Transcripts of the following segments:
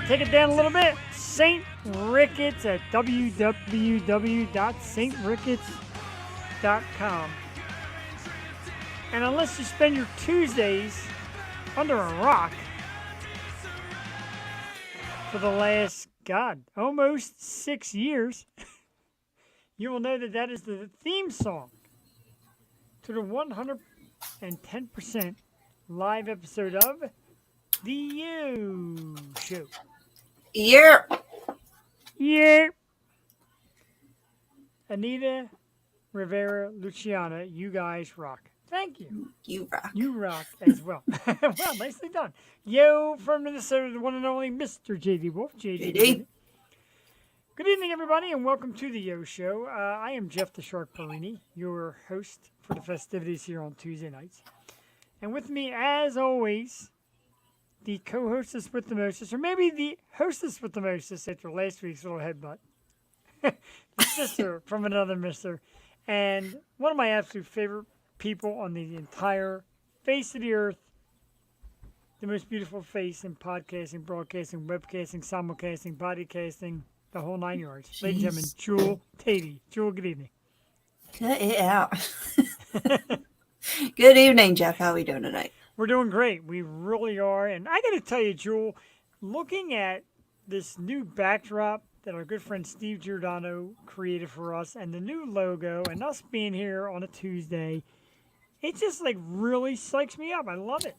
take it down a little bit. St. Ricketts at www.stricketts.com. And unless you spend your Tuesdays under a rock for the last, almost 6 years, you will know that that is the theme song to the 110% live episode of The Yo Show. Yeah. Yeah. Anita, Rivera, Luciana, you guys rock. Thank you. You rock. You rock as well. Well, nicely done. Yo, from Minnesota, the one and only Mr. JD Wolf. JD. Good evening, everybody, and welcome to the Yo Show. I am Jeff the Shark Perini, your host for the festivities here on Tuesday nights. And with me, as always, the co-hostess with the mostest, or maybe the hostess with the mostest after last week's little headbutt. The sister from another mister. And one of my absolute favorite people on the entire face of the earth. The most beautiful face in podcasting, broadcasting, webcasting, simulcasting, bodycasting, the whole 9 yards. Jeez. Ladies and gentlemen, Jewel Tatey. Jewel, good evening. Yeah. Good evening, Jeff. How are we doing tonight? We're doing great. We really are. And I got to tell you, Jewel, looking at this new backdrop that our good friend Steve Giordano created for us and the new logo and us being here on a Tuesday, it just like really psychs me up. I love it.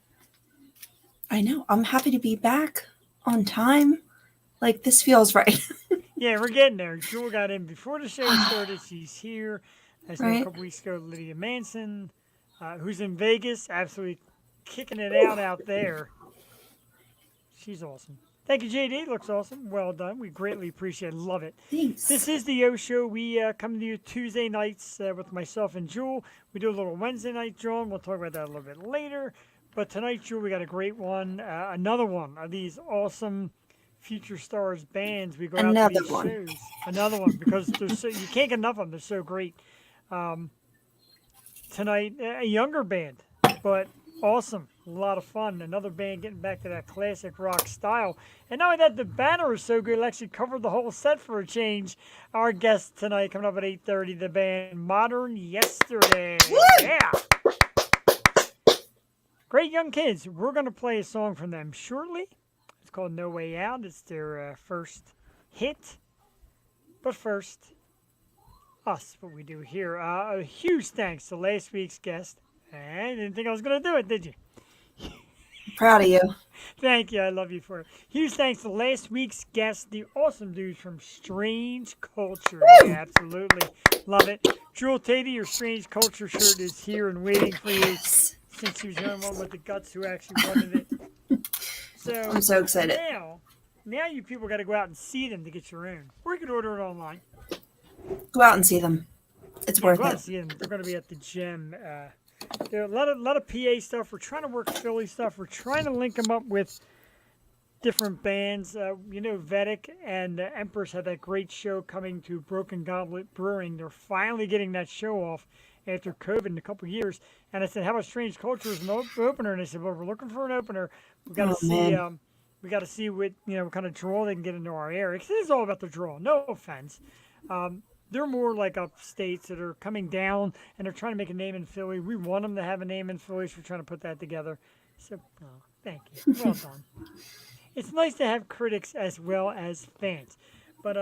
I know. I'm happy to be back on time. Like, this feels right. Yeah, we're getting there. Jewel got in before the show started. She's here. I saw a couple weeks ago Lydia Manson, who's in Vegas, absolutely kicking it out there. She's awesome. Thank you, JD. Looks awesome. Well done. We greatly appreciate it. Love it. Thanks. This is the Yo Show. We come to you Tuesday nights with myself and Jewel. We do a little Wednesday night drawing. We'll talk about that a little bit later. But tonight, Jewel, we got a great one. Another one of these awesome future stars bands. We go out to these shows. Another one, because you can't get enough of them. They're so great. Tonight, a younger band, but awesome. A lot of fun. Another band getting back to that classic rock style. And not only that, the banner is so good, it actually covered the whole set for a change. Our guest tonight, coming up at 8:30, the band Modern Yesterday. Woo! Yeah. Great young kids. We're going to play a song from them shortly. It's called No Way Out. It's their first hit. But first, us, what we do here. A huge thanks to last week's guest. I didn't think I was going to do it, did you? Proud of you. Thank you. I love you for it. Huge thanks to last week's guest, the awesome dudes from Strange Culture. Yeah, absolutely. Love it. Jewel Tatey, your Strange Culture shirt is here and waiting for you since she was the only one with the guts who actually wanted it. So I'm so excited. Now you people got to go out and see them to get your own. Or you can order it online. Go out and see them. It's worth go out it. and see them. They're going to be at the gym. There are a lot of PA stuff. We're trying to work Philly stuff. We're trying to link them up with different bands. Vedic and Empress had that great show coming to Broken Goblet Brewing. They're finally getting that show off after COVID in a couple of years. And I said, how about Strange Culture as an opener? And they said, well, we're looking for an opener. We got to see. We got to see what kind of draw they can get into our area. Because it's all about the draw. No offense. They're more like upstates that are coming down and they're trying to make a name in Philly. We want them to have a name in Philly, so we're trying to put that together. So, thank you. Well done. It's nice to have critics as well as fans. But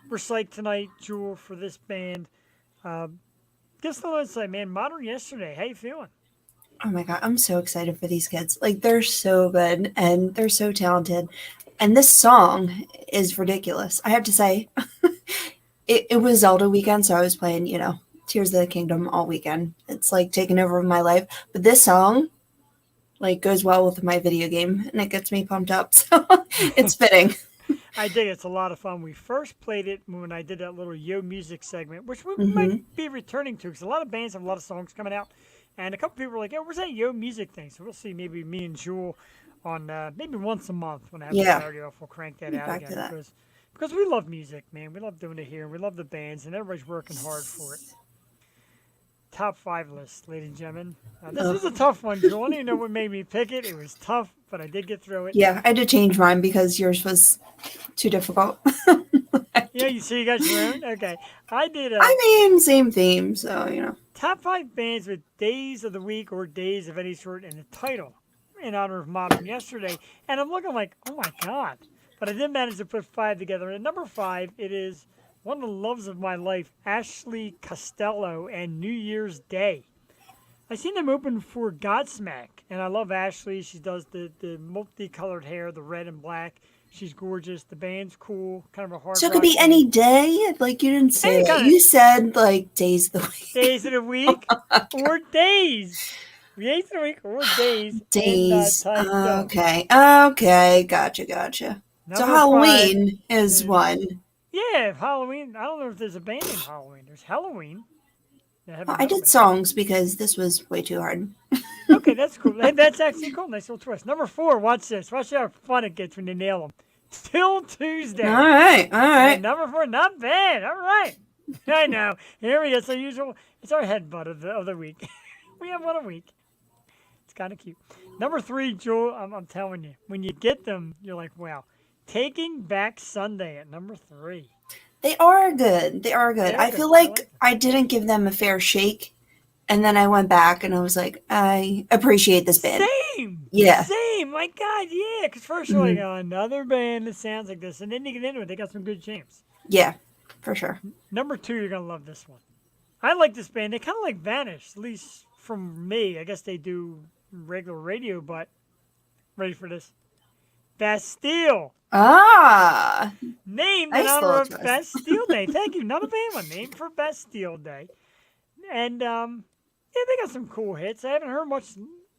we're psyched tonight, Jewel, for this band. Just a little insight, man. Modern Yesterday. How you feeling? Oh my God, I'm so excited for these kids. Like, they're so good and they're so talented. And this song is ridiculous. I have to say, it was Zelda weekend, so I was playing, Tears of the Kingdom all weekend. It's like taking over my life. But this song, like, goes well with my video game, and it gets me pumped up. So it's fitting. I dig it. It's a lot of fun. We first played it when I did that little Yo Music segment, which we might be returning to, because a lot of bands have a lot of songs coming out. And a couple people were like, where's that Yo Music thing? So we'll see maybe me and Jewel on maybe once a month when I have the Saturday off, we'll crank that out again. Because we love music, man. We love doing it here. We love the bands, and everybody's working hard for it. top 5 list, ladies and gentlemen. This Oh. was a tough one, Joel. I don't even know what made me pick it. It was tough, but I did get through it. Yeah, I had to change mine because yours was too difficult. Yeah, you got your own? Okay. I did I mean, same theme, so you know. top 5 bands with days of the week or days of any sort in the title in honor of Modern Yesterday. And I'm looking like, oh my God. But I did manage to put 5 together. And at number 5, it is one of the loves of my life, Ashley Costello and New Year's Day. I seen them open for Godsmack, and I love Ashley. She does the multicolored hair, the red and black. She's gorgeous. The band's cool, kind of a hard So it could rock be band. any day. Like you didn't say Any that. kinda- You said like days of the week. Days of the week or days. Days of the week or days. Days. In that time zone. Okay. Okay. Gotcha. So Number Halloween is is- one. 5. Yeah, Halloween. I don't know if there's a band named Halloween. There's Halloween. Well, I did songs because this was way too hard. Okay, that's cool. That's actually cool. Nice little twist. Number 4, watch this. Watch how fun it gets when you nail them. Till Tuesday. All right. And number 4, not bad. All right. I know. Here we go. It's our usual. It's our headbutt of the week. We have one a week. It's kind of cute. Number 3, Joel, I'm telling you, when you get them, you're like, wow. Taking Back Sunday at number 3. They are good. They are I good. feel I like like them. I didn't give them a fair shake. And then I went back and I was like, I appreciate this band. Same. Yeah. Same. My God, yeah. Because first you're like, oh, another band that sounds like this. And then you get into it. They got some good jams. Yeah, for sure. Number 2, you're going to love this one. I like this band. They kind of like Vanish, at least from me. I guess they do regular radio, but ready for this? Bastille. Ah, Named Nice in honor little of twist. Bastille Day. Thank you. Not a band one. Named for Bastille Day. And, yeah, they got some cool hits. I haven't heard much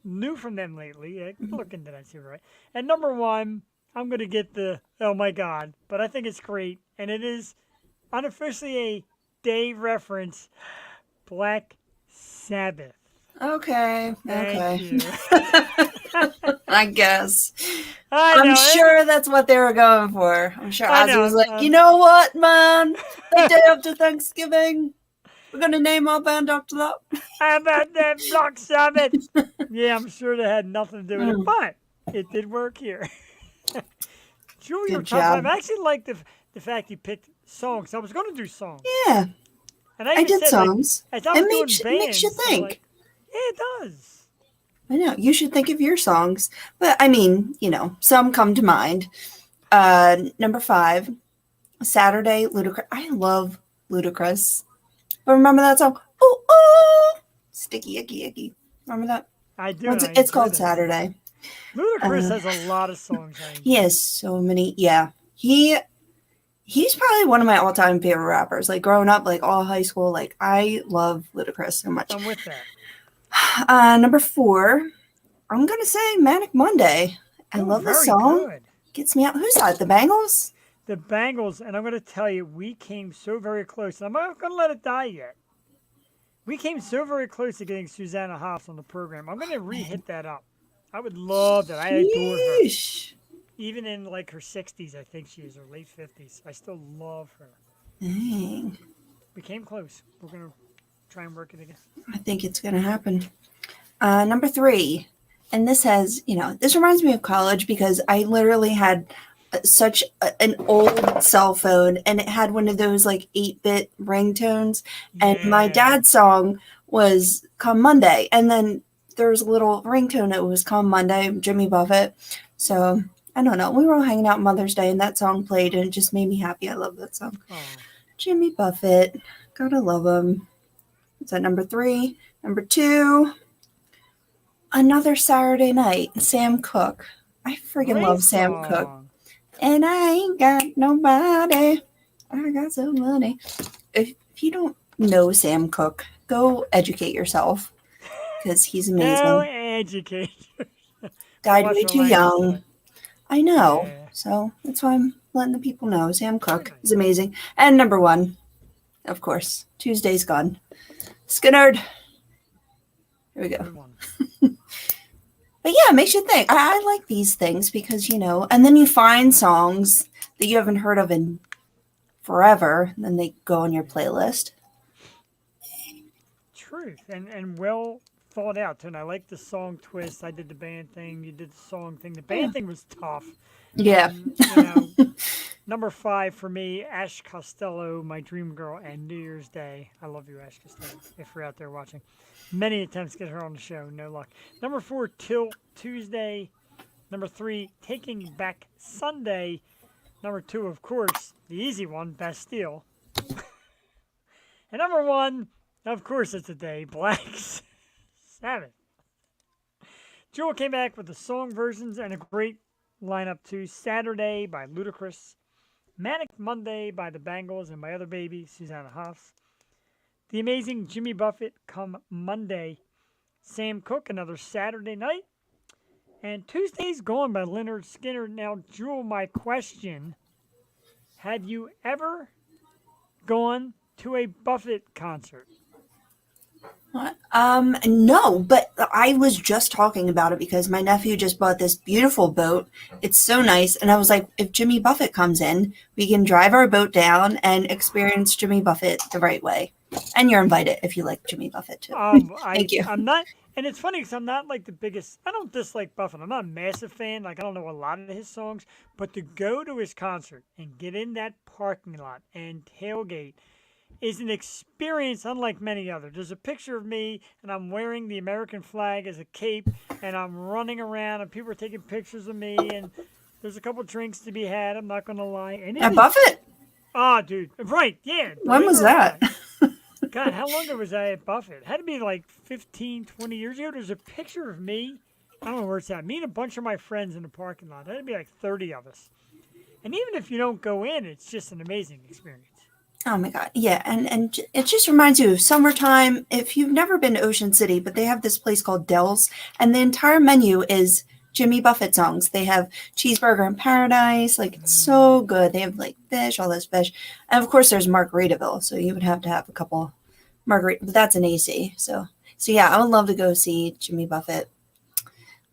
new from them lately. I can look into that, see right. And number 1, I'm going to get the, oh my God, but I think it's great. And it is unofficially a day reference, Black Sabbath. okay. Thank you. I guess. I I'm know, sure that's what they were going for. I'm sure I Ozzy know, was like, you know what, man? The day after Thanksgiving, we're going to name our band after that. How about that Black Sabbath? Yeah, I'm sure that had nothing to do with it, but it did work here. Julia, Good top job. 5. I actually like the fact you picked songs. I was going to do songs. Yeah, And I even did said, songs. Like, as I was It doing makes you bands, I'm think. like, yeah, it does. I know. You should think of your songs. But I mean, you know, some come to mind. Number 5, Saturday, Ludacris. I love Ludacris. But remember that song? Oh, Sticky, icky, icky. Remember that? I do. Well, and I it's enjoy called that. Saturday. Ludacris has a lot of songs. I enjoy. He has so many. Yeah. He's probably one of my all-time favorite rappers. Like growing up, like all high school, like I love Ludacris so much. I'm with that. Number 4, I'm gonna say Manic Monday. I Oh, love the very song. good. Gets me out. Who's that? The Bangles? The Bangles, and I'm going to tell you, we came so very close. I'm not going to let it die yet. We came so very close to getting Susanna Hoffs on the program. I'm going to re-hit that up. I would love that. I adore her. Yeesh. Even in like her 60s, I think she is, or late 50s. I still love her. Dang. We came close. We're going to try and work it again. I think it's gonna happen. Number 3, and this has, you know, this reminds me of college because I literally had an old cell phone and it had one of those like 8-bit ringtones, and my Yeah. dad's song was Come Monday, and then there was a little ringtone that was Come Monday, Jimmy Buffett. So I don't know, we were all hanging out Mother's Day and that song played and it just made me happy. I love that song. Oh, Jimmy Buffett, gotta love him. Is that number 3? Number 2, Another Saturday Night, Sam Cooke. I freaking great love Sam Cooke. song. And I ain't got nobody. I got some money. If you don't know Sam Cooke, go educate yourself because he's amazing. No education. Died Watch way the too language young. today. I know. Yeah. So that's why I'm letting the people know. Sam Cooke is amazing. And number 1, of course, Tuesday's Gone. Skinnerd. Here we go. Good one. But yeah, it makes you think. I like these things because, you know, and then you find songs that you haven't heard of in forever, and then they go on your playlist. truth, and well thought out too. And I like the song twist. I did the band thing. You did the song thing. The Yeah. band thing was tough. Yeah. You know, number 5 for me, Ash Costello, My Dream Girl, and New Year's Day. I love you, Ash Costello, if you're out there watching. Many attempts to get her on the show, no luck. Number 4, Till Tuesday. Number 3, Taking Back Sunday. Number 2, of course, the easy one, Bastille. And number 1, of course it's a day, Black Sabbath. Jewel came back with the song versions and a great lineup too. Saturday by Ludacris, Manic Monday by the Bangles and my other baby, Susanna Hoffs. The amazing Jimmy Buffett come Monday. Sam Cooke, another Saturday night. And Tuesday's Gone by Leonard Skinner. Now, Jewel, my question, had you ever gone to a Buffett concert? What? No, but I was just talking about it because my nephew just bought this beautiful boat. It's so nice. And I was like, if Jimmy Buffett comes in, we can drive our boat down and experience Jimmy Buffett the right way. And you're invited if you like Jimmy Buffett too. Thank you. I'm not, and it's funny because I'm not like the biggest, I don't dislike Buffett. I'm not a massive fan. Like, I don't know a lot of his songs, but to go to his concert and get in that parking lot and tailgate is an experience unlike many others. There's a picture of me, and I'm wearing the American flag as a cape, and I'm running around, and people are taking pictures of me, and there's a couple drinks to be had. I'm not going to lie. And At Buffett? Oh, dude. Right, yeah. When was that? God, how long ago was I at Buffett? It had to be like 15, 20 years ago. There's a picture of me. I don't know where it's at. Me and a bunch of my friends in the parking lot. It had to be like 30 of us. And even if you don't go in, it's just an amazing experience. Oh my God. Yeah. And it just reminds you of summertime. If you've never been to Ocean City, but they have this place called Dell's, and the entire menu is Jimmy Buffett songs. They have Cheeseburger in Paradise. Like, it's so good. They have like fish, all this fish. And of course there's Margaritaville. So you would have to have a couple margarita, but that's an AC. So yeah, I would love to go see Jimmy Buffett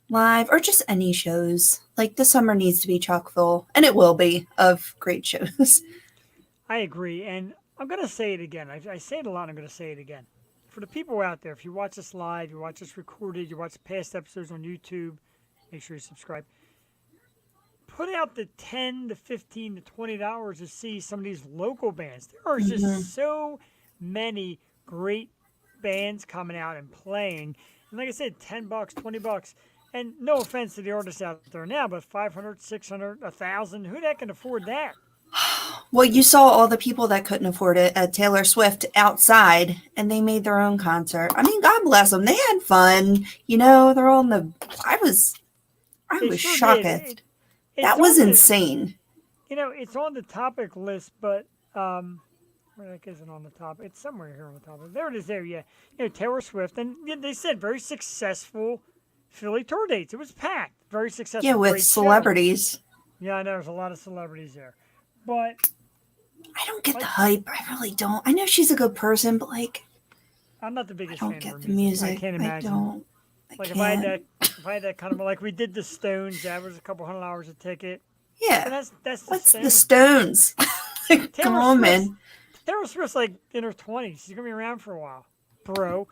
live or just any shows. Like, the summer needs to be chock full, and it will be, of great shows. I agree, and I'm going to say it again. I say it a lot, I'm going to say it again. For the people out there, if you watch us live, you watch us recorded, you watch past episodes on YouTube, make sure you subscribe. Put out the $10 to $15 to $20 to see some of these local bands. There are just so many great bands coming out and playing. And like I said, $10, $20. And no offense to the artists out there now, but $500, $600, $1,000, who the heck can afford that? Well, you saw all the people that couldn't afford it at Taylor Swift outside, and they made their own concert. I mean, God bless them. They had fun. You know, they're all in the. I was They sure shocked. did. That was insane. You know, it's on the topic list, but where the heck is it on the top? It's somewhere here on the top. There it is. There, yeah. You know, Taylor Swift, and they said very successful Philly tour dates. It was packed. Very successful. Yeah, with great show. celebrities. Yeah, I know there's a lot of celebrities there, but I don't get the hype. I really don't. I know she's a good person, but like, I'm not the I biggest don't fan get of the her music. music. I can't imagine. don't. Like can't. if I had that kind of, like we did the Stones, that was a couple $100 a ticket. Yeah. But that's the What's Stones. the Stones? Like, come on, Swift's- man. Taylor Swift's like in her 20s. She's gonna be around for a while, bro.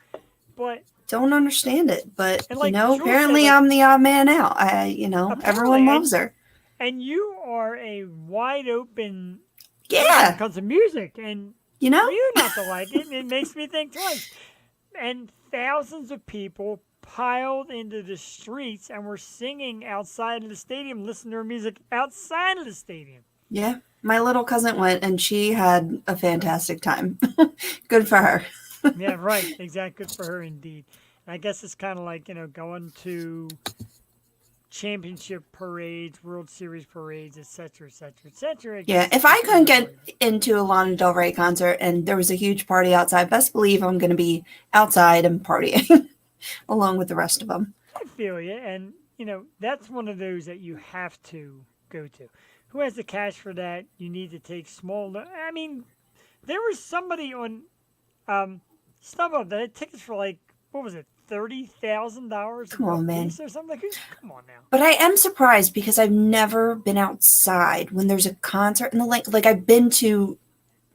But Don't understand it, but And like you know, Jules said, apparently like- I'm the odd man out. Everyone Apparently, loves her. and you are a wide open when Yeah, it comes to music, and you know. for you not to like it, it makes me think twice. And thousands of people piled into the streets and were singing outside of the stadium, listening to her music outside of the stadium. Yeah, my little cousin went, and she had a fantastic time. Good for her. Yeah, right. Exactly. Good for her indeed. And I guess it's kind of like, going to championship parades, World Series parades, et cetera, et cetera, et cetera. Yeah, if I couldn't get into a Lana Del Rey concert and there was a huge party outside, best believe I'm going to be outside and partying along with the rest of them. I feel you. And, that's one of those that you have to go to. Who has the cash for that? You need to take small. I mean, there was somebody on StubHub that had tickets for like, what was it, $30,000? Come on, man. Or something? Like, come on now. But I am surprised because I've never been outside when there's a concert in the lake. Like, I've been to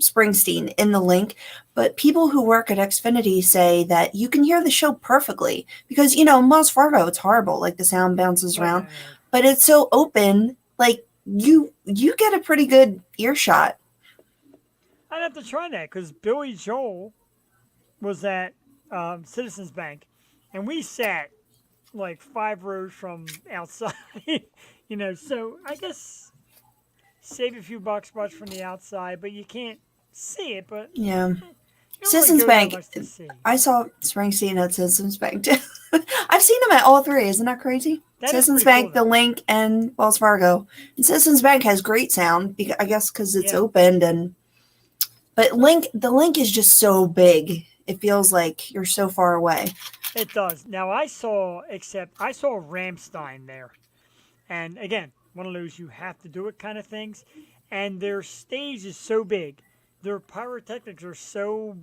Springsteen in the link, but people who work at Xfinity say that you can hear the show perfectly because, Wells Fargo, it's horrible. Like the sound bounces around, but it's so open. Like you get a pretty good earshot. I'd have to try that because Billy Joel was at Citizens Bank, and we sat like 5 rows from outside. So I guess save a few bucks watch from the outside, but you can't see it. But Yeah. you don't Citizens really go that Bank. much to see. I saw Springsteen at Citizens Bank too. I've seen him at all three. Isn't that crazy? That is Citizens pretty Bank, cool, the Link, and Wells Fargo. And Citizens Bank has great sound. I guess because it's Yeah. opened but the Link is just so big. It feels like you're so far away. It does. Now I saw Ramstein there, and again, one of those you have to do it kind of things. And their stage is so big, their pyrotechnics are so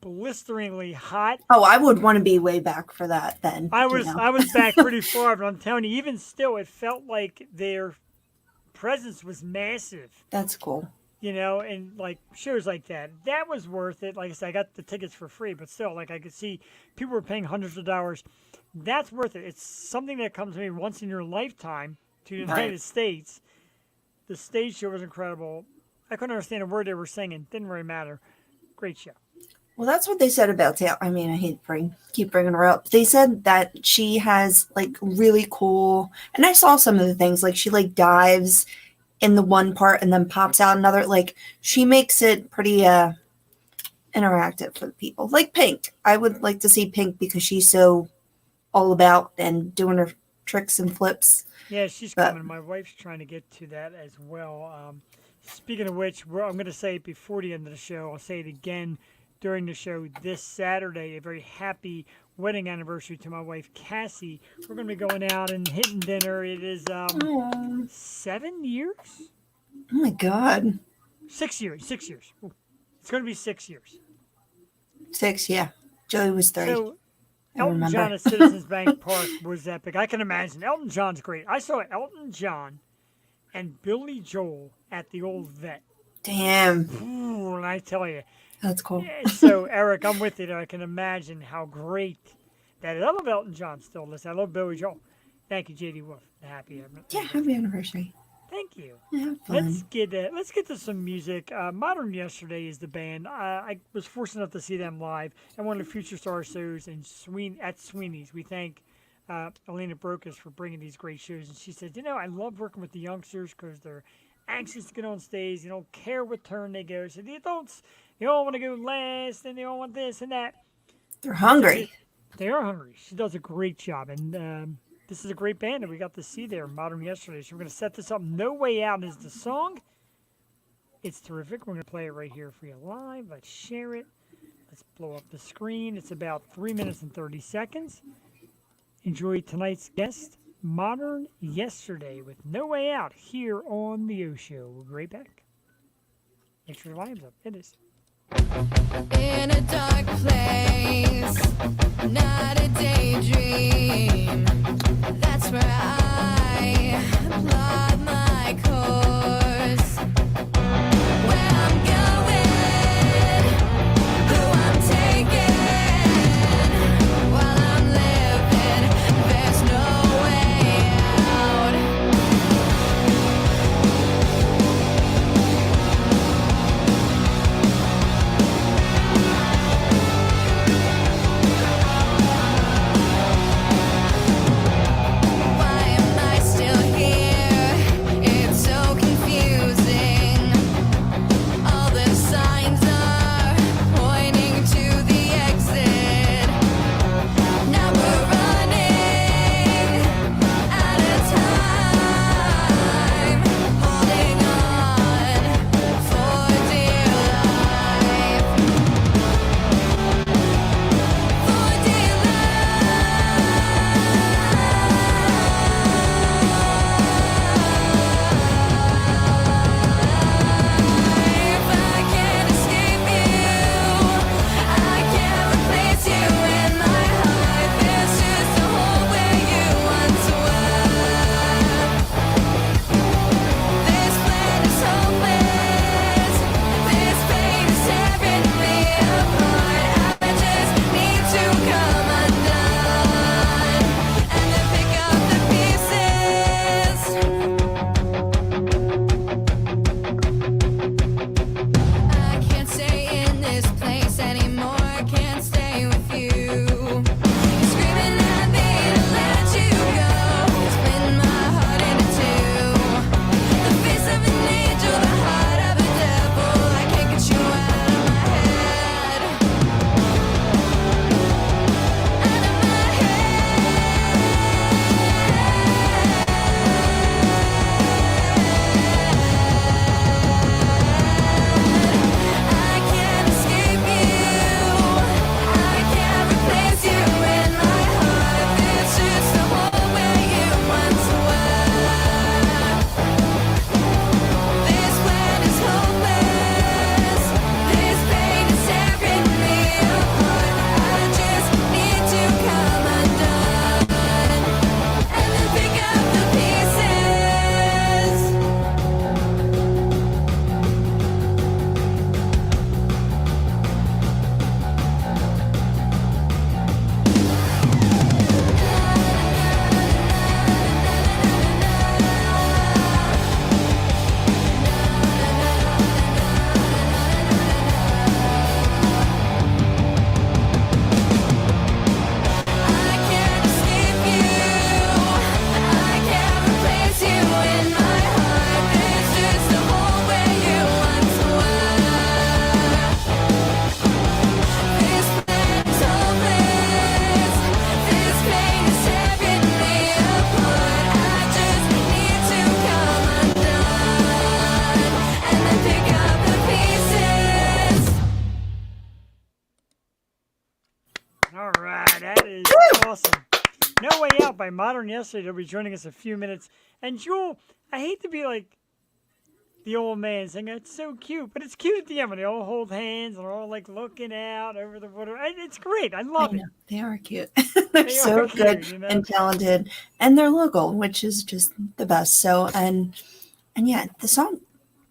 blisteringly hot. Oh, I would want to be way back for that then. I was back pretty far, but I'm telling you, even still, it felt like their presence was massive. That's cool. And like shows like that was worth it. Like I said, I got the tickets for free, but still, like I could see people were paying hundreds of dollars. That's worth it. It's something that comes maybe once in your lifetime to the United States. The stage show was incredible. I couldn't understand a word they were singing. Didn't really matter. Great show. Well, that's what they said about Taylor. I mean, I hate to keep bringing her up. They said that she has like really cool, and I saw some of the things like she like dives in the one part and then pops out another. Like she makes it pretty interactive for the people. Like Pink. I would like to see Pink because she's so all about and doing her tricks and flips. Yeah, she's coming. My wife's trying to get to that as well. Speaking of which, I'm going to say it before the end of the show. I'll say it again during the show this Saturday. A very happy wedding anniversary to my wife, Cassie. We're going to be going out and hitting dinner. It is 7 years? Oh, my God. 6 years. 6 years. Ooh. It's going to be 6 years. 6, yeah. Joey was 3. So, Elton John at Citizens Bank Park was epic. I can imagine. Elton John's great. I saw Elton John and Billy Joel at the old vet. Damn. Ooh, and I tell you. That's cool. So, Eric, I'm with you there. I can imagine how great that is. I love Elton John still. Listen, I love Billy Joel. Thank you, J.D. Wolf. Happy anniversary. Thank you. Yeah, fun. Let's get to some music. Modern Yesterday is the band. I was fortunate enough to see them live at one of the Future Star shows at Sweeney's. We thank Elena Brokus for bringing these great shows. And she said, I love working with the youngsters because they're anxious to get on stage. They don't care what turn they go. So the adults, they all want to go last and they all want this and that. They're hungry. They are hungry. She does a great job. And this is a great band that we got to see there, Modern Yesterday. So we're going to set this up. No Way Out is the song. It's terrific. We're going to play it right here for you live. Let's share it. Let's blow up the screen. It's about 3 minutes and 30 seconds. Enjoy tonight's guest, Modern Yesterday, with No Way Out here on the O Show. We'll be right back. Make sure the volume's up. It is. In a dark place, not a daydream. That's where I plot my course. Where I'm going, who I'm taking. While I'm living, there's no way out. All right, that is awesome. No Way Out by Modern Yesterday. They'll be joining us in a few minutes. And Jewel, I hate to be like the old man saying it's so cute, but it's cute at the end when they all hold hands and they're all like looking out over the water. It's great. I love it. They are cute. They're They so are good cute, you know? and talented, and they're local, which is just the best. So and yeah, the song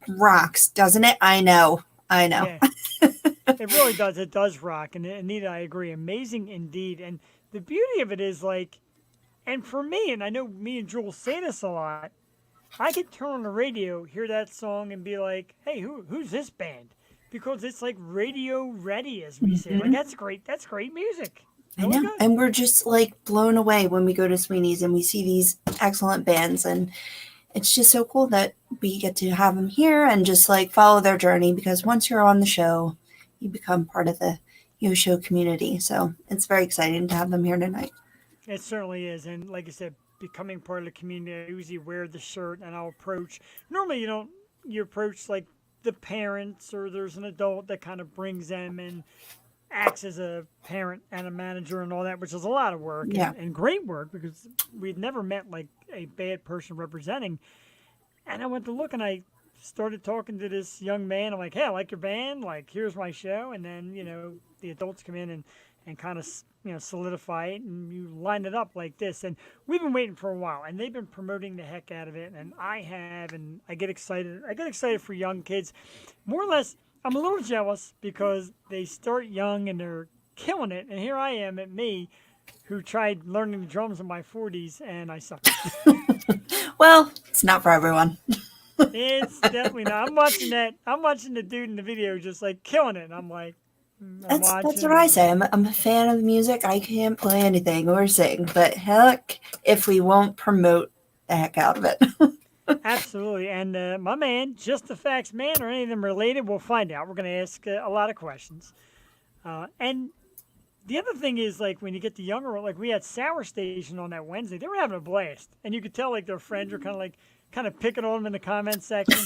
rocks, doesn't it? I know. Yeah, it really does. It does rock. And Anita, I agree. Amazing indeed. And the beauty of it is like, and for me, and I know me and Jewel say this a lot, I could turn on the radio, hear that song, and be like, "Hey, who's this band?" Because it's like radio ready, as we say. Like that's great. That's great music. I Really know. good. And we're just like blown away when we go to Sweeney's and we see these excellent bands. And it's just so cool that we get to have them here and just like follow their journey, because once you're on the show, you become part of the show community. So it's very exciting to have them here tonight. It certainly is. And like I said, becoming part of the community, I usually wear the shirt and I'll approach. Normally, you approach like the parents or there's an adult that kind of brings them and acts as a parent and a manager and all that, which is a lot of work Yeah. and great work because we'd never met like a bad person representing. And I went to look and I started talking to this young man. I'm like, "Hey, I like your band. Like, here's my show." And then, the adults come in and kind of, solidify it and you line it up like this. And we've been waiting for a while and they've been promoting the heck out of it. And I have, and I get excited. I get excited for young kids. More or less, I'm a little jealous because they start young and they're killing it. And here I am at me who tried learning the drums in my 40s and I suck. Well, it's not for everyone. It's definitely not. I'm watching that. I'm watching the dude in the video just like killing it. And I'm like, That's watching what I and- say. I'm a fan of the music. I can't play anything or sing, but heck, if we won't promote the heck out of it. Absolutely. And my man, Just the Facts Man, or any of them related, we'll find out. We're going to ask a lot of questions. And the other thing is, like, when you get the younger, like, we had Sour Station on that Wednesday. They were having a blast. And you could tell, like, their friends were kind of picking on them in the comment section.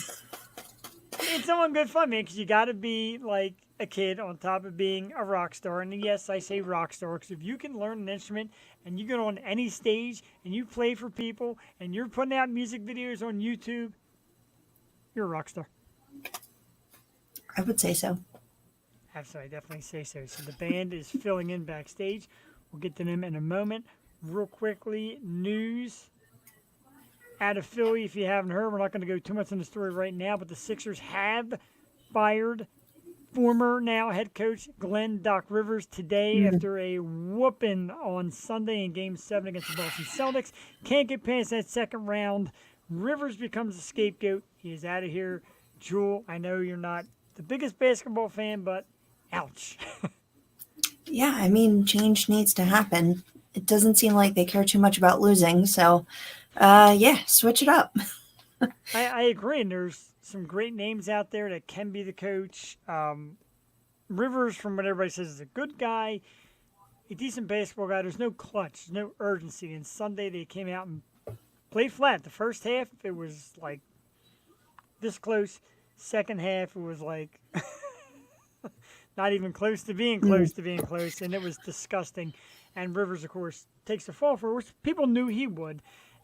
It's all good fun, man, because you got to be, like, a kid on top of being a rock star. And yes, I say rock star because if you can learn an instrument and you get on any stage and you play for people and you're putting out music videos on YouTube, you're a rock star. I would say so. Absolutely, I definitely say so. So the band is filling in backstage. We'll get to them in a moment. Real quickly, news out of Philly. If you haven't heard, we're not going to go too much in the story right now, but the Sixers have fired former now head coach Glenn Doc Rivers today after a whooping on Sunday in Game 7 against the Boston Celtics. Can't get past that second round. Rivers becomes the scapegoat. He is out of here. Jewel, I know you're not the biggest basketball fan, but ouch. Yeah, I mean, change needs to happen. It doesn't seem like they care too much about losing, so yeah, switch it up. I agree, and there's some great names out there that can be the coach. Rivers, from what everybody says, is a good guy, a decent basketball guy. There's no clutch, no urgency. And Sunday they came out and played flat. The first half, it was like this close. Second half, it was like not even close to being close, and it was disgusting. And Rivers, of course, takes the fall for it, which people knew he would.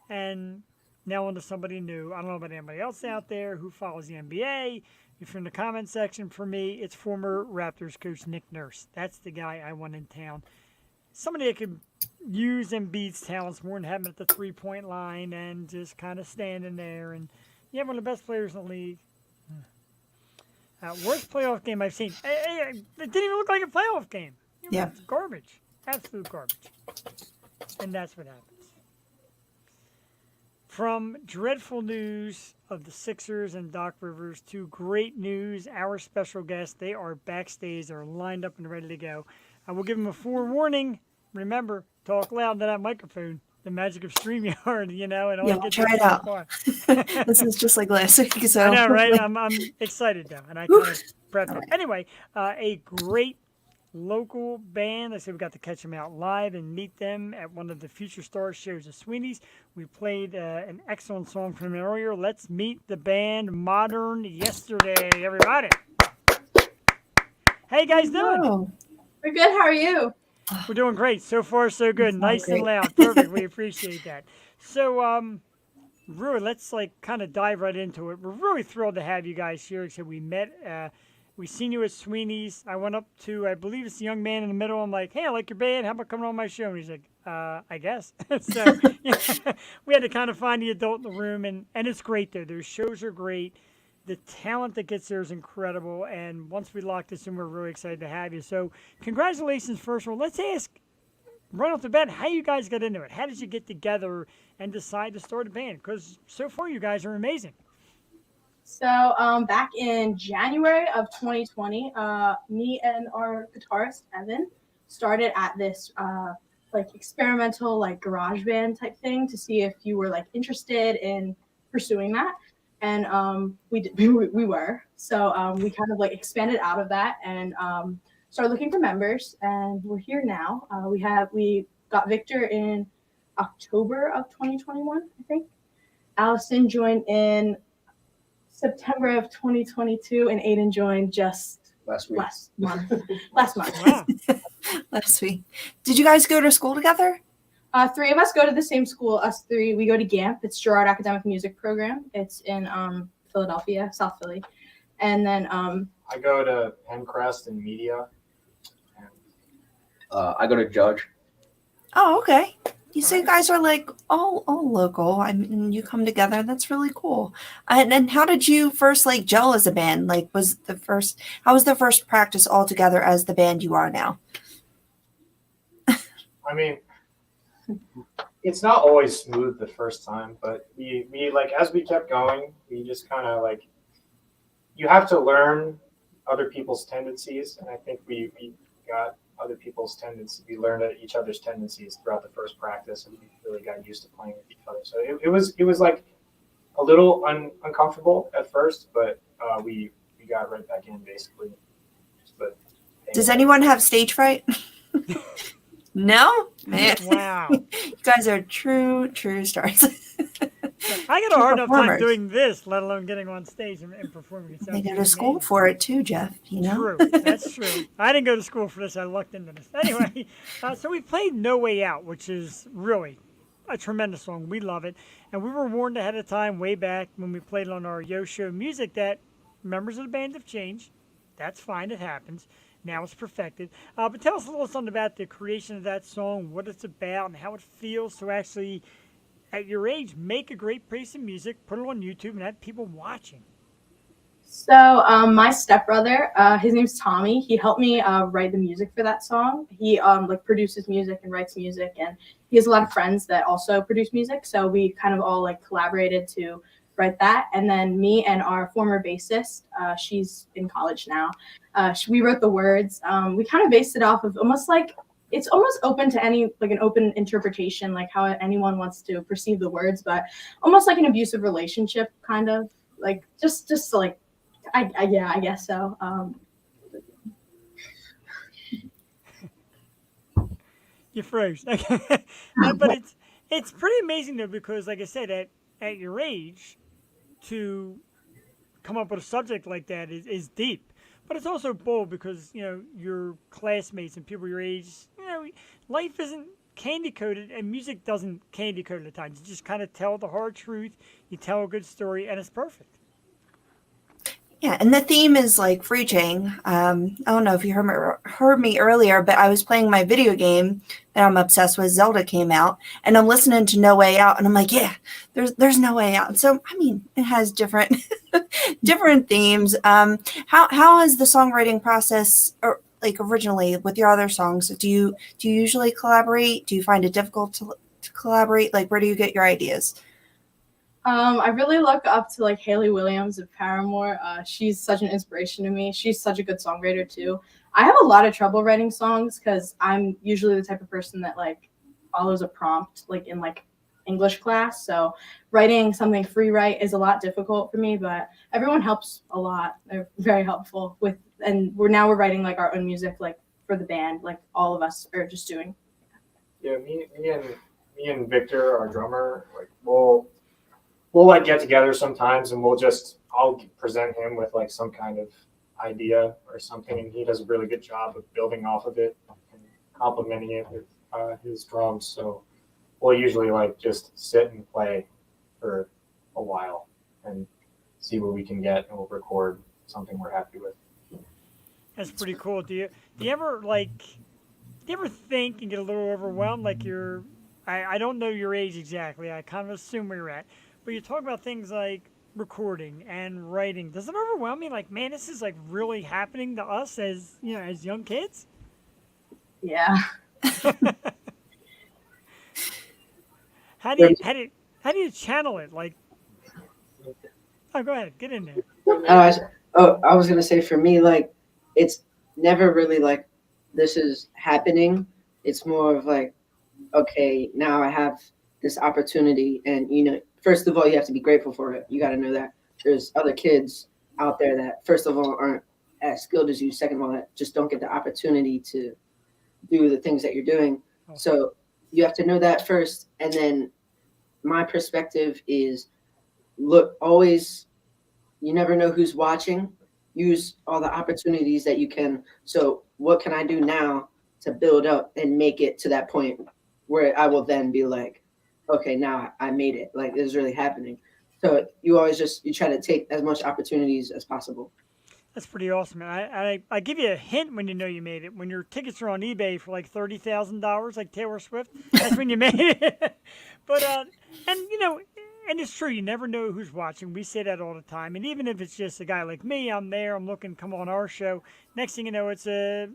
And now on to somebody new. I don't know about anybody else out there who follows the NBA. If you're in the comment section, for me, it's former Raptors coach Nick Nurse. That's the guy I want in town. Somebody that could use Embiid's talents more than have him at the three-point line and just kind of standing there. And you have one of the best players in the league. Worst playoff game I've seen. It didn't even look like a playoff game. Yeah. It's garbage. Absolute garbage. And that's what happens. From dreadful news of the Sixers and Doc Rivers to great news, our special guests, they are backstage. They're lined up and ready to go. I will give them a forewarning. Remember, talk loud to that microphone. The magic of StreamYard, and all Yeah, you get try it so out. far. This is just like last week, so I know, right? I'm excited though, and I kind of prepped it. Alright. Anyway, a great local band. I said we got to catch them out live and meet them at one of the Future Stars shows at Sweeney's. We played an excellent song from them earlier. Let's meet the band Modern Yesterday, everybody. How you guys doing? Oh, We're good. How are you? We're doing great. So far, so good. Sounds Nice and great. loud. Perfect. We appreciate that. So, really, let's like kind of dive right into it. We're really thrilled to have you guys here. So we met. We seen you at Sweeney's. I went up to, I believe it's the young man in the middle. I'm like, hey, I like your band. How about coming on my show? And he's like, I guess. So yeah, we had to kind of find the adult in the room, and it's great there. Their shows are great. The talent that gets there is incredible. And once we lock this in, we're really excited to have you. So congratulations, first of all. Let's ask right off the bat how you guys got into it. How did you get together and decide to start a band? Because so far you guys are amazing. So back in January of 2020, me and our guitarist Evan started at this like experimental like garage band type thing to see if you were like interested in pursuing that, and we were. So we kind of like expanded out of that and started looking for members, and we're here now. We got Victor in October of 2021, I think. Allison joined in September of 2022, and Aiden joined just last week. last month. Last month. Wow. Last week. Did you guys go to school together? Three of us go to the same school. Us three, we go to GAMP. It's Girard Academic Music Program. It's in Philadelphia, South Philly. And then I go to Pencrest and Media. I go to Judge. Oh, okay. So you guys are like all local. I mean, you come together. That's really cool. And then how did you first like gel as a band? Like, how was the first practice all together as the band you are now? I mean, it's not always smooth the first time, but we like as we kept going, we just kind of like you have to learn other people's tendencies, and I think we got other people's tendencies. We learned each other's tendencies throughout the first practice, and we really got used to playing with each other. So it was like a little uncomfortable at first, but we got right back in basically. But Does anyone have stage fright? No? Man. Wow. You guys are true stars. I got a hard enough time Performers. doing this, let alone getting on stage and performing. It They sounds go to school amazing. for it too, Jeff. You know? True. That's true. I didn't go to school for this. I lucked into this. Anyway, so we played No Way Out, which is really a tremendous song. We love it. And we were warned ahead of time way back when we played it on our Yo Show Music that members of the band have changed. That's fine. It happens. Now it's perfected. But tell us a little something about the creation of that song, what it's about, and how it feels to actually, at your age, make a great piece of music, put it on YouTube, and have people watching. So my stepbrother, his name's Tommy. He helped me write the music for that song. He like produces music and writes music, and he has a lot of friends that also produce music. So we kind of all like collaborated to write that. And then me and our former bassist, she's in college now. We wrote the words. We kind of based it off of almost like it's almost open to any like an open interpretation, like how anyone wants to perceive the words, but almost like an abusive relationship, kind of like just like. I guess so. You froze. Okay. But it's pretty amazing though, because like I said, at your age, to come up with a subject like that is deep. But it's also bold because, you know, your classmates and people your age, you know, life isn't candy coated and music doesn't candy coat at times. You just kind of tell the hard truth, you tell a good story, and it's perfect. Yeah, and the theme is like preaching. I don't know if you heard me earlier, but I was playing my video game that I'm obsessed with. Zelda came out, and I'm listening to No Way Out, and I'm like, yeah, there's no way out. So I mean, it has different different themes. How is the songwriting process, or like originally with your other songs? Do you usually collaborate? Do you find it difficult to collaborate? Like, where do you get your ideas? I really look up to like Hayley Williams of Paramore. She's such an inspiration to me. She's such a good songwriter too. I have a lot of trouble writing songs because I'm usually the type of person that like follows a prompt like in like English class. So writing something free write is a lot difficult for me, but everyone helps a lot. They're very helpful with, and we're writing like our own music like for the band. Like all of us are just doing. yeah, me and Victor, our drummer, like we'll like get together sometimes and I'll present him with like some kind of idea or something, and he does a really good job of building off of it. And complimenting it with his drums. So we'll usually like just sit and play for a while and see what we can get, and we'll record something we're happy with. That's pretty cool. Do you ever think and get a little overwhelmed? Like I don't know your age exactly. I kind of assume where you're at, but you talk about things like recording and writing. Does it overwhelm you? Like, man, this is like really happening to us as as young kids. Yeah. How do you channel it? Like, oh, go ahead, get in there. I was gonna say for me, like, it's never really like this is happening. It's more of like, okay, now I have this opportunity, and first of all, you have to be grateful for it. You got to know that there's other kids out there that, first of all, aren't as skilled as you. Second of all, that just don't get the opportunity to do the things that you're doing. Oh. So you have to know that first, and then my perspective is, look, always, you never know who's watching. Use all the opportunities that you can. So what can I do now to build up and make it to that point where I will then be like, okay, now I made it. Like, this is really happening. So you always you try to take as much opportunities as possible. That's pretty awesome. And I give you a hint when you know you made it. When your tickets are on eBay for like $30,000, like Taylor Swift, that's when you made it. But and it's true. You never know who's watching. We say that all the time. And even if it's just a guy like me, I'm there. I'm looking. Come on our show. Next thing you know, it's a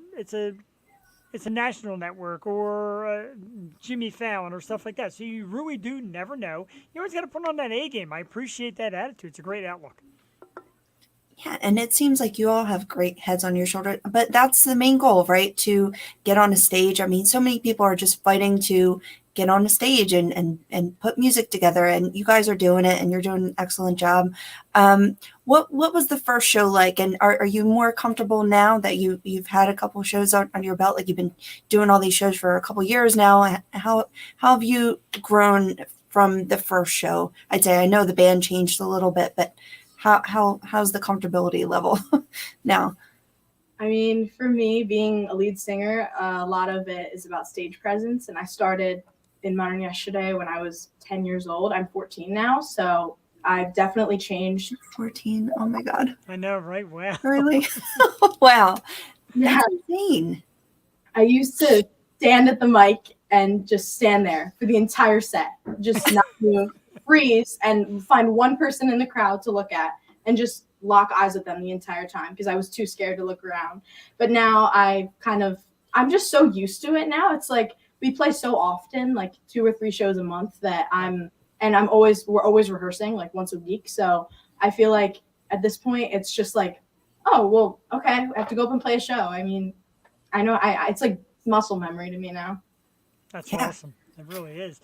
national network or Jimmy Fallon or stuff like that. So you really do never know. You always got to put on that A game. I appreciate that attitude. It's a great outlook. Yeah, and it seems like you all have great heads on your shoulder, but that's the main goal, right? To get on a stage. I mean, so many people are just fighting to get on a stage and put music together, and you guys are doing it, and you're doing an excellent job. What was the first show like, and are you more comfortable now that you've had a couple of shows on your belt? Like, you've been doing all these shows for a couple of years now. How have you grown from the first show? I'd say I know the band changed a little bit, but how's the comfortability level now? I mean, for me, being a lead singer, a lot of it is about stage presence. And I started in Modern Yesterday when I was 10 years old. I'm 14 now, so I've definitely changed. 14. Oh my God. I know, right? Wow. Really? Wow. Yeah, That's insane. I used to stand at the mic and just stand there for the entire set, just not move, freeze, and find one person in the crowd to look at and just lock eyes with them the entire time because I was too scared to look around. But now I'm just so used to it now. It's like we play so often, like 2 or 3 shows a month, that we're always rehearsing like once a week. So I feel like at this point it's just like, oh, well, okay, I have to go up and play a show. I mean, I know it's like muscle memory to me now. That's Yeah. awesome. It really is.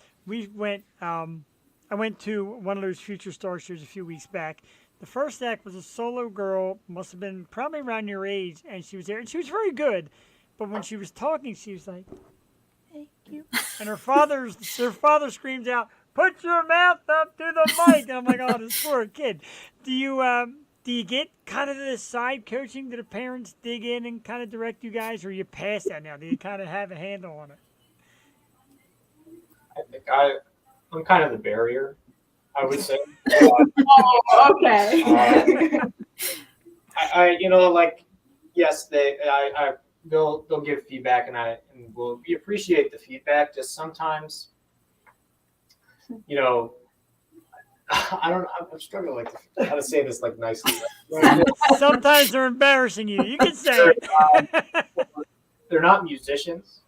I went to one of those Future Star shows a few weeks back. The first act was a solo girl, must have been probably around your age, and she was there, and she was very good. But when she was talking, she was like, "Thank you," and her father screams out, "Put your mouth up to the mic!" And I'm like, "Oh, this poor kid." Do you get kind of the side coaching? Do the parents dig in and kind of direct you guys, or you past that now? Do you kind of have a handle on it? I think I'm kind of the barrier, I would say. Oh, okay. Yes, they'll give feedback, and we appreciate the feedback. Just sometimes, I'm struggling how to say this like nicely. Sometimes they're embarrassing you. You can say it. They're not musicians,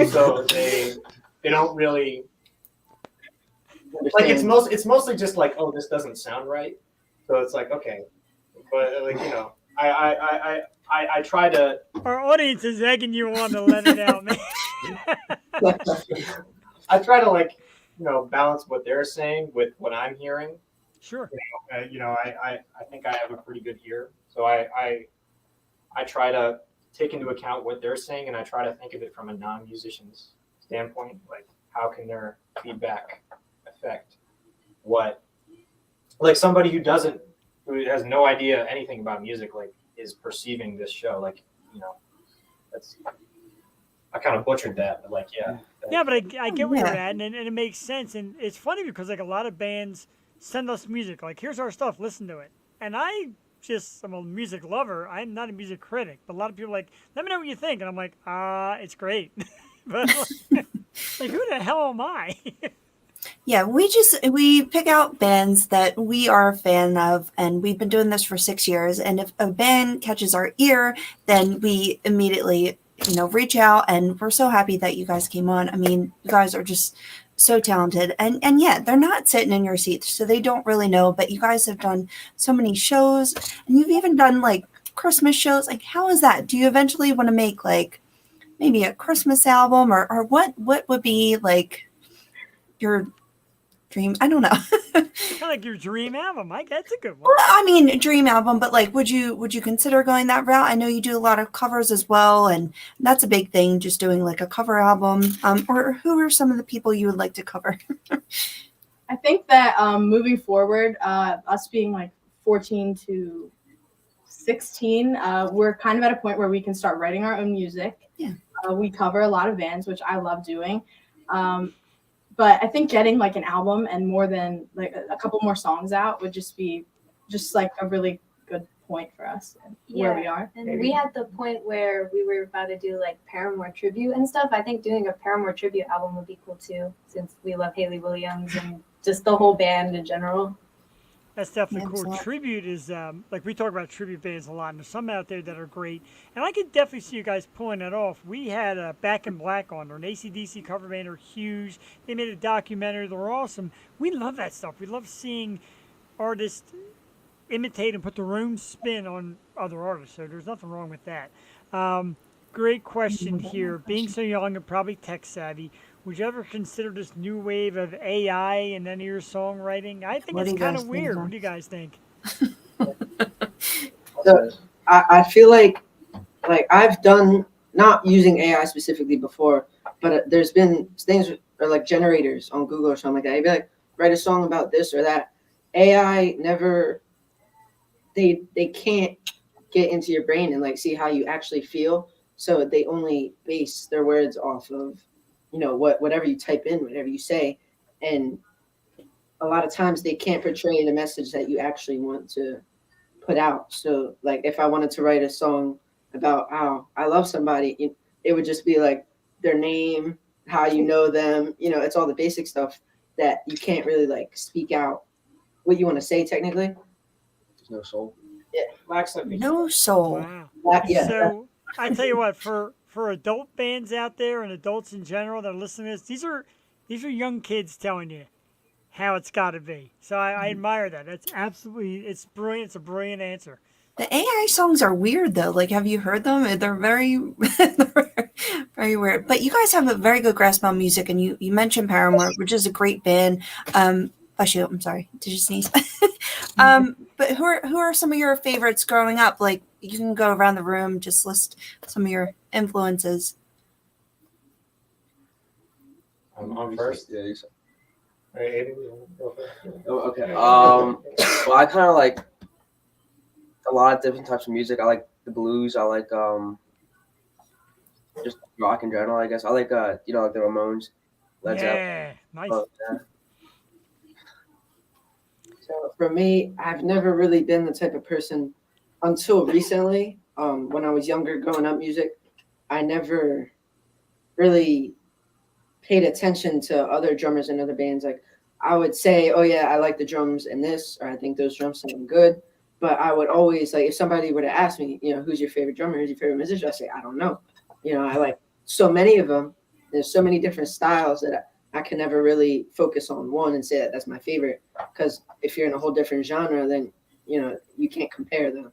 so they don't really. Like, it's mostly just like, oh, this doesn't sound right, so it's like, okay, but I try to. Our audience is egging you on to let it out, man. I try to balance what they're saying with what I'm hearing. Sure. I think I have a pretty good ear, so I try to take into account what they're saying, and I try to think of it from a non-musician's standpoint, like how can their feedback affect what, like somebody who has no idea anything about music, like, is perceiving this show, like, that's I kind of butchered that, but like, yeah. Yeah, but I get where you're Yeah. at, and it makes sense. And it's funny because like a lot of bands send us music. Like, here's our stuff, listen to it. And I'm a music lover. I'm not a music critic, but a lot of people are like, let me know what you think, and I'm like, it's great. But like, who the hell am I? Yeah, we pick out bands that we are a fan of, and we've been doing this for 6 years. And if a band catches our ear, then we immediately, reach out. And we're so happy that you guys came on. I mean, you guys are just so talented, and yeah, they're not sitting in your seats, so they don't really know. But you guys have done so many shows, and you've even done like Christmas shows. Like, how is that? Do you eventually want to make like maybe a Christmas album, or what would be like your dream? I don't know. Kind of like your dream album. That's a good one. Well, I mean, dream album, but like, would you consider going that route? I know you do a lot of covers as well, and that's a big thing, just doing like a cover album. Or who are some of the people you would like to cover? I think that moving forward, us being like 14 to 16, we're kind of at a point where we can start writing our own music. Yeah. We cover a lot of bands, which I love doing. But I think getting like an album and more than like a couple more songs out would just be just like a really good point for us and where we are. And we had the point where we were about to do like Paramore tribute and stuff. I think doing a Paramore tribute album would be cool too, since we love Hayley Williams and just the whole band in general. That's definitely Yeah, cool. absolutely. Tribute is like we talk about tribute bands a lot, and there's some out there that are great, and I could definitely see you guys pulling it off. We had Back in Black on, or an AC/DC cover band, are huge. They made a documentary. They're awesome. We love that stuff. We love seeing artists imitate and put their own spin on other artists. So there's nothing wrong with that. Great question here. Being so young and probably tech savvy, would you ever consider this new wave of AI in any of your songwriting? I think What do it's you kind guys of think, weird. John? What do you guys think? So I feel like I've done not using AI specifically before, but there's been things or like generators on Google or something like that. You'd be like, write a song about this or that. AI never they can't get into your brain and like see how you actually feel. So they only base their words off of, whatever you type in, whatever you say. And a lot of times they can't portray the message that you actually want to put out. So like if I wanted to write a song about how I love somebody, it would just be like their name, how you know them, it's all the basic stuff that you can't really like speak out what you want to say technically. There's no soul. Lacks that No soul. Wow. Yeah. So I tell you what, for adult bands out there and adults in general that are listening to this, these are young kids telling you how it's got to be. So I admire that. It's brilliant. It's a brilliant answer. The AI songs are weird though. Like, have you heard them? They're very, very weird. But you guys have a very good grasp on music, and you mentioned Paramore, which is a great band. Bless you. I'm sorry. Did you sneeze? But who are some of your favorites growing up? Like, you can go around the room, just list some of your influences. I'm first. Yeah, you said. All right, Aiden, you wanna go first? Oh, okay. Well, I kind of like a lot of different types of music. I like the blues. I like just rock in general. I guess I like like the Ramones, Led Zeppelin. Yeah, nice. Yeah. So for me, I've never really been the type of person until recently. When I was younger, growing up music, I never really paid attention to other drummers and other bands. Like I would say, oh yeah, I like the drums in this, or I think those drums sound good. But I would always like if somebody were to ask me, who's your favorite drummer, who's your favorite musician, I say, I don't know. I like so many of them. There's so many different styles that I can never really focus on one and say that that's my favorite. Because if you're in a whole different genre, then you can't compare them.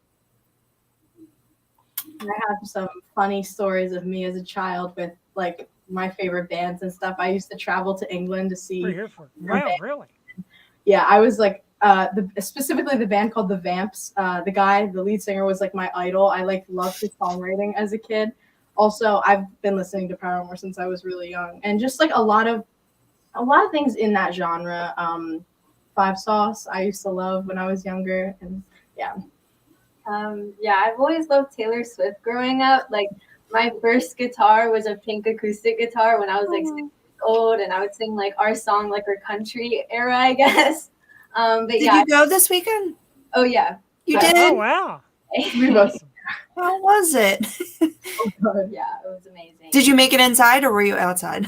I have some funny stories of me as a child with like my favorite bands and stuff. I used to travel to England to see. What are you here for? Wow, really? Yeah, I was like specifically the band called the Vamps. The lead singer, was like my idol. I loved his songwriting as a kid. Also, I've been listening to Paramore since I was really young, and just like a lot of things in that genre. Five Sauce, I used to love when I was younger, and yeah. I've always loved Taylor Swift growing up. Like My first guitar was a pink acoustic guitar when I was like 6 years old, and I would sing like our song, like our country era, I guess. But Did yeah, you go this weekend? oh yeah, You Yeah. did? Oh wow. We both. Awesome. How was it? yeah, it was amazing. Did you make it inside or were you outside?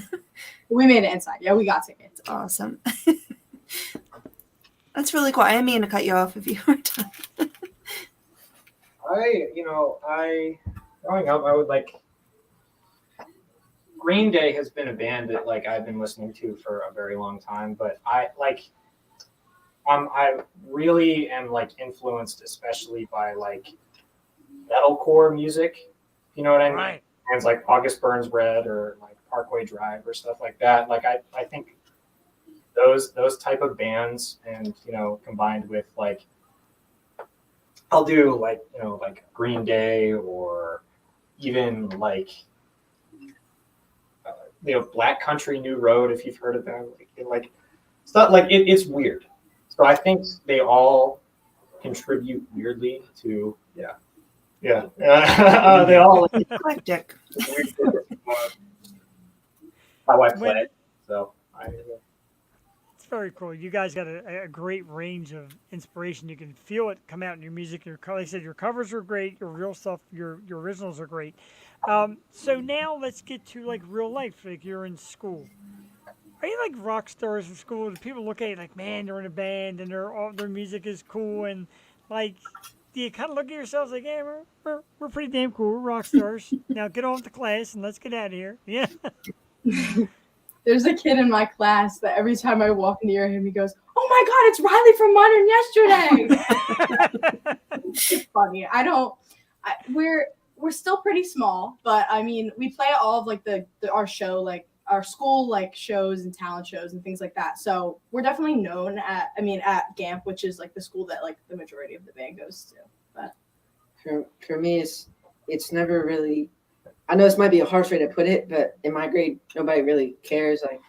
We made it inside. Yeah, we got tickets. Awesome. That's really cool. I didn't mean to cut you off if you were done. I growing up, I would like Green Day has been a band that like I've been listening to for a very long time, but I really am like influenced especially by like metalcore music. You know what I mean? Right. Bands like August Burns Red or like Parkway Drive or stuff like that. Like I think those type of bands, and combined with like I'll do like like Green Day or even like Black Country New Road, if you've heard of them. Like it's not like it's weird. So I think they all contribute weirdly to they all Eclectic. how I play. So It's very cool. You guys got a great range of inspiration. You can feel it come out in your music. Like I said, your covers are great. Your real stuff, your originals are great. So now let's get to like real life. Like you're in school. Are you like rock stars in school? Do people look at you like, man, they're in a band and their music is cool, and like, do you kind of look at yourselves like, yeah, we're pretty damn cool. We're rock stars. Now get on to class and let's get out of here. Yeah. There's a kid in my class that every time I walk near him, he goes, "Oh my God, it's Riley from Modern Yesterday." It's funny. We're still pretty small, but I mean, we play at all of like our show, like our school like shows and talent shows and things like that. So we're definitely known at GAMP, which is like the school that like the majority of the band goes to. But For me, it's never really. I know this might be a harsh way to put it, but in my grade, nobody really cares. Like,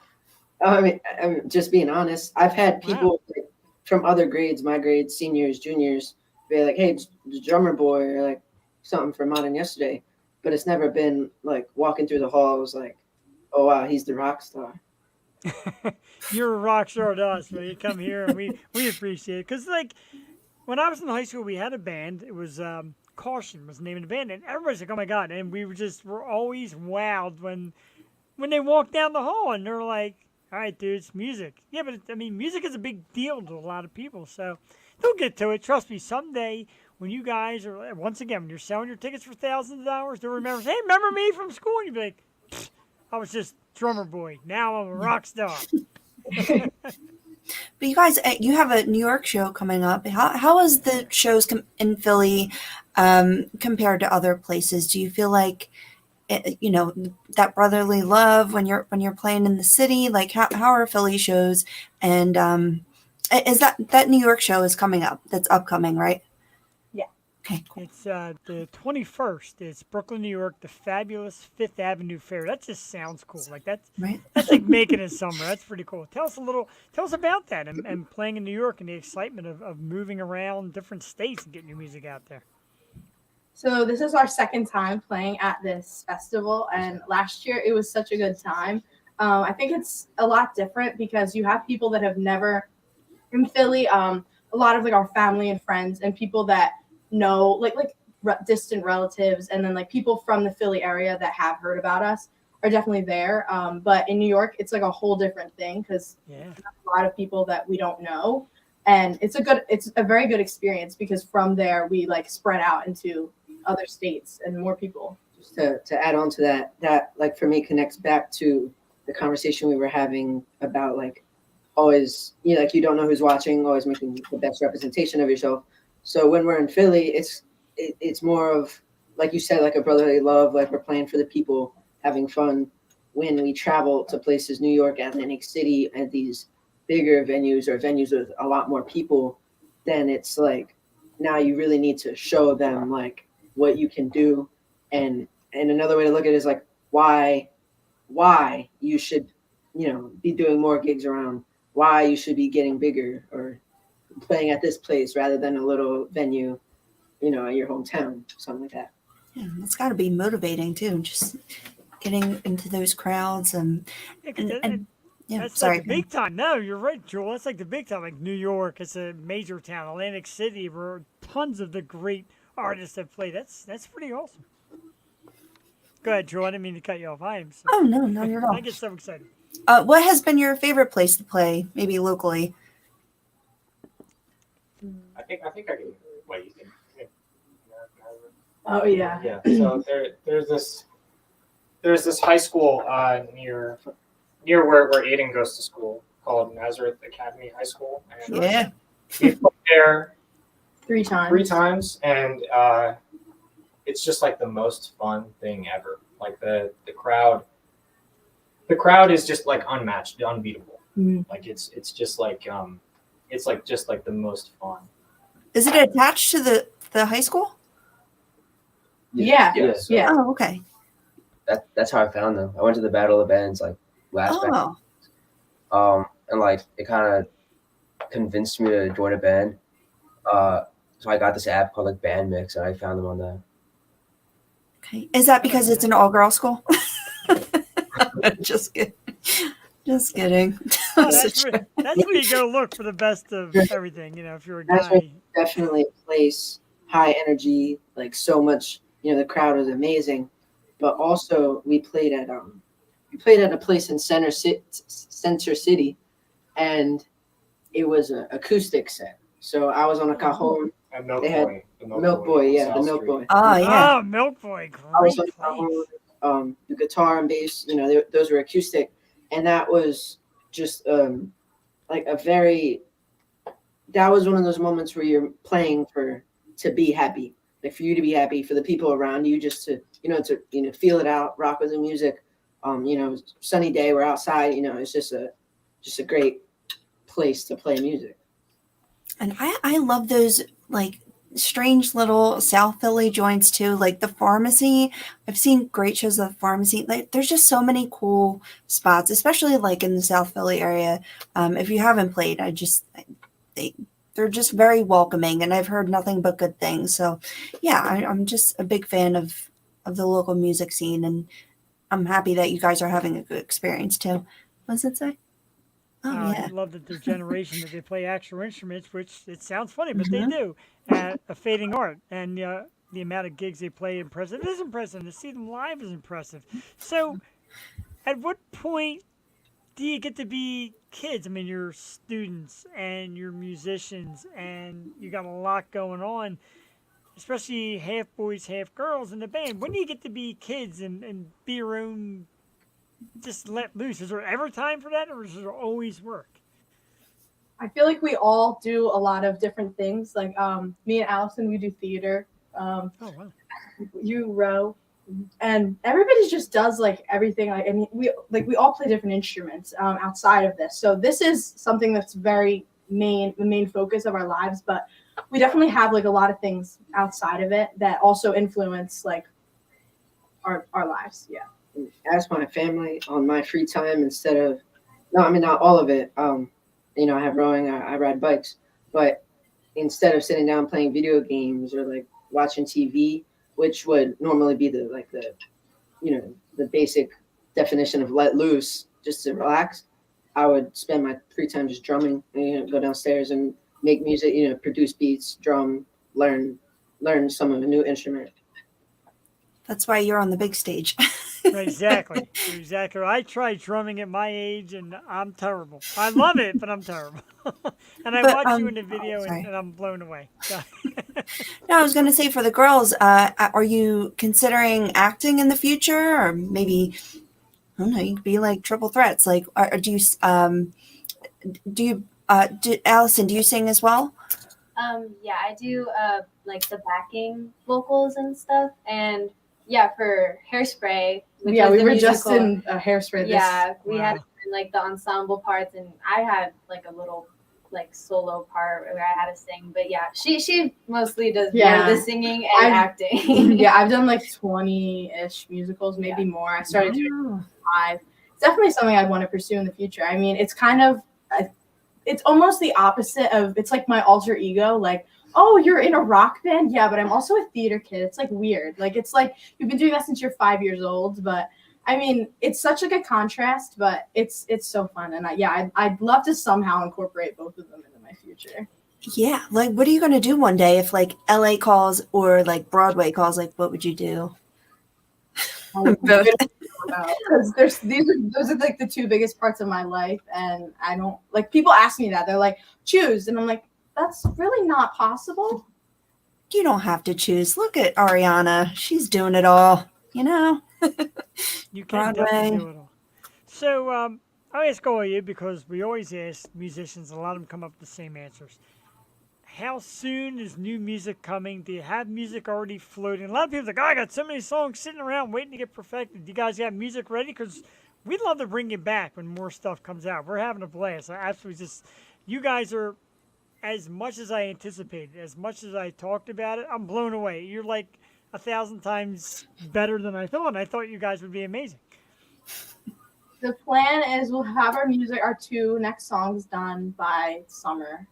I'm just being honest. I've had people like, from other grades, my grades, seniors, juniors, be like, "Hey, it's the drummer boy," or like something from Modern Yesterday. But it's never been like walking through the halls like, "Oh wow, he's the rock star." You're a rock star to us, man. You come here and we appreciate it. Because like when I was in high school, we had a band. It was Caution was the name of the band, and everybody's like, "Oh my God!" And we were always wowed when they walked down the hall, and they're like, "All right, dude, it's music." Yeah, but music is a big deal to a lot of people. So they'll get to it. Trust me. Someday, when you guys are once again, when you're selling your tickets for thousands of dollars, they'll remember. Hey, remember me from school? And you'll be like, "I was just drummer boy. Now I'm a rock star." But you guys, you have a New York show coming up. How is the shows in Philly compared to other places? Do you feel like that brotherly love when you're playing in the city? Like how are Philly shows? And is that New York show is coming up? That's upcoming, right? Yeah. Okay. Cool. It's the 21st. It's Brooklyn, New York, the fabulous Fifth Avenue Fair. That just sounds cool. Like that's Right. like making it summer. That's pretty cool. Tell us about that and playing in New York and the excitement of moving around different states and getting your music out there. So this is our second time playing at this festival, and last year it was such a good time. I think it's a lot different because you have people that have never in Philly. A lot of like our family and friends and people that know like distant relatives, and then like people from the Philly area that have heard about us are definitely there. But in New York, it's like a whole different thing because a lot of people that we don't know, and it's a very good experience because from there we like spread out into other states and more people. Just to add on to that like for me connects back to the conversation we were having about like always like you don't know who's watching, always making the best representation of yourself. So when we're in Philly, it's more of like you said, like a brotherly love, like we're playing for the people, having fun. When we travel to places, New York, Atlantic City, and these bigger venues or venues with a lot more people, then it's like now you really need to show them like what you can do. And another way to look at it is like why you should be doing more gigs around, why you should be getting bigger or playing at this place rather than a little venue in your hometown, something like that. Yeah, it's got to be motivating too. Just getting into those crowds Yeah, 'cause and yeah. that's Sorry. like the big time. No, you're right, Joel. That's like the big time. Like New York, it's a major town. Atlantic City, where tons of the great artists have played. That's pretty awesome. Go ahead, Joel. I didn't mean to cut you off. I am so. Oh no, not at all. I get so excited. What has been your favorite place to play? Maybe locally. I think I can. What you think? Oh yeah. Yeah. So there's this high school near where Aiden goes to school called Nazareth Academy High School. And Yeah. we've played there 3 times. 3 times, and it's just like the most fun thing ever. Like the crowd is just like unmatched, unbeatable. Mhm. Like it's just like it's like just like the most fun. Is it attached to the high school? Yeah. Yes. Yeah. Oh, okay. That's how I found them. I went to the Battle of the Bands like last night. Oh, And like it kind of convinced me to join a band. So I got this app called like Band Mix, and I found them on that. okay. Is that because it's an all-girl school? Just kidding. Just kidding. Oh, that's where you go look for the best of everything. You know, if you're a That's guy. Definitely a place, high energy, like so much. The crowd was amazing, but also we played at a place in Center City, and it was an acoustic set. So I was on a cajon. And Milk They had Boy. The Milk Boy, on yeah, South the Milk Street. Boy. Oh, yeah. Oh, Milk Boy, I was great on place. the cajon, the guitar and bass. Those were acoustic, and that was just like a very. That was one of those moments where you're playing to be happy, like for you to be happy, for the people around you, just to feel it out, rock with the music. Sunny day, we're outside. It's just a great place to play music. And I love those like strange little South Philly joints too, like the Pharmacy. I've seen great shows at the Pharmacy. Like there's just so many cool spots, especially like in the South Philly area. If you haven't played, they're just very welcoming, and I've heard nothing but good things. So yeah, I'm just a big fan of the local music scene, and I'm happy that you guys are having a good experience too. What does it say? Oh I yeah. love that their generation that they play actual instruments, which it sounds funny, but they Mhm. do. A fading art, and the amount of gigs they play impressive. It is impressive. To see them live is impressive. So, at what point do you get to be kids? I mean, you're students and you're musicians, and you got a lot going on, especially half boys, half girls in the band. When do you get to be kids and be your own, just let loose? Is there ever time for that, or is there always work? I feel like we all do a lot of different things. Like me and Allison, we do theater. Oh, wow. You row, and everybody just does like everything. Like, I mean, we all play different instruments outside of this. So this is something that's the main focus of our lives. But we definitely have like a lot of things outside of it that also influence like our lives. Yeah. As my family on my free time, not all of it. I have rowing, I ride bikes, but instead of sitting down playing video games or like watching TV, which would normally be the basic definition of let loose, just to relax, I would spend my free time just drumming. Go downstairs and make music. Produce beats, drum, learn some of a new instrument. That's why you're on the big stage. Exactly. Exactly. I tried drumming at my age, and I'm terrible. I love it, but I'm terrible. And I But, watch you in the video, sorry. and I'm blown away. No, I was going to say for the girls, are you considering acting in the future, or maybe I don't know? You could be like triple threats. Like, do you Allison? Do you sing as well? Yeah, I do like the backing vocals and stuff, and yeah, for Hairspray. Which Yeah, was we the were just musical, in Hairspray. Yeah, we had Wow. like the ensemble parts, and I had like a little like solo part where I had to sing. But yeah, she mostly does Yeah. more the singing and I've- acting. Yeah, I've done like 20-ish musicals, maybe more. I started doing 5. It's definitely something I'd want to pursue in the future. I mean, it's kind of, it's almost the opposite of, it's like my alter ego. Like oh, you're in a rock band? Yeah, but I'm also a theater kid. It's like weird. Like it's like you've been doing that since you're 5 years old. But I mean, it's such like a contrast, but it's so fun. And I'd love to somehow incorporate both of them into my future. Yeah, like what are you gonna do one day if like LA calls or like Broadway calls? Like, what would you do? Both. Because those are like the two biggest parts of my life, and I don't like people ask me that. They're like, choose, and I'm like, that's really not possible. You don't have to choose. Look at Ariana; she's doing it all. You know. You can Broadway. definitely do it all. So I'll ask all of you because we always ask musicians, and a lot of them come up with the same answers. How soon is new music coming? Do you have music already floating? A lot of people are like, oh, I got so many songs sitting around waiting to get perfected. Do you guys got music ready? Because we'd love to bring you back when more stuff comes out. We're having a blast. I absolutely you guys are, as much as I anticipated, as much as I talked about it, I'm blown away. You're like 1,000 times better than I thought. And I thought you guys would be amazing. The plan is we'll have our 2 next songs done by summer.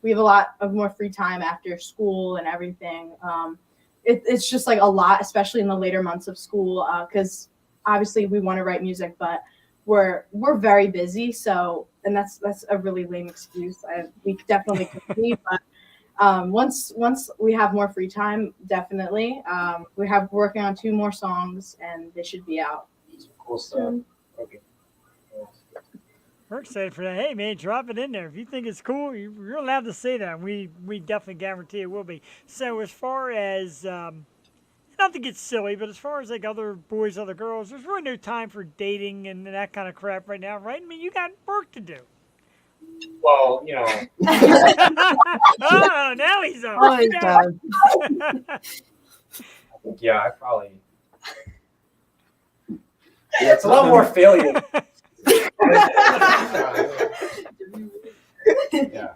We have a lot of more free time after school and everything. It's just like a lot, especially in the later months of school, because obviously we want to write music, but we're very busy. So, and that's a really lame excuse. We definitely could be, but once we have more free time, definitely. We're working on 2 more songs, and they should be out. Cool stuff. Okay. We're excited for that. Hey, man, drop it in there. If you think it's cool, you're allowed to say that. We definitely guarantee it will be. So as far as, not to get silly, but as far as like other boys, other girls, there's really no time for dating and that kind of crap right now, right? I mean, you got work to do. Well, Oh, now he's on. Oh, he's done. yeah, I probably. Yeah, it's a lot more failure. Yeah.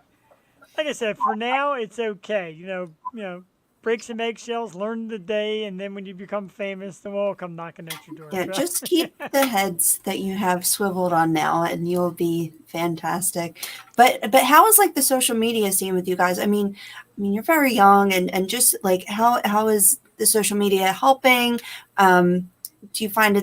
Like I said, for now it's okay. You know, break some eggshells, learn the day, and then when you become famous, then we'll all come knocking at your door. Yeah, So- just keep the heads that you have swiveled on now, and you'll be fantastic. But how is like the social media scene with you guys? I mean, you're very young, and just like how is the social media helping? Do you find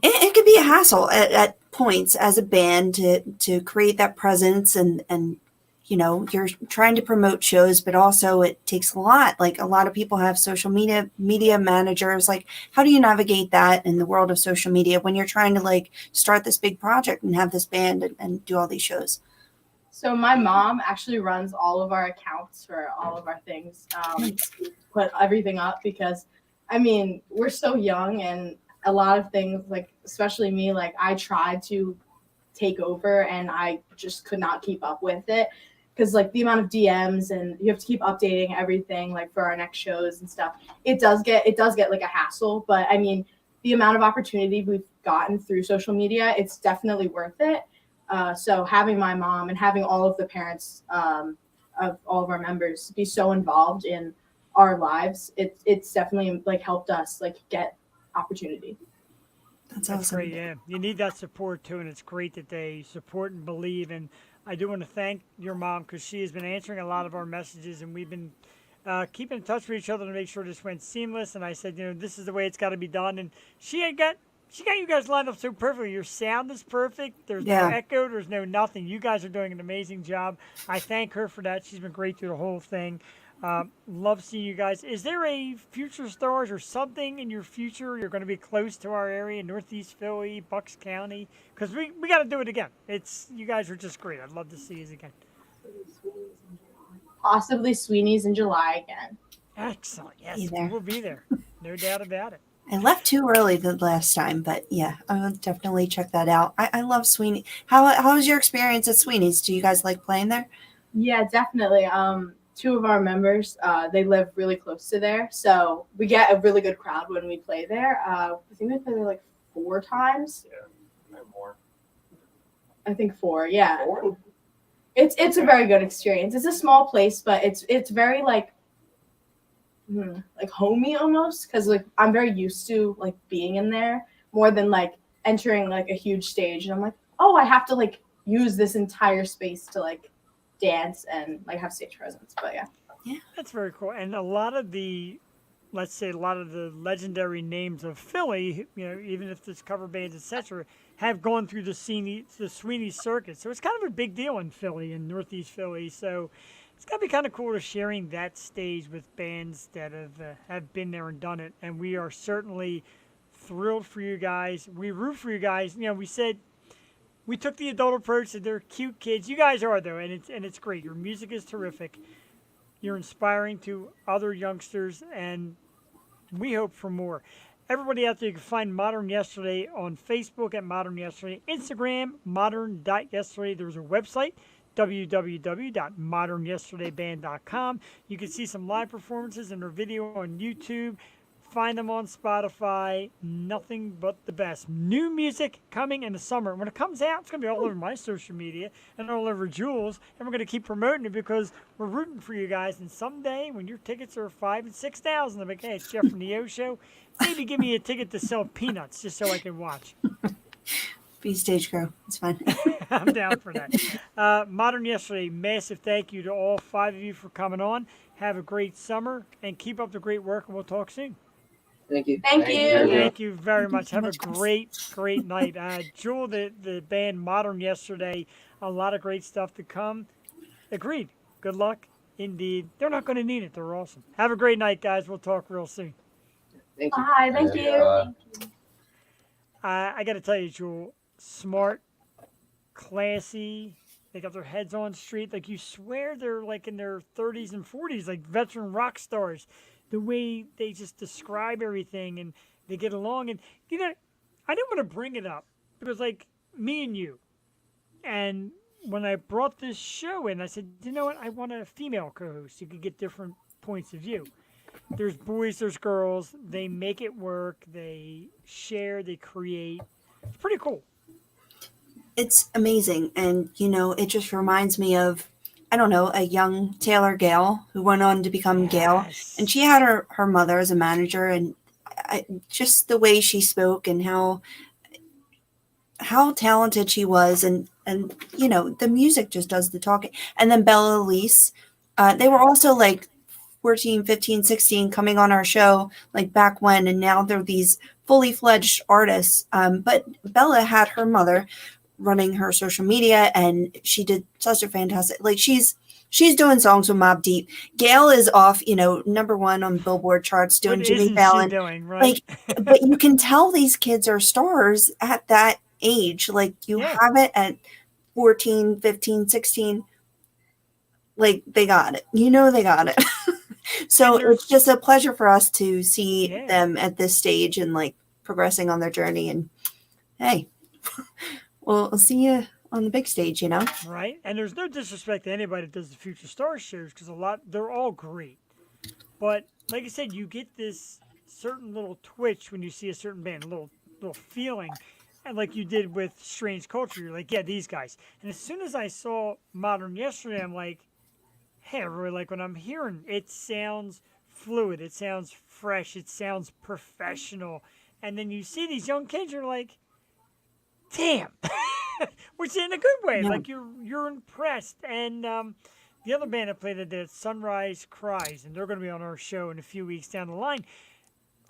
it could be a hassle at points as a band to create that presence and you're trying to promote shows, but also it takes a lot. Like a lot of people have social media managers. Like, how do you navigate that in the world of social media when you're trying to like start this big project and have this band and do all these shows? So my mom actually runs all of our accounts for all of our things. Put everything up because, I mean, we're so young and a lot of things, like especially me, like I tried to take over and I just could not keep up with it because like the amount of DMs and you have to keep updating everything like for our next shows and stuff. It does get like a hassle, but I mean the amount of opportunity we've gotten through social media, it's definitely worth it. So having my mom and having all of the parents of all of our members be so involved in our lives, it's definitely like helped us like get opportunity. That's That's awesome. great, yeah. You need that support too, and it's great that they support and believe. And I do want to thank your mom because she has been answering a lot of our messages, and we've been keeping in touch with each other to make sure this went seamless. And I said, this is the way it's got to be done. And she got you guys lined up so perfectly. Your sound is perfect. There's no echo. There's no nothing. You guys are doing an amazing job. I thank her for that. She's been great through the whole thing. Love seeing you guys. Is there a Future Stars or something in your future? You're going to be close to our area, Northeast Philly, Bucks County, because we got to do it again. You guys are just great. I'd love to see you again. Possibly Sweeney's in July again. Excellent. Yes, Be we there. will be there. No doubt about it. I left too early the last time, but yeah, I will definitely check that out. I love Sweeney. How was your experience at Sweeney's? Do you guys like playing there? Yeah, definitely. 2 of our members, they live really close to there, so we get a really good crowd when we play there. I think we play there like 4 times. Yeah, more. I think 4. Yeah, it's a very good experience. It's a small place, but it's very like homey almost because like I'm very used to like being in there more than like entering like a huge stage, and I'm like, oh, I have to like use this entire space to like dance and like have stage presence. But yeah. That's very cool. And a lot of the, let's say, a lot of the legendary names of Philly, you know, even if there's cover bands, etc., have gone through the Sweeney circuit. So it's kind of a big deal in Philly and Northeast Philly. So it's got to be kind of cool to sharing that stage with bands that have been there and done it. And we are certainly thrilled for you guys. We root for you guys. You know, we said we took the adult approach that they're cute kids. You guys are though, and it's great. Your music is terrific. You're inspiring to other youngsters, and we hope for more. Everybody out there, you can find Modern Yesterday on Facebook at Modern Yesterday, Instagram, modern.yesterday. There's a website, www.modernyesterdayband.com. You can see some live performances and their video on YouTube. Find them on Spotify. Nothing but the best. New music coming in the summer. When it comes out, it's going to be all over my social media and all over Jules. And we're going to keep promoting it because we're rooting for you guys. And someday, when your tickets are $5,000 and $6,000, I'm like, hey, it's Jeff from the O Show. Maybe give me a ticket to sell peanuts just so I can watch. Be stage crew. It's fine. I'm down for that. Modern Yesterday, massive thank you to all 5 of you for coming on. Have a great summer and keep up the great work, and we'll talk soon. Thank you. Thank you. Thank you very much. Have a Thank you much, great night. Jewel, the band Modern Yesterday, a lot of great stuff to come. Agreed. Good luck. Indeed. They're not going to need it. They're awesome. Have a great night, guys. We'll talk real soon. Thank you. Bye. Thank you. I got to tell you, Jewel, smart, classy. They got their heads on straight. Like, you swear they're like in their 30s and 40s, like veteran rock stars. The way they just describe everything and they get along. And, you know, I didn't want to bring it up because, like, me and you. And when I brought this show in, I said, you know what? I want a female co-host. You could get different points of view. There's boys, there's girls. They make it work. They share, they create. It's pretty cool. It's amazing. And, you know, it just reminds me of, I don't know, a young Taylor Gale who went on to become Gale. Yes. And she had her mother as a manager, and just the way she spoke and how talented she was. And, you know, the music just does the talking. And then Bella Elise, they were also like 14, 15, 16 coming on our show like back when, and now they're these fully fledged artists. But Bella had her mother running her social media, and she did such a fantastic, like she's doing songs with Mobb Deep. Gail is off, you know, #1 on Billboard charts doing What Jimmy isn't she Fallon. doing, right? Like, but you can tell these kids are stars at that age. Like, you Yeah. have it at 14, 15, 16. Like, they got it. You know, they got it. So And there's- it's just a pleasure for us to see Yeah. them at this stage and like progressing on their journey. And hey, we'll see you on the big stage, you know? Right? And there's no disrespect to anybody that does the Future Stars shows because they're all great. But like I said, you get this certain little twitch when you see a certain band, a little feeling. And like you did with Strange Culture, you're like, yeah, these guys. And as soon as I saw Modern Yesterday, I'm like, hey, I really like what I'm hearing. It sounds fluid. It sounds fresh. It sounds professional. And then you see these young kids, you're like, damn. Which in a good way. Yeah. Like you're impressed. And the other band I played at the Sunrise Cries, and they're going to be on our show in a few weeks down the line.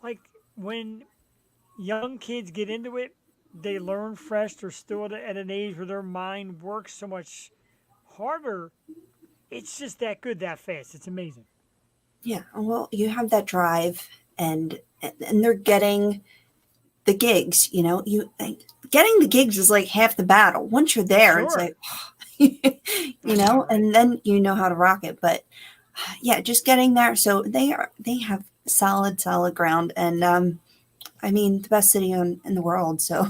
Like when young kids get into it, they learn fresh. They're still at an age where their mind works so much harder. It's just that good, that fast. It's amazing. Yeah. Well, you have that drive, and they're getting the gigs, you know, getting the gigs is like half the battle. Once you're there, it's Sure. like, you know, and then you know how to rock it. But yeah, just getting there. So they have solid ground. And I mean, the best city in the world. So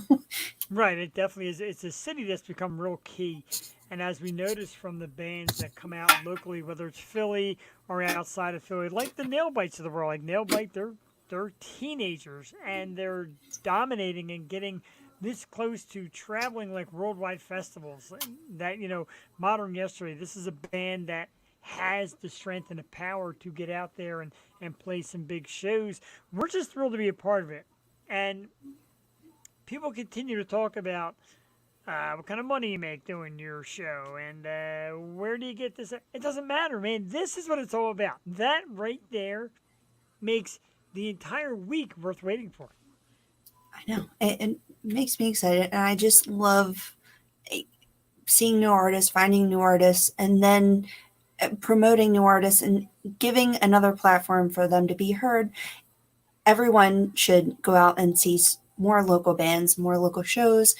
Right, it definitely is. It's a city that's become real key. And as we notice from the bands that come out locally, whether it's Philly or outside of Philly, like the Nail Bites of the world, like Nail Bite, they're teenagers and they're dominating and getting this close to traveling like worldwide festivals. That, you know, Modern Yesterday, this is a band that has the strength and the power to get out there and play some big shows. We're just thrilled to be a part of it. And people continue to talk about what kind of money you make doing your show, and where do you get this? It doesn't matter, man. This is what it's all about. That right there makes the entire week worth waiting for. I know. It makes me excited. And I just love seeing new artists, finding new artists, and then promoting new artists and giving another platform for them to be heard. Everyone should go out and see more local bands, more local shows.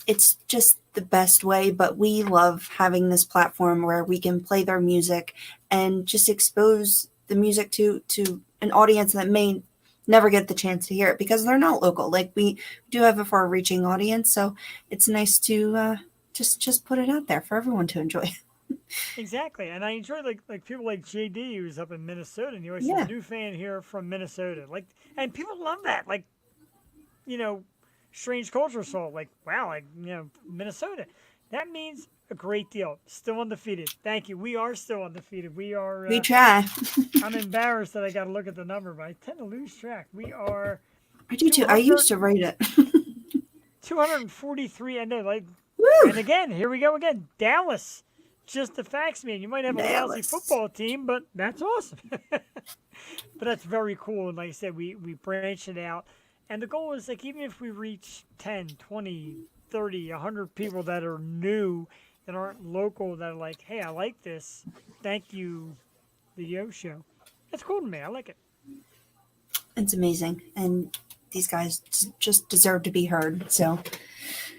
It's just the best way, but we love having this platform where we can play their music and just expose the music to an audience that may never get the chance to hear it because they're not local. Like, we do have a far-reaching audience, so it's nice to just put it out there for everyone to enjoy. Exactly, and I enjoy like people like JD who's up in Minnesota, and he always Yeah. says new fan here from Minnesota. Like, and people love that. Like, you know, Strange Culture Soul. Like, wow, like, you know, Minnesota. That means a great deal. Still undefeated. Thank you. We are still undefeated. We are. We try. I'm embarrassed that I got to look at the number, but I tend to lose track. We are I do too. I used to write it. 243. I know, like, Woo! and again, here we go again. Dallas. Just the facts, man. You might have a lousy Dallas. football team, but that's awesome. But that's very cool. And like I said, we branch it out. And the goal is, like, even if we reach 10, 20, 30, 100 people that are new, that aren't local, that are like, hey, I like this. Thank you, the Yo Show. That's cool to me. I like it. It's amazing. And these guys just deserve to be heard. So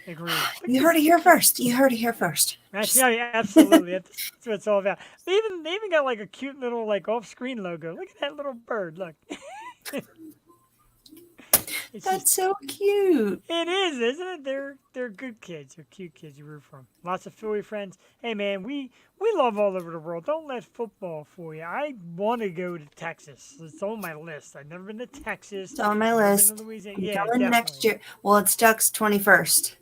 Agreed. you heard it here first. You heard it here first. Yeah, absolutely. That's what it's all about. They even got like a cute little like off-screen logo. Look at that little bird. Look. It's just, That's so cute. it is, isn't it? They're good kids. They're cute kids you root for 'em. Lots of Philly friends. Hey man, we love all over the world. Don't let football fool you. I want to go to Texas. It's on my list. I've never been to Texas. It's on my Never been list. to Louisiana. I'm Yeah, going definitely. next year. Well, it's Duck's 21st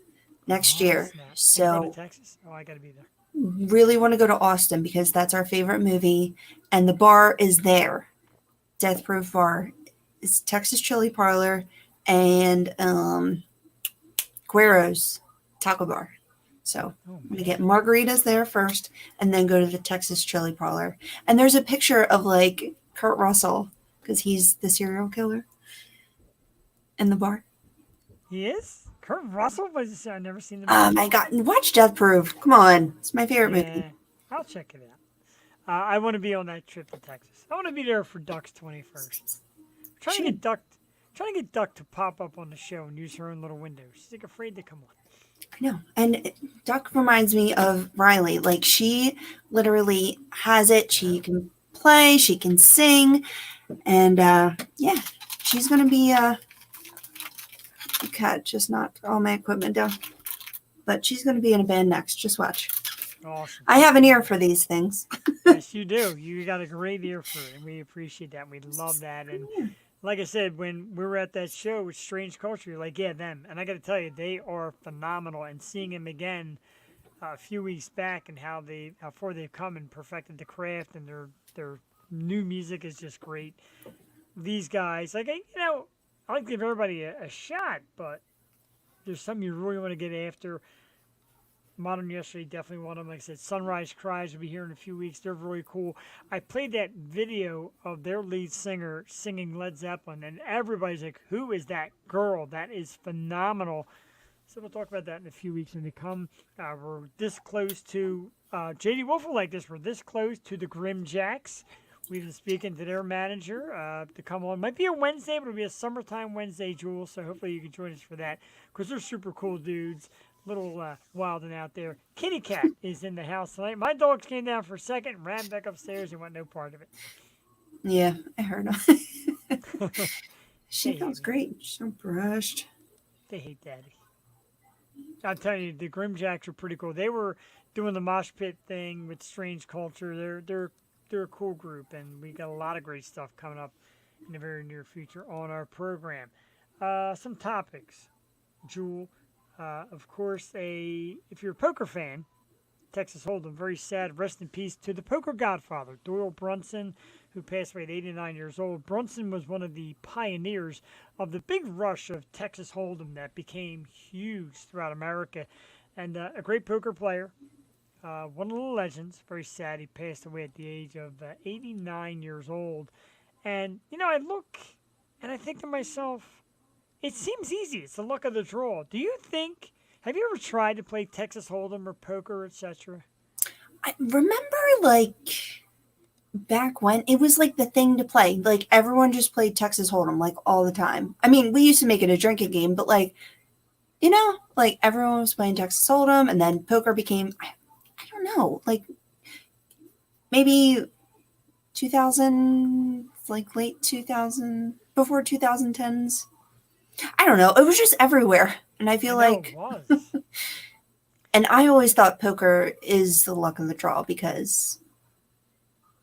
next Oh, year. snap. Ain't going So to Texas. Oh, I got to be there. really want to go to Austin because that's our favorite movie. And the bar is there. Death Proof Bar. It's Texas Chili Parlor and Guero's Taco Bar. So Oh, I'm going to man. get margaritas there first and then go to the Texas Chili Parlor. And there's a picture of like Kurt Russell because he's the serial killer in the bar. He is? Kurt Russell? Was I've never seen him. Oh my God. Watch Death Proof. Come on. It's my favorite movie. Yeah, I'll check it out. I want to be on that trip to Texas. I want to be there for Duck's 21st. Trying to get Duck to pop up on the show and use her own little window. She's like afraid to come on. I know. And Duck reminds me of Riley. Like, she literally has it. She can play, she can sing. And yeah, she's going to be the cat just knocked all my equipment down. But she's going to be in a band next. Just watch. Awesome. I have an ear for these things. Yes, you do. You got a great ear for it, and we appreciate that. We love that. And like I said, when we were at that show with Strange Culture, you're like, yeah, them. And I got to tell you, they are phenomenal. And seeing them again a few weeks back and how far they've come and perfected the craft, and their new music is just great. These guys, like, I like to give everybody a shot, but there's some you really want to get after. Modern Yesterday, definitely one of them. Like I said, Sunrise Cries will be here in a few weeks. They're really cool. I played that video of their lead singer singing Led Zeppelin, and everybody's like, who is that girl? That is phenomenal. So we'll talk about that in a few weeks when they come. We're this close to, JD Wolf will like this, we're this close to the Grim Jacks. We've been speaking to their manager to come on. Might be a Wednesday, but it'll be a summertime Wednesday, Jules. So hopefully you can join us for that because they're super cool dudes. Little wild and out there. Kitty Cat is in the house tonight. My dogs came down for a second, ran back upstairs, and want no part of it. Yeah, I heard. She Hey, feels man. great. She's so brushed. They hate Daddy. I'll tell you, the Grimjacks are pretty cool. They were doing the mosh pit thing with Strange Culture. They're a cool group, and we got a lot of great stuff coming up in the very near future on our program. Some topics, Jewel. Of course, if you're a poker fan, Texas Hold'em, very sad. Rest in peace to the poker godfather, Doyle Brunson, who passed away at 89 years old. Brunson was one of the pioneers of the big rush of Texas Hold'em that became huge throughout America. and a great poker player. One of the legends. Very sad. He passed away at the age of 89 years old. And, I look and I think to myself, it seems easy. It's the luck of the draw. Do you think, have you ever tried to play Texas Hold'em or poker, etc.? I remember like back when it was like the thing to play. Like everyone just played Texas Hold'em like all the time. I mean, we used to make it a drinking game, but like, like everyone was playing Texas Hold'em, and then poker became, I don't know, like maybe 2000, like late 2000, before 2010s. I don't know. It was just everywhere. And I feel like, It was. and I always thought poker is the luck of the draw because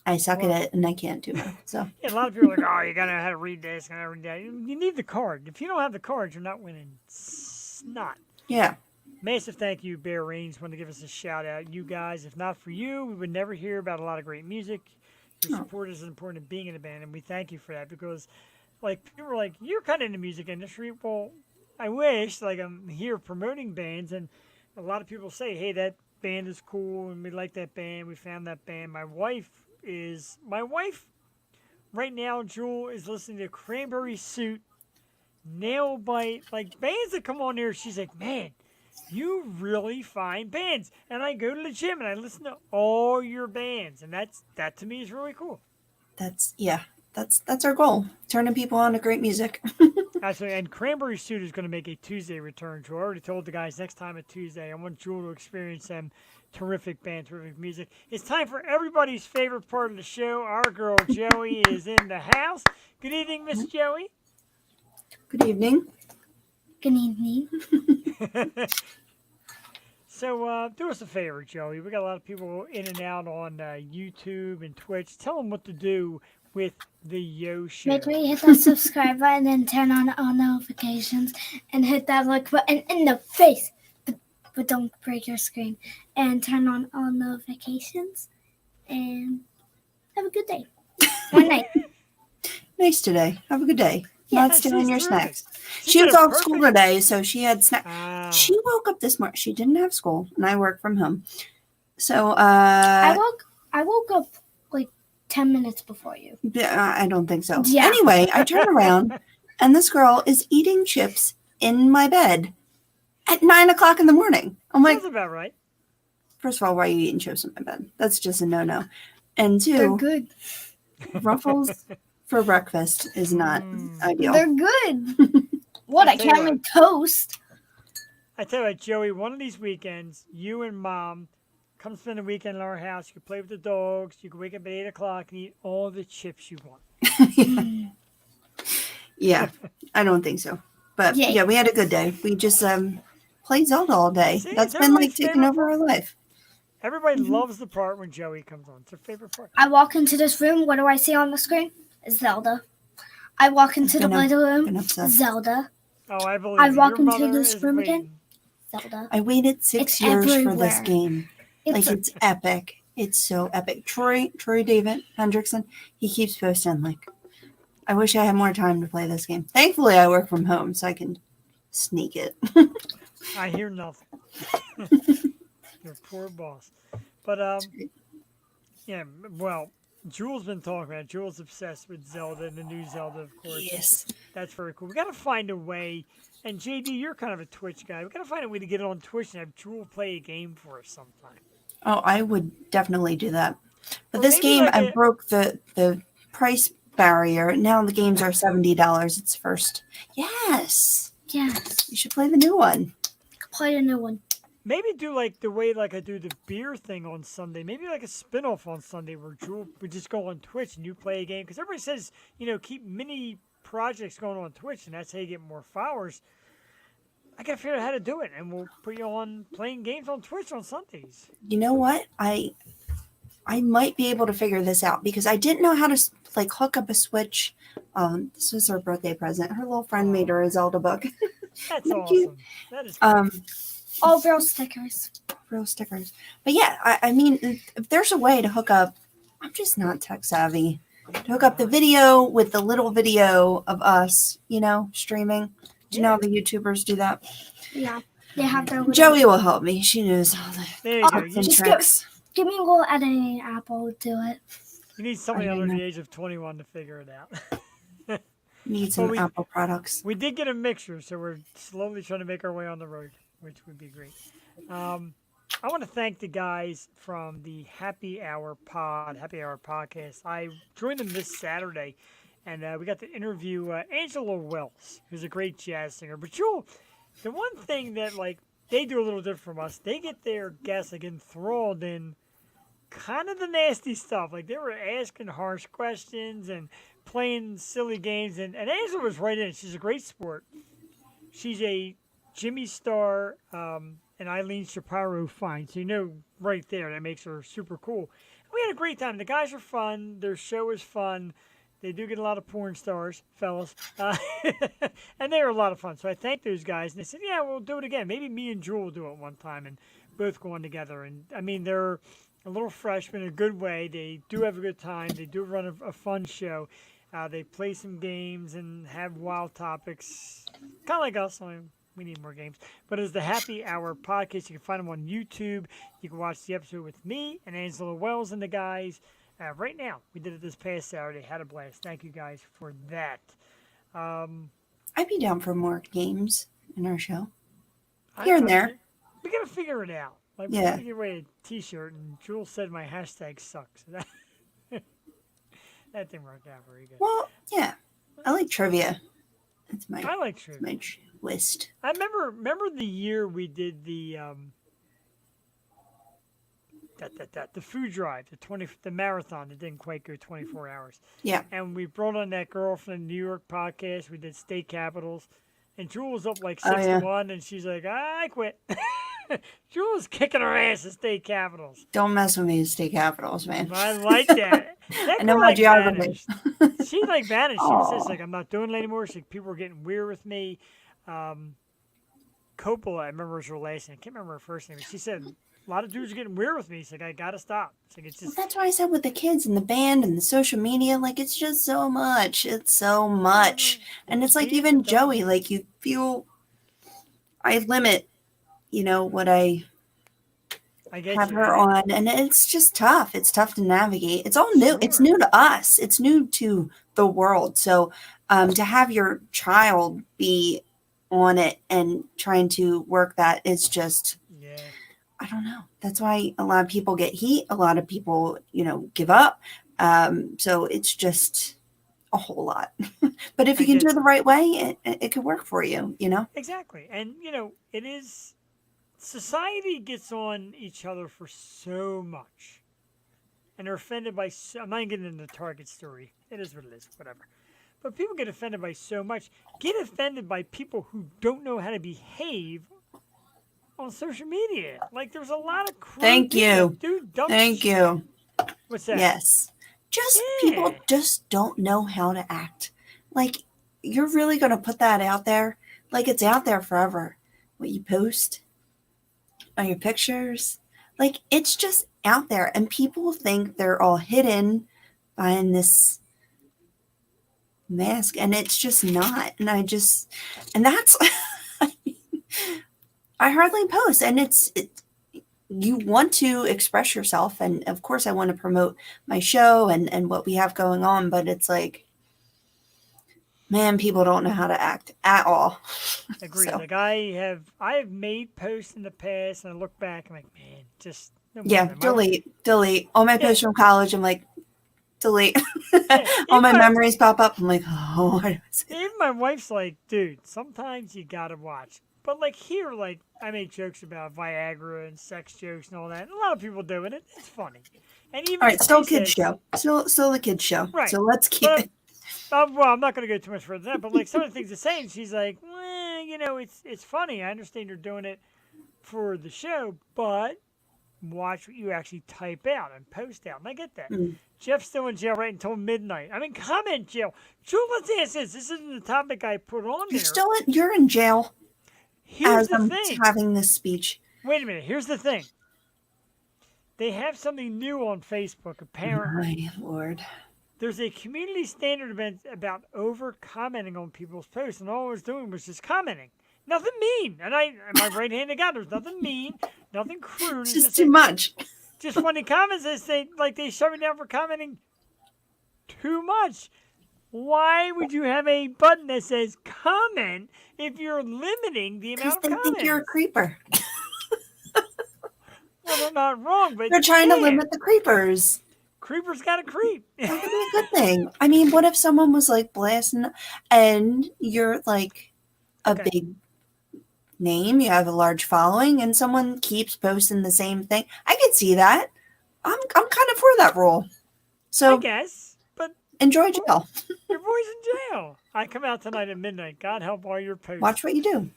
I suck Well- at it and I can't do it. So Yeah, a lot of people are like, oh, you gotta know how to read this, gotta read that. You need the card. If you don't have the cards, you're not winning. Snot. yeah, Massive thank you, Bear Reigns. Want to give us a shout out. You guys, if not for you, we would never hear about a lot of great music. Your Oh. support is important in being in a band, and we thank you for that because, like, people were like, you're kind of in the music industry. Well, I wish, like, I'm here promoting bands, and a lot of people say, hey, that band is cool, and we like that band. We found that band. My wife right now, Jewel, is listening to Cranberry Suit, Nail Bite, like bands that come on there. She's like, man, you really find bands. And I go to the gym and I listen to all your bands, and that to me is really cool. that's our goal. Turning people on to great music. Actually, and Cranberry Suit is going to make a Tuesday return. Jewel, I already told the guys next time at Tuesday, I want Jewel to experience them. Terrific band, terrific music. It's time for everybody's favorite part of the show. Our girl Joey is in the house. Good evening, Miss Joey. Good evening. Good evening. So do us a favor, Joey. We got a lot of people in and out on YouTube and Twitch. Tell them what to do with the Yo Show. Make sure you hit that subscribe button and turn on all notifications and hit that like button in the face. But don't break your screen. And turn on all notifications. And have a good day. Or night. Nice today. Have a good day. Yeah, Not stealing she's your terrific. snacks. She She did was a off school perfect- today, so she had snacks. Ah. She woke up this morning. She didn't have school, and I work from home. So I woke up like 10 minutes before you. I don't think so. Yeah. Anyway, I turn around, and this girl is eating chips in my bed at 9:00 in the morning. I'm like, That's about right. first of all, why are you eating chips in my bed? That's just a no-no. And They're two, good. Ruffles for breakfast is not ideal. They're good. What? I I'll tell you can't make toast. I tell you what, Joey, one of these weekends, you and Mom come spend the weekend in our house. You can play with the dogs. You can wake up at 8 o'clock and eat all the chips you want. Yeah, I don't think so. But Yeah. yeah, we had a good day. We just played Zelda all day. See, That's it's been like everybody's taking favorite over our life. Everybody Mm-hmm. loves the part when Joey comes on. It's their favorite part. I walk into this room. What do I see on the screen? Zelda. I walk into the Been a- little room. Been upset. Zelda. Oh, I believe I you. walk Your into mother this is room again. waiting. Zelda. I waited 6 It's years for this everywhere. game. It's Like it's epic. It's so epic. Troy David Hendrickson, he keeps posting like, I wish I had more time to play this game. Thankfully, I work from home, so I can sneak it. I hear nothing. Your poor boss. But yeah. Well, Jules been talking about it. Jules obsessed with Zelda and the new Zelda, of course. Yes. That's very cool. We got to find a way. And JD, you're kind of a Twitch guy. We got to find a way to get it on Twitch and have Jewel play a game for us sometime. Oh, I would definitely do that. But Well, this maybe game, like I a- broke the price barrier. Now the games are $70. It's first. Yes. yes. You should play the new one. Play a new one. Maybe do like the way like I do the beer thing on Sunday. Maybe like a spin-off on Sunday where Jewel would just go on Twitch and you play a game. Because everybody says, keep mini projects going on Twitch and that's how you get more followers. I got to figure out how to do it. And we'll put you on playing games on Twitch on Sundays. You know what? I might be able to figure this out because I didn't know how to like hook up a Switch. This was her birthday present. Her little friend made her a Zelda book. That's Thank you. awesome. That is cool. All real stickers. Real stickers. But yeah, I mean, if there's a way to hook up, I'm just not tech savvy. To hook up the video with the little video of us, streaming. Do you know how the YouTubers do that? Yeah. They have their little, Joey will help me. She knows all the There you go. tips You, and Just tricks. give me a little editing app. I'll do it. you need somebody I under know. the age of 21 to figure it out. Need some we- Apple products. We did get a mixture, so we're slowly trying to make our way on the road, which would be great. I want to thank the guys from the Happy Hour podcast. I joined them this Saturday, and we got to interview Angela Wells, who's a great jazz singer. But Jewel, the one thing that like they do a little different from us, they get their guests like enthralled in kind of the nasty stuff. Like they were asking harsh questions and playing silly games, and Angela was right in it. She's a great sport. She's a Jimmy Star and Eileen Shapiro fine. So you know right there that makes her super cool. We had a great time. The guys are fun. Their show is fun. They do get a lot of porn stars, fellas. And they were a lot of fun. So I thanked those guys. And they said, yeah, we'll do it again. Maybe me and Jewel will do it one time and both go on together. And I mean, they're a little freshman in a good way. They do have a good time. They do run a fun show. They play some games and have wild topics. Kind of like us. We need more games. But it's the Happy Hour podcast. You can find them on YouTube. You can watch the episode with me and Angela Wells and the guys. Right now, we did it this past Saturday. Had a blast. Thank you guys for that. I'd be down for more games in our show. I- Here and I- there. We gotta figure it out. Like, Yeah. we're gonna give away a T-shirt, and Jules said my hashtag sucks. So that that didn't work out very good. Well, yeah. I like trivia. That's my I like trivia. my list. I remember the year we did the the food drive, the marathon that didn't quite go 24 hours. Yeah. And we brought on that girl from the New York podcast. We did state capitals, and Jewel was up like Oh, 6-1, and she's like, I quit. Jewel was kicking her ass at state capitals. Don't mess with me with state capitals, man. I like that. That I know girl, my like, geography. vanished. She like vanished. She was just Aw. like, I'm not doing it anymore. She's like, people were getting weird with me. Coppola, I remember was her last name. I can't remember her first name. But she said a lot of dudes are getting weird with me. She's like, I gotta stop. It's like it's Well, just that's why I said with the kids and the band and the social media, like it's just so much. It's so much. And it's like Being even adult. Joey, like you feel I limit, what I I get have you. her on, and it's just tough. It's tough to navigate. It's all new. It's Sure. new to us. It's new to the world. So to have your child be on it and trying to work that is just, Yeah. I don't know. That's why a lot of people get heat. A lot of people, give up. So it's just a whole lot. But if I you can get do it you. the right way, it could work for you, Exactly. And it is society gets on each other for so much. And they're offended by I'm not getting into the Target story. It is what it is, whatever. But people get offended by so much. Get offended by people who don't know how to behave on social media. Like there's a lot of cruel Thank people you. that do dumb Thank shit. you. What's that? Yes. Just people Yeah. just don't know how to act. Like you're really going to put that out there? Like it's out there forever. What you post on your pictures, like it's just out there and people think they're all hidden behind this mask and it's just not. And that's I hardly post and you want to express yourself, and of course I want to promote my show and what we have going on, but it's like, man, people don't know how to act at all. Agree. So, Like I have made posts in the past and I look back and I'm like, man, just no more yeah, of them. delete all my posts from college. I'm like, delete. Yeah, All my even memories pop up. I'm like, oh, what was it? even my wife's like, dude, sometimes you gotta watch. But like here, like I make jokes about Viagra and sex jokes and all that. And a lot of people do it. It's funny. And even All right, still she kids says- show. Still the kids show. Right. So let's keep But- it. well, I'm not going to go too much further than that, but like some of the things they're saying, she's like, well, it's funny. I understand you're doing it for the show, but watch what you actually type out and post out. And I get that. Mm. Jeff's still in jail right until midnight. I'm in comment jail. Drew, let's ask this. This isn't the topic I put on there. You're in jail Here's as the I'm thing. having this speech. Wait a minute. Here's the thing. They have something new on Facebook, apparently. My Lord. There's a community standard event about over commenting on people's posts, and all I was doing was just commenting. Nothing mean. And my right-handed guy, there's nothing mean, nothing crude. It's just too much. Just funny comments. They shut me down for commenting too much. Why would you have a button that says comment if you're limiting the Because amount they of comments? think you're a creeper. Well, they're not wrong, but They're trying to man, limit the creepers. creepers got to creep. That would be a good thing. I mean, what if someone was like blasting and you're like a Okay. big name, you have a large following, and someone keeps posting the same thing? I could see that. I'm kind of for that rule. I So guess, but enjoy jail. your boy's in jail. I come out tonight at midnight. God help all your posts. Watch what you do.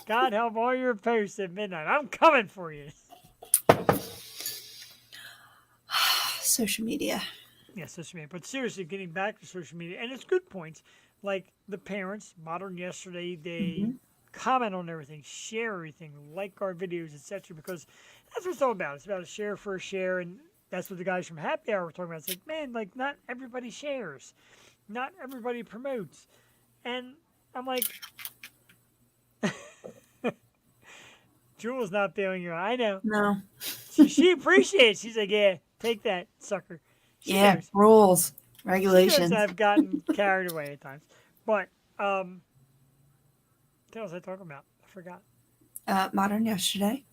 God help all your posts at midnight. I'm coming for you. Social media. Yeah, social media. But seriously, getting back to social media, and it's good points. Like the parents, Modern Yesterday, they comment on everything, share everything, like our videos, etc. Because that's what it's all about. It's about a share for a share, and that's what the guys from Happy Hour were talking about. It's like, man, like not everybody shares, not everybody promotes, and I'm like, Jewel's not feeling you. I know. No. She appreciates. She's like, yeah, take that, sucker. She Yeah. knows. Rules. She Regulations. knows I've gotten carried away at times. But, what was I talking about? I forgot. Modern Yesterday.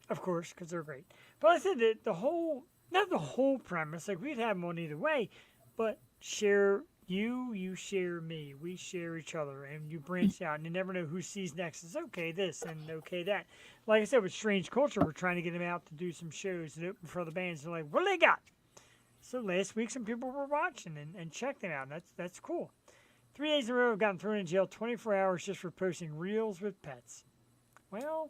Of course, because they're great. But I said that the whole, not the whole premise, like we'd have them on either way, but share you share me. We share each other, and you branch out, and you never know who sees next. It's okay this and okay that. Like I said, with Strange Culture, we're trying to get them out to do some shows and open for the bands. They're like, what do they got? So last week, some people were watching and checked them out. And that's cool. 3 days in a row, I've gotten thrown in jail 24 hours just for posting reels with pets. Well,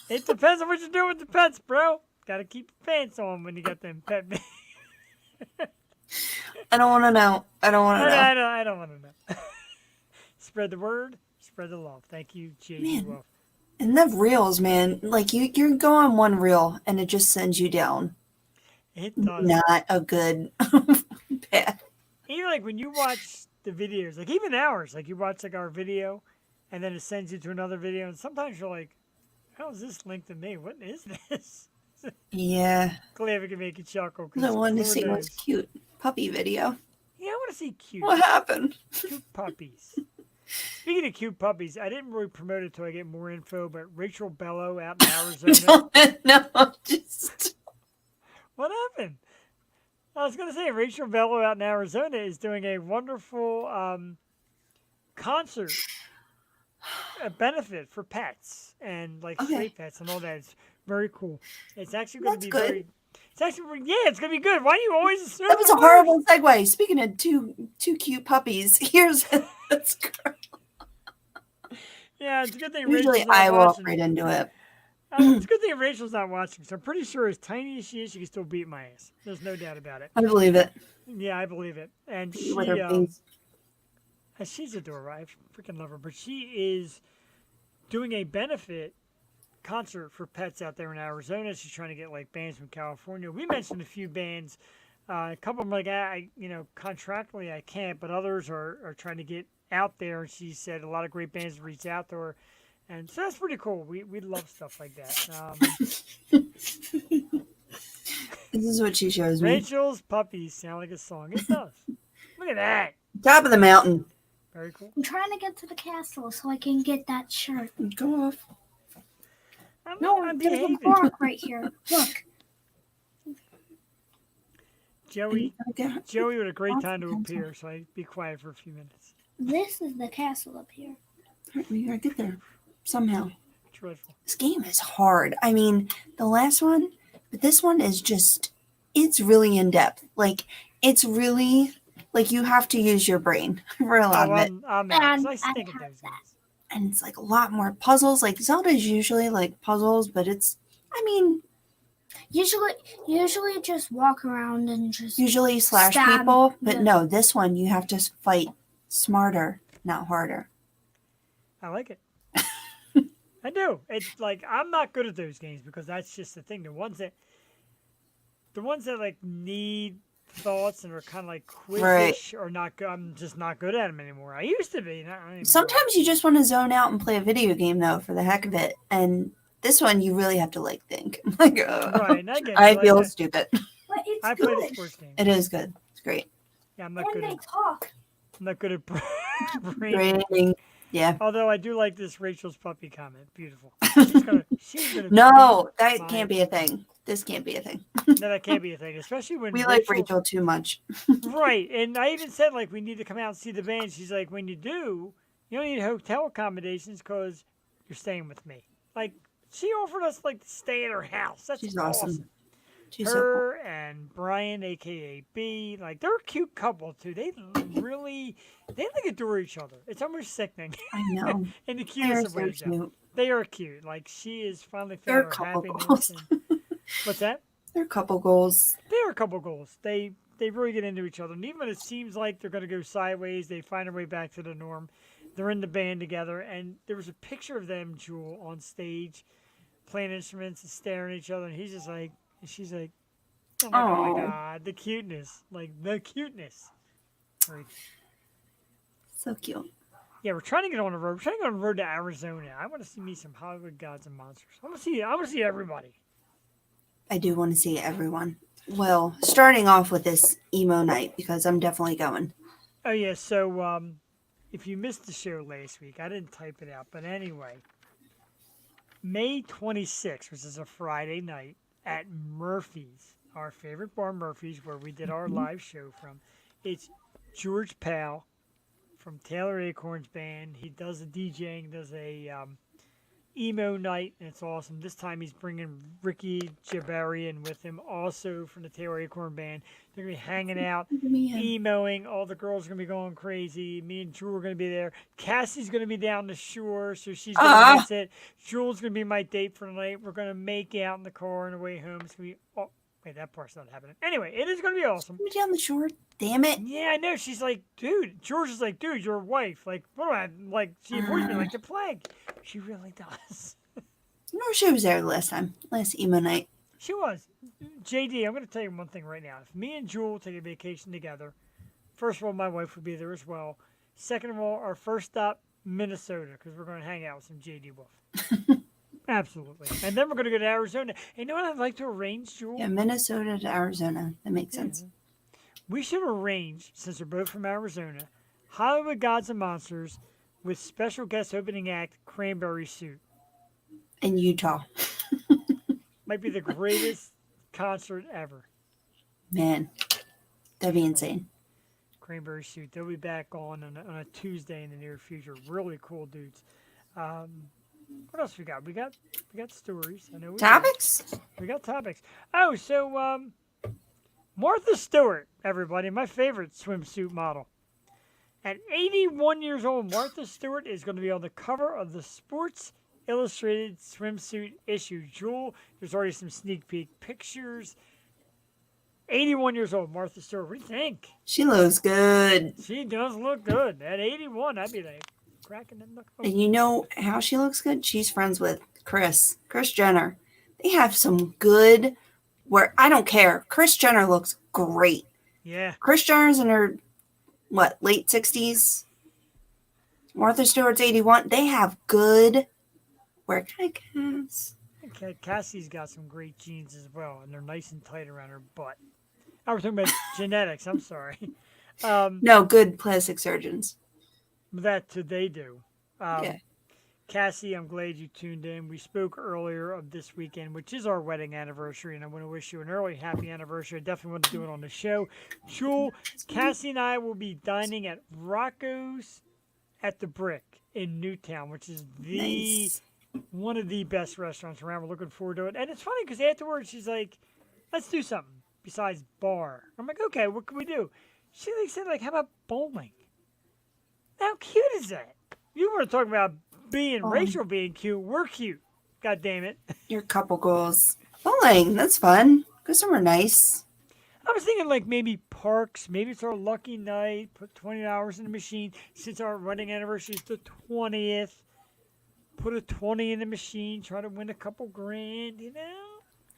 it depends on what you're doing with the pets, bro. Got to keep your pants on when you got them pet. I don't want to know. I don't want to know. I don't want to know. Spread the word, spread the love. Thank you, J.D. Man. Wolf. And the reels, man, like you go on one reel and it just sends you down. It does. Not a good path. Even like when you watch the videos, like even ours, like you watch like our video, and then it sends you to another video, and sometimes you're like, "How is this linked to me? What is this?" Yeah. Glad we can make you chuckle. 'Cause I wanted to Lord see what's knows. cute puppy video. Yeah, I want to see cute, What happened? cute puppies. Speaking of cute puppies, I didn't really promote it till I get more info, but Rachel Bello out in Arizona. No, just What happened? I was going to say Rachel Bello out in Arizona is doing a wonderful concert, a benefit for pets and like Okay. stray pets and all that. It's very cool. It's actually going That's to be good. very. It's actually yeah, it's going to be good. Why do you always assume that was the a worst? horrible segue. Speaking of two cute puppies, here's this girl. Yeah, it's a good thing. Usually Rachel's not I walk watching. right into it. It's a good thing Rachel's not watching. So I'm pretty sure, as tiny as she can still beat my ass. There's no doubt about it. I believe it. Yeah, I believe it. And she, With her face. she's adorable. I freaking love her. But she is doing a benefit concert for pets out there in Arizona. She's trying to get like bands from California. We mentioned a few bands. A couple of them like contractually I can't, but others are trying to get out there. And she said a lot of great bands reached out to her. And so that's pretty cool. We love stuff like that. This is what she shows me. Rachel's Puppies sound like a song. It does. Look at that. Top of the mountain. Very cool. I'm trying to get to the castle so I can get that shirt. Go off. No, I'm there's a behaving. block right here. Look. Joey Joey had a great time to appear, so I'd be quiet for a few minutes. This is the castle up here. We gotta get there somehow. Dreadful. This game is hard. I mean, the last one, but this one is just, it's really in depth. Like, it's really, like, you have to use your brain for a lot of it. I'm out. 'cause I And stink I at have those that. games. And it's like a lot more puzzles. Like, Zelda's usually like puzzles, but it's, I mean, Usually just walk around and just usually slash Stab, people. But yeah. no, this one, you have to fight smarter, not harder. I like it. I do. It's like I'm not good at those games because that's just the thing. The ones that like need thoughts and are kind of like Right. quizzish or not good. I'm just not good at them anymore. I used to be. Not anymore. Sometimes you just want to zone out and play a video game though, for the heck of it. And this one, you really have to like think. Like, Right, and I get it, I like feel that. stupid. But it's I play the good. sports game. It is good. It's great. Yeah, I'm not And good they at talk. I'm not good at brain. Training. Yeah. Although I do like this Rachel's puppy comment. Beautiful. She's gonna No, that fine. can't be a thing. This can't be a thing. No, that can't be a thing, especially when We like Rachel- Rachel too much. Right, and I even said like we need to come out and see the band. She's like, when you do, you don't need hotel accommodations because you're staying with me. Like she offered us like to stay at her house. That's She's awesome. awesome. She's so cool. Her and Brian, aka B, like they're a cute couple too. They like adore each other. It's almost sickening. I know. In the They're cutest of so ways. though. cute. They are cute. Like she is finally They're found a her couple happiness. goals. And, what's that? They're couple goals. They are a couple goals. They really get into each other. And even when it seems like they're going to go sideways, they find their way back to the norm. They're in the band together. And there was a picture of them, Jewel, on stage playing instruments and staring at each other. And he's just like, and she's like, oh my Aw. God, the cuteness. Like, the cuteness. Right. So cute. Yeah, we're trying to get on the road. We're trying to get on the road to Arizona. I want to see me some Hollywood Gods and Monsters. I want to see everybody. I do want to see everyone. Well, starting off with this emo night because I'm definitely going. Oh yeah, so if you missed the show last week, I didn't type it out, but anyway, May 26th, which is a Friday night at Murphy's, our favorite bar, Murphy's, where we did our live show from. It's George Powell from Taylor Acorn's band. He does the DJing, does a emo night, and it's awesome. This time he's bringing Ricky Jabarian with him, also from the Taylor Acorn band. They're gonna be hanging out, emoing. All the girls are gonna be going crazy. Me and Jewel are gonna be there. Cassie's gonna be down the shore, so she's gonna miss it. Jewel's gonna be my date for the night. We're gonna make out in the car on the way home. It's gonna be wait, that part's not happening. Anyway, it is gonna be awesome. We're down the shore. Damn it. Yeah, I know. She's like, dude. George is like, dude, your wife. Like, what do I like? She avoids me like the plague. She really does. No, she was there last emo night. She was. JD, I'm going to tell you one thing right now. If me and Jewel take a vacation together, first of all, my wife would be there as well. Second of all, our first stop, Minnesota, because we're going to hang out with some JD Wolf. Absolutely. And then we're going to go to Arizona. And you know what I'd like to arrange, Jewel? Yeah, Minnesota to Arizona. That makes sense. We should arrange, since we're both from Arizona, Hollywood Gods and Monsters with special guest opening act Cranberry Suit. In Utah. Might be the greatest concert ever. Man, that'd be insane. Cranberry Suit. They'll be back on a Tuesday in the near future. Really cool dudes. What else we got? We got stories. I know we do. Topics? We got topics. Oh, so Martha Stewart, everybody, my favorite swimsuit model. At 81 years old, Martha Stewart is going to be on the cover of the Sports Illustrated swimsuit issue. Jewel, there's already some sneak peek pictures. 81 years old, Martha Stewart. What do you think? She looks good. She does look good. At 81, I'd be like cracking them. And you know how she looks good? She's friends with Kris Jenner. They have some good where I don't care. Kris Jenner looks great. Yeah. Kris Jenner's in her late 60s. Martha Stewart's 81. They have good work. Hi, Cass. Okay, Cassie's got some great jeans as well, and they're nice and tight around her butt. I was talking about genetics. I'm sorry. No, good plastic surgeons. That too, they do. Yeah. Cassie, I'm glad you tuned in. We spoke earlier of this weekend, which is our wedding anniversary, and I want to wish you an early happy anniversary. I definitely want to do it on the show. Jewel, Cassie and I will be dining at Rocco's at the Brick in Newtown, which is Nice. one of the best restaurants around. We're looking forward to it. And it's funny because afterwards she's like, let's do something besides bar. I'm like, okay, what can we do? She said, how about bowling? How cute is that? You want to talk about Rachel being cute. We're cute. God damn it. Your couple goals. Bowling. That's fun. Go somewhere nice. I was thinking maybe parks. Maybe it's our lucky night. Put 20 hours in the machine. Since our wedding anniversary is the 20th. Put a 20 in the machine. Try to win a couple grand,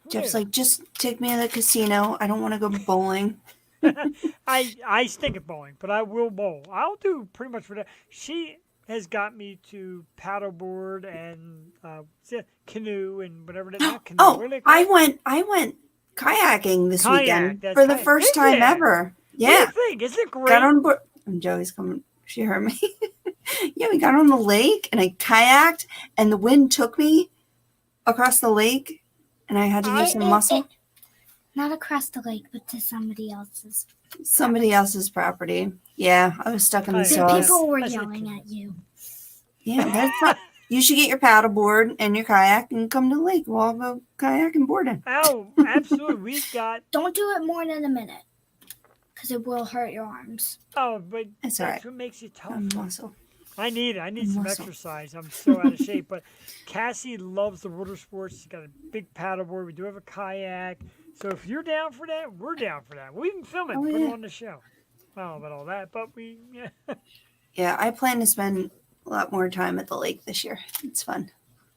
Jeff's like, just take me to the casino. I don't want to go bowling. I stink at bowling, but I will bowl. I'll do pretty much whatever. She has got me to paddleboard and canoe and whatever. Not canoe. what Oh, do they call it? I went kayaking this Kayak, weekend that's for the kayak. first Is time it? ever. What do Yeah. you think? Isn't it great? Got on board. And Joey's coming. She heard me. Yeah, we got on the lake and I kayaked, and the wind took me across the lake, and I had to use some muscle. Not across the lake, but to somebody else's. Somebody else's property. Yeah, I was stuck in the Kayak. The sauce. people were I said yelling canoes. at you. Yeah, that's not. You should get your paddleboard and your kayak and come to the lake. We'll all go kayak and boarding. Oh, absolutely. We've got. Don't do it more than a minute, because it will hurt your arms. Oh, but That's that's all right. what makes you tough. I'm muscle. I need it. I need some Muscle. exercise. I'm so out of shape. But Cassie loves the water sports. She's got a big paddleboard. We do have a kayak. So if you're down for that, we're down for that. We can film it, Oh, put it yeah. on the show. I don't know about all that, but yeah. Yeah, I plan to spend a lot more time at the lake this year. It's fun.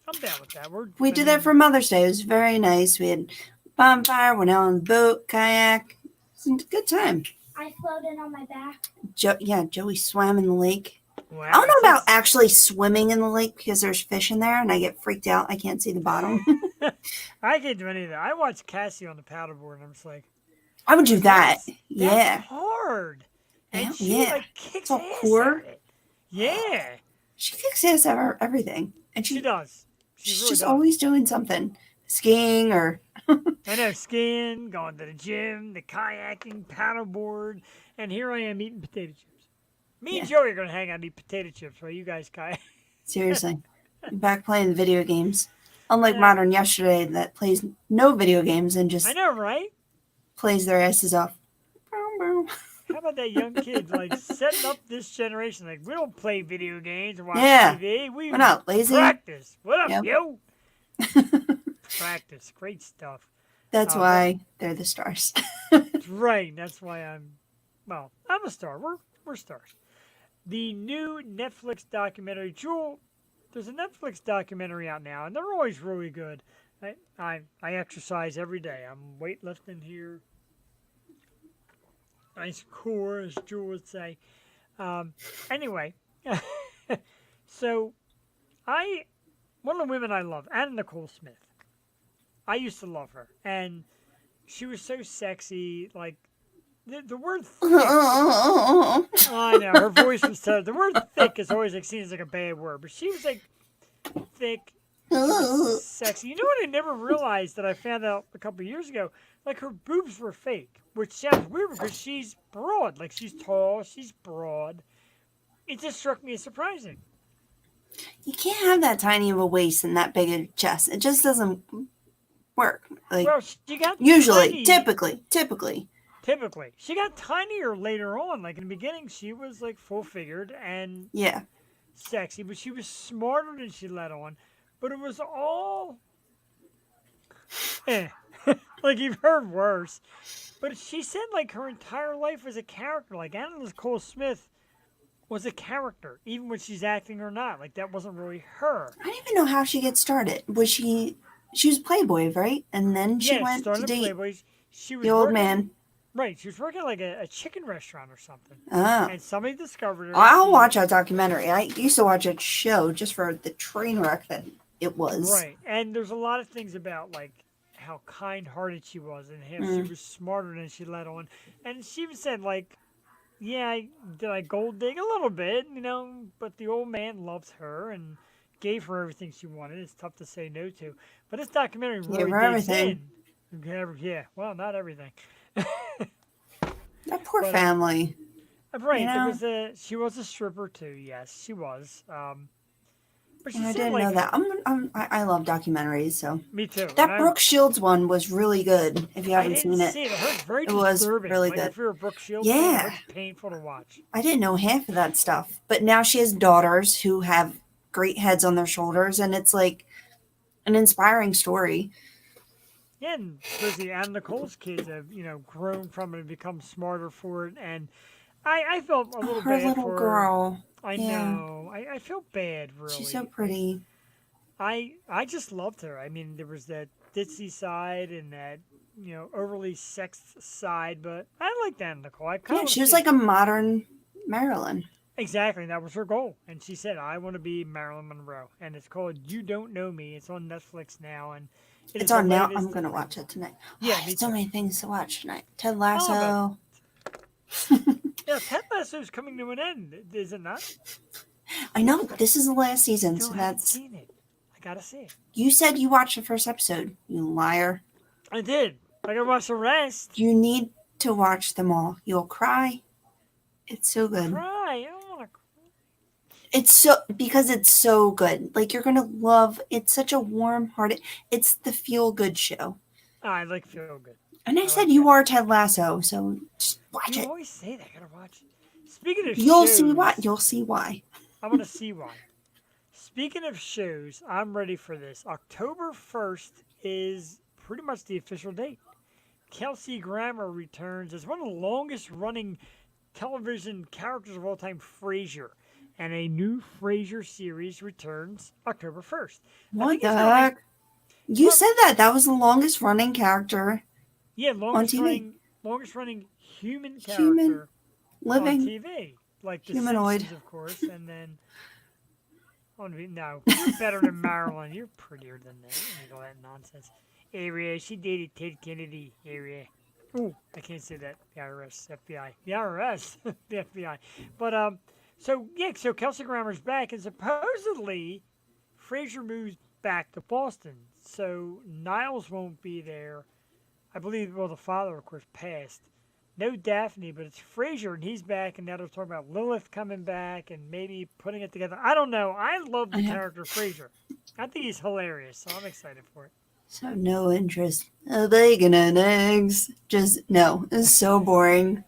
I'm down with that. We did that for Mother's Day. It was very nice. We had bonfire, went out on the boat, kayak. It was a good time. I floated on my back. Joey swam in the lake. Wow, I don't know about that's- actually swimming in the lake because there's fish in there and I get freaked out. I can't see the bottom. I can't do any of that. I watched Cassie on the paddleboard, and I'm just like, I would do that. that's Yeah. hard. And Yeah, she yeah. like kicks all ass core. at it. Yeah, She kicks ass at everything. And she she, does. She she's really just does. always doing something. Skiing or I know, skiing, going to the gym, the kayaking, paddleboard, and here I am eating potato chips. Me and Joey are going to hang out and eat potato chips while you guys kayak. seriously. Back playing video games. Unlike Yeah. Modern Yesterday that plays no video games and just I know, right? plays their asses off. How about that young kids like setting up this generation? Like, we don't play video games and watch Yeah. TV. We We're not lazy. practice. What up, Yep. yo? Practice. Great stuff. That's Oh, why they're the stars. That's right. That's why I'm a star. We're stars. The new Netflix documentary, Jewel, there's a Netflix documentary out now, and they're always really good. I exercise every day. I'm weightlifting here. Nice core, as Jewel would say. Anyway, so one of the women I love, Anna Nicole Smith. I used to love her, and she was so sexy. Like the word thick. I know her voice was so. The word thick is always like seen as like a bad word, but she was like thick, sexy. You know what I never realized that I found out a couple of years ago? Like her boobs were fake, which sounds weird because she's broad. Like she's tall, she's broad. It just struck me as surprising. You can't have that tiny of a waist and that big a chest. It just doesn't work. Like Well, she got usually, tiny. typically. Typically, she got tinier later on. Like in the beginning, she was like full figured and Yeah. sexy, but she was smarter than she let on. But it was all, like you've heard worse. But she said like her entire life was a character. Like Anna Nicole Smith was a character, even when she's acting or not. Like that wasn't really her. I don't even know how she gets started. She was Playboy, right? And then she went to started date Playboy. She was the old working- man. Right, she was working like a chicken restaurant or something. Oh. And somebody discovered her. I'll She- watch a documentary. I used to watch a show just for the train wreck that it was. Right, and there's a lot of things about like how kind-hearted she was and how she was smarter than she let on. And she even said like, "Yeah, did I gold dig a little bit, you know? But the old man loved her and gave her everything she wanted. It's tough to say no to. But this documentary really Gave her digs everything. in. Yeah, well, not everything. That poor But, family. Right, You there know? was she was a stripper too. Yes, she was. But she I said didn't like, know that. I love documentaries, so Me too. that and Brooke Shields one was really good. If you I haven't didn't seen it, see it. I heard it's very It was disturbing. really like, good. If you're a Brooke Shields fan, Yeah. it's painful to watch. I didn't know half of that stuff. But now she has daughters who have great heads on their shoulders, and it's like an inspiring story. Yeah, and especially Anna Nicole's kids have, grown from it and become smarter for it. And I felt a little Her bad little for her. girl. I yeah. know. I felt bad, really. She's so pretty. I just loved her. I mean, there was that ditzy side and that, overly sex side, but I like that in Nicole. I Yeah, kind of she was like a modern Marilyn. exactly, and that was her goal. And she said, "I want to be Marilyn Monroe," and it's called "You Don't Know Me." It's on Netflix now, and it It's is the on now. latest- I'm gonna watch it tonight. Yeah, Oh, me so too. many things to watch tonight. Ted love Lasso. Yeah, Ted Lasso's coming to an end, is it not? I know this is the last season, Still so haven't that's. seen it. I gotta see it. You said you watched the first episode. You liar. I did. I gotta watch the rest. You need to watch them all. You'll cry. It's so good. Cry. I don't want to cry. It's so because it's so good. Like you're gonna love. It's such a warm-hearted. It's the feel-good show. I like feel good. And I I said like you that. are Ted Lasso, so just watch You it. always say that. I gotta watch it. Speaking of You'll shows, see why. You'll see why. I want to see why. Speaking of shows, I'm ready for this. October 1st is pretty much the official date. Kelsey Grammer returns as one of the longest running television characters of all time, Frasier. And a new Frasier series returns October 1st. What think the it's gonna be- heck? You Well- said that. That was the longest running character Yeah, longest TV. running human character Human on living. TV. Like the Humanoid. Simpsons, of course, and then no, you're better than Marilyn. You're prettier than that. You make all that nonsense. Area, she dated Ted Kennedy. Area. Ooh, I can't say that. The IRS, FBI, the IRS, the FBI. But so Kelsey Grammer's back, and supposedly Frasier moves back to Boston, so Niles won't be there. I believe. Well, the father, of course, passed. No Daphne, but it's Frasier, and he's back, and now they're talking about Lilith coming back and maybe putting it together. I don't know. I love the I have- character Frasier. I think he's hilarious, so I'm excited for it. So no interest. Bacon and eggs. Just no. It's so boring.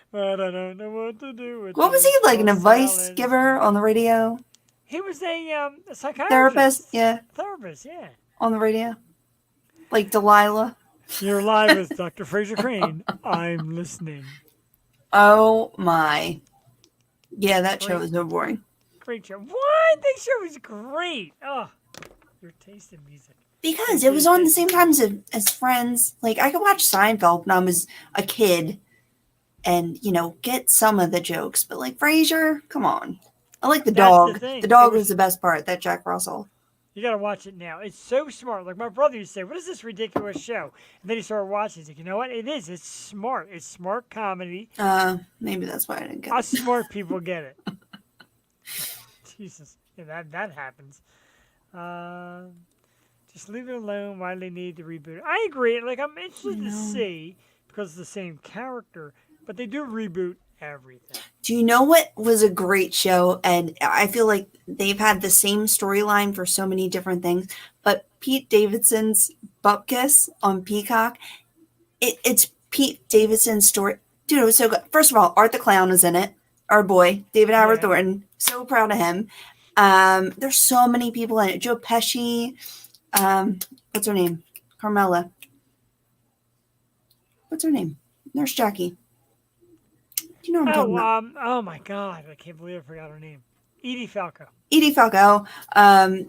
But I don't know what to do with What was he these like? An tossed advice salads. giver on the radio? He was a psychiatrist. Therapist? Yeah, Therapist, yeah. on the radio. Like Delilah. You're live with Dr. Fraser Crane. I'm listening. Oh my. Yeah, that show was so boring. Great show. What? That show was great. Oh, your taste in music. Because it was on the same times as Friends. Like I could watch Seinfeld when I was a kid, and get some of the jokes. But like Frasier, come on. I like the That's the dog. thing. The dog It was- was the best part. That Jack Russell. You gotta watch it now. It's so smart. Like my brother used to say, "What is this ridiculous show?" And then he started watching. He's like, "You know what? It is. It's smart. It's smart comedy. Maybe that's why I didn't get Us it. smart people get it." Jesus, yeah, that happens. Just leave it alone. Why do they need to reboot it? I agree. Like I'm interested to see because it's the same character, but they do reboot everything. Do you know what was a great show? And I feel like they've had the same storyline for so many different things. But Pete Davidson's Bupkis on Peacock, it's Pete Davidson's story. Dude, it was so good. First of all, Art the Clown was in it. Our boy, David Howard Yeah. Thornton. So proud of him. There's so many people in it. Joe Pesci. What's her name? Carmela. What's her name? Nurse Jackie. Do you know what I'm talking about? Oh my God! I can't believe I forgot her name. Edie Falco. Edie Falco.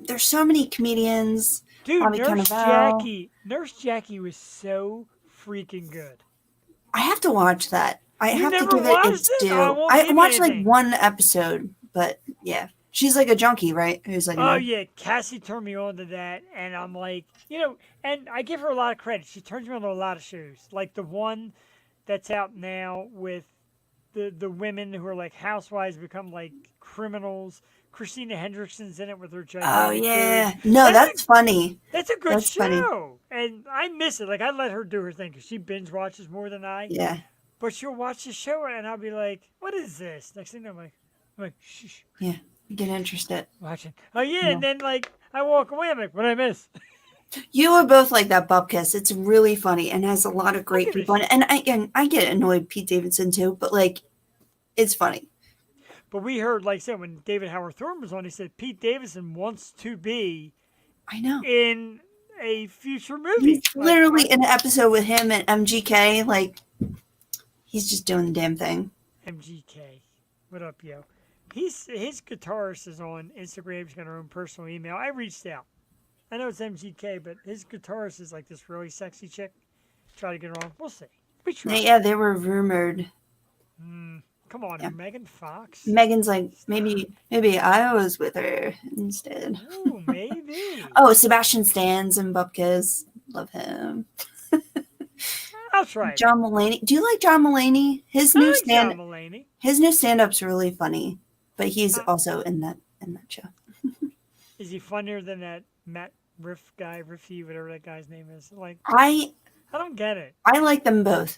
There's so many comedians. Dude, Bobby Nurse Cannavale. Jackie. Nurse Jackie was so freaking good. I have to watch that. I You have to never give it watched its it? due. I won't I give you watched like anything. one episode, but yeah, she's like a junkie, right? Who's like, Oh yeah, Cassie turned me on to that, and I'm like, and I give her a lot of credit. She turns me on to a lot of shows, like the one that's out now with the women who are like housewives become like criminals. Christina Hendrickson's in it with her oh gigantic yeah, boobs. no, That's that's funny. That's a good That's funny. show, and I miss it. Like I let her do her thing because she binge watches more than I. Yeah, But she'll watch the show and I'll be like, "What is this?" Next thing I'm like, "Shh, you get interested. watching." Oh yeah, and then like I walk away. I'm like, "What I miss?" You are both like that Bupkis. It's really funny and has a lot of great give it a people. And I get annoyed Pete Davidson too, but like, it's funny. But we heard, like I said, when David Howard Thornton was on, he said Pete Davidson wants to be I know. in a future movie. He's Like, literally in an episode with him and MGK. Like, he's just doing the damn thing. MGK. What up, yo? His guitarist is on Instagram. He's got her own personal email. I reached out. I know it's MGK, but his guitarist is like this really sexy chick. try to get her on. We'll see. We try. Yeah, they were rumored. Come on, Yeah. Megan Fox. Megan's like, maybe I was with her instead. Ooh, maybe. Oh, Sebastian Stans and Bupkis. Love him. I'll try it. John Mulaney. Do you like John Mulaney? His I new like John stand Mulaney. his new stand-up's really funny, but he's also in that show. Is he funnier than that Matt Riffy, whatever that guy's name is? Like, I don't get it. like them both.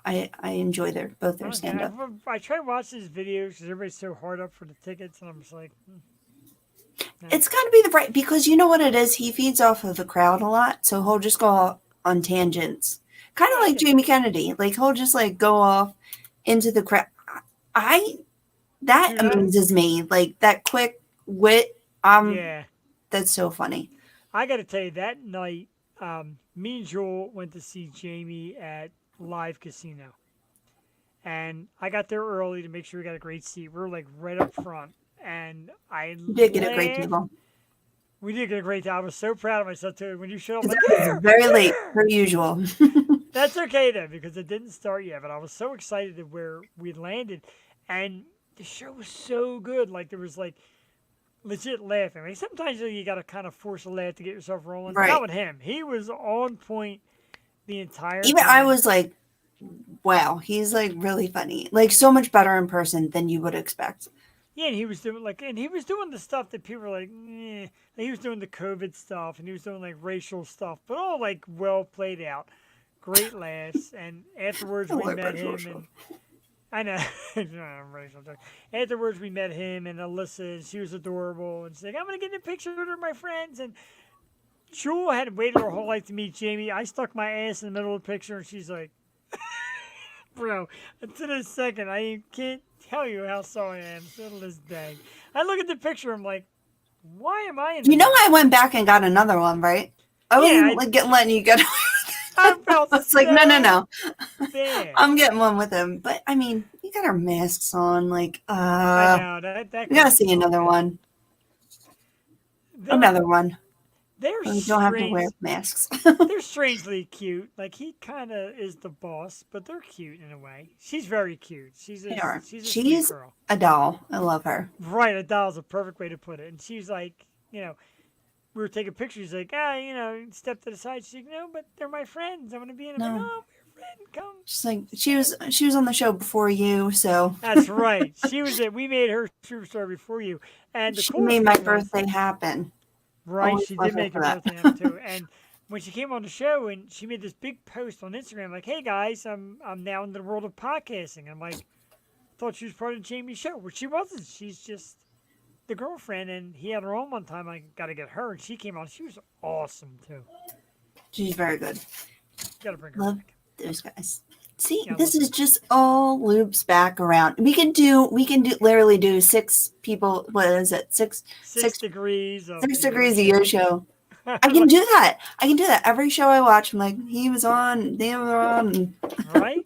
I enjoy both their I don't get stand-up. it. I try to watch his videos because everybody's so hard up for the tickets, and I'm just like, no. It's got to be the right, because you know what it is. He feeds off of the crowd a lot, so he'll just go on tangents, kind of like Jamie Kennedy. Like he'll just like go off into the crowd. That amuses me. Like that quick wit. Yeah. That's so funny. I got to tell you, that night, me and Joel went to see Jamie at Live Casino. And I got there early to make sure we got a great seat. We were like right up front. And I You did get a great laughed. table. We did get a great time. I was so proud of myself too. When you showed up, I'm It like, was "Yeah, very yeah." late, per usual. That's okay though, because it didn't start yet. But I was so excited at where we landed. And the show was so good. Like there was like legit laughing. Like sometimes you got to kind of force a laugh to get yourself rolling. Right. Not with him. He was on point the entire Even time. I was like, wow, he's like really funny. Like so much better in person than you would expect. Yeah, and he was doing the stuff that people were like, eh. Like, he was doing the COVID stuff, and he was doing like racial stuff, but all like well played out, great laughs. And afterwards I we like met racial him, stuff. and I know, racial stuff. Afterwards we met him and Alyssa, and she was adorable, and she's like, I'm gonna get in a picture with my friends. And Jewel had waited her whole life to meet Jamie. I stuck my ass in the middle of the picture, and she's like, bro, to this second, I can't tell you how sorry I am still to this day. I look at the picture, I'm like, why am I in You know, this? I went back and got another one, right? I wasn't like letting you get. I felt It's like no. bad. I'm getting one with him, but I mean, you got our masks on. Like, I know, that we gotta see another one. Another one. They're We don't have to strange. wear masks. They're strangely cute. Like he kind of is the boss, but they're cute in a way. She's very cute. She's They are. She's a She's sweet girl. a doll. I love her. Right, a doll's a perfect way to put it. And she's like, we were taking pictures. She's like, step to the side. She's like, no, but they're my friends. I want to be in them. No. Like, oh, we're friends. Come. She's like she was on the show before you, so That's right. She was it. We made her superstar before you. And the she coolest made my thing was- birthday happen. Right, Always she love did her make for her that. birthday happen too. And when she came on the show, and she made this big post on Instagram, like, "Hey guys, I'm now in the world of podcasting." I'm like, thought she was part of Jamie's show, but she wasn't. She's just the girlfriend, and he had her on one time. I got to get her, and she came on. She was awesome too. She's very good. Got to bring her Love back. those guys. See, Yeah, this love is just all loops back around. We can literally do 6 people. What is it? Six Degrees of 6 degrees of Yosho. I can do that. Every show I watch, I'm like, he was on, they were on. Right?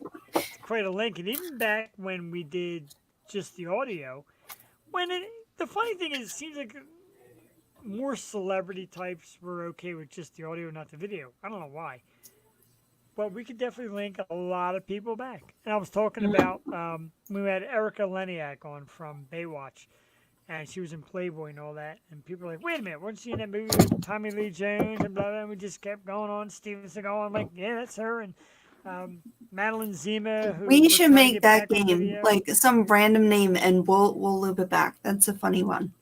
Quite a link. And even back when we did just the audio, the funny thing is, it seems like more celebrity types were okay with just the audio, not the video. I don't know why. But we could definitely link a lot of people back. And I was talking about, we had Erica Leniak on from Baywatch, and she was in Playboy and all that. And people were like, wait a minute, weren't she in that movie with Tommy Lee Jones and blah, blah, and we just kept going on. Steven Seagal, I'm like, yeah, that's her. And Madeline Zima. Who We we're should trying to make get that back on game video. like some random name, and we'll loop it back. That's a funny one.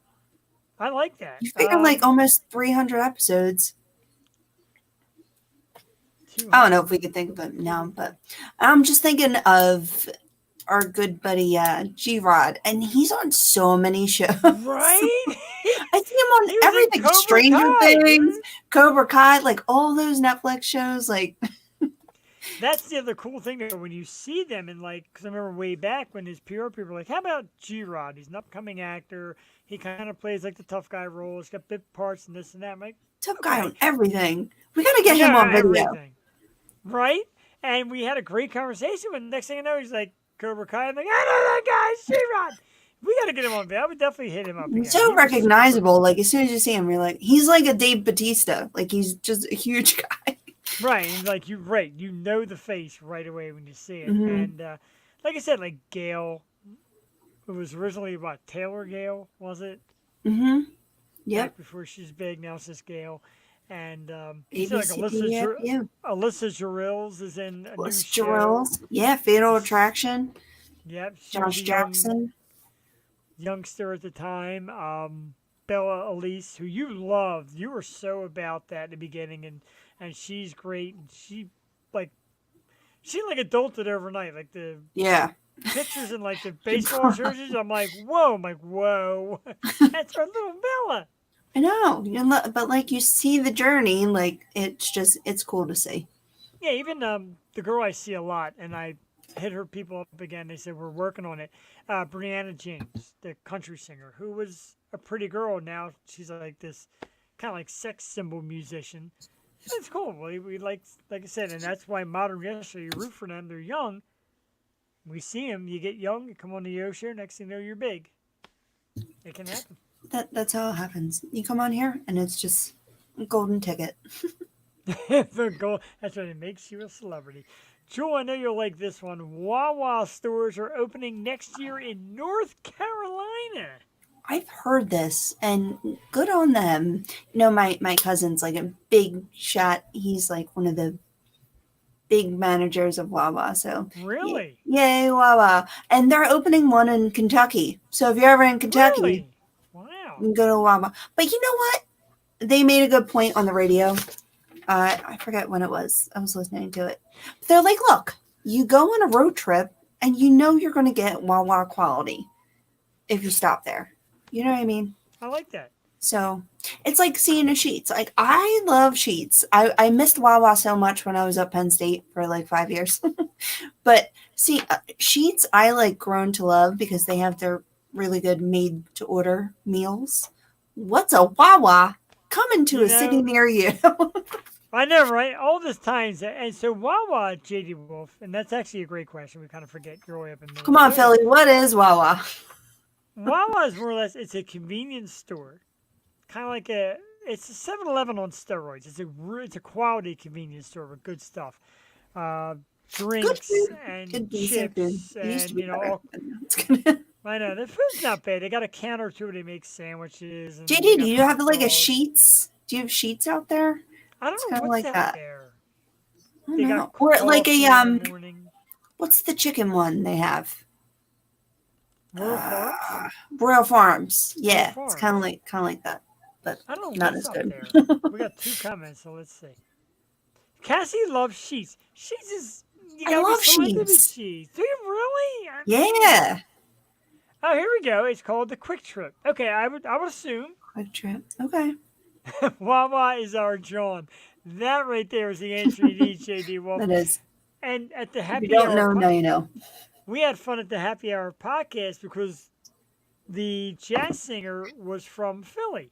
I like that. You figure like almost 300 episodes. I don't know if we could think of it now, but I'm just thinking of our good buddy G-Rod, and he's on so many shows. Right? I see him on He was in everything. Cobra Stranger Kai, Things, dude. Cobra Kai, like all those Netflix shows. Like, That's the other cool thing though, when you see them, and like, because I remember way back when his PR people were like, how about G-Rod? He's an upcoming actor. He kind of plays like the tough guy role. He's got bit parts and this and that. I'm like, tough guy on everything. We gotta get him on video. everything. Right? And we had a great conversation. And next thing I know, he's like, Cobra Kai. I'm like, I know that guy, G-Rod. We got to get him on video. I would definitely hit him up again. So He was recognizable. Like as soon as you see him, you're like, he's like a Dave Bautista. Like he's just a huge guy. Right, and like you know the face right away when you see it. Mhm. And like I said, like Gail, it was originally what Taylor Gale, was it? Mm-hmm. Yep. Back before she's big, now it's just Gail. And you see like ABCDFU. Alyssa Jarrills is in a new Plus show. Jarrells. Yeah, Fatal Attraction. Yep, she was Josh a young Jackson. youngster at the time. Bella Elise, who you loved, you were so about that in the beginning, and she's great. And like she like adulted overnight, like the Yeah. pictures in like the baseball jerseys. I'm like, whoa, that's our little Bella. I know. But like you see the journey, like it's cool to see. Yeah, even the girl I see a lot, and I hit her people up again. They said we're working on it. Brianna James, the country singer, who was a pretty girl. Now she's like this kind of like sex symbol musician. It's cool. We like I said, and that's why modern wrestling, you root for them. They're young. We see them. You get young. You come on the Yo show. Next thing you know, you're big. It can happen. That's how it happens. You come on here, and it's just a golden ticket. The goal. That's what it makes you a celebrity. Jewel, I know you'll like this one. Wawa stores are opening next year in North Carolina. I've heard this, and good on them. You know, my cousin's like a big shot. He's like one of the big managers of Wawa. So Really? yay, Wawa! And they're opening one in Kentucky. So if you're ever in Kentucky, Really? Wow. you can go to Wawa. But you know what? They made a good point on the radio. I forget when it was. I was listening to it. But they're like, look, you go on a road trip, and you know you're going to get Wawa quality if you stop there. You know what I mean? I like that. So it's like seeing a Sheets. Like I love Sheets. I missed Wawa so much when I was at Penn State for like 5 years. But see, Sheets I like grown to love because they have their really good made to order meals. What's a Wawa coming to You a city know- near you? I know, right? All this times, and so Wawa, JD Wolf, and that's actually a great question. We kind of forget growing up in Come on, Minnesota. Philly. What is Wawa? Wawa is more or less, it's a convenience store. Kind of like it's a 7-Eleven on steroids. It's a quality convenience store with good stuff. Drinks food. and Good decent food. chips It used to and, be you know, better. all, but now it's gonna- I know, the food's not bad. They got a counter too where they make sandwiches. And JD, they do got you have hot like a dogs. Sheets? Do you have Sheets out there? I It's don't know kinda what's like out that. there. I don't They know. got Or like coffee a in the morning. what's the chicken one they have? Rural Farms? Royal Farms. Yeah, Royal it's Farms. kind of like that. But I don't know not what's as up good. there. We got 2 comments, so let's see. Cassie loves Sheets. Sheets is you I gotta be love selective with Sheets. Sheets. Do you really? I mean- Yeah. Oh, here we go. It's called the Quick Trip. Okay, I would assume Quick Trip. Okay. Wawa is our John. That right there is the answer you need, JD Wolf. That is. And at the If happy you don't hour know, now you know. we had fun at the Happy Hour podcast because the jazz singer was from Philly.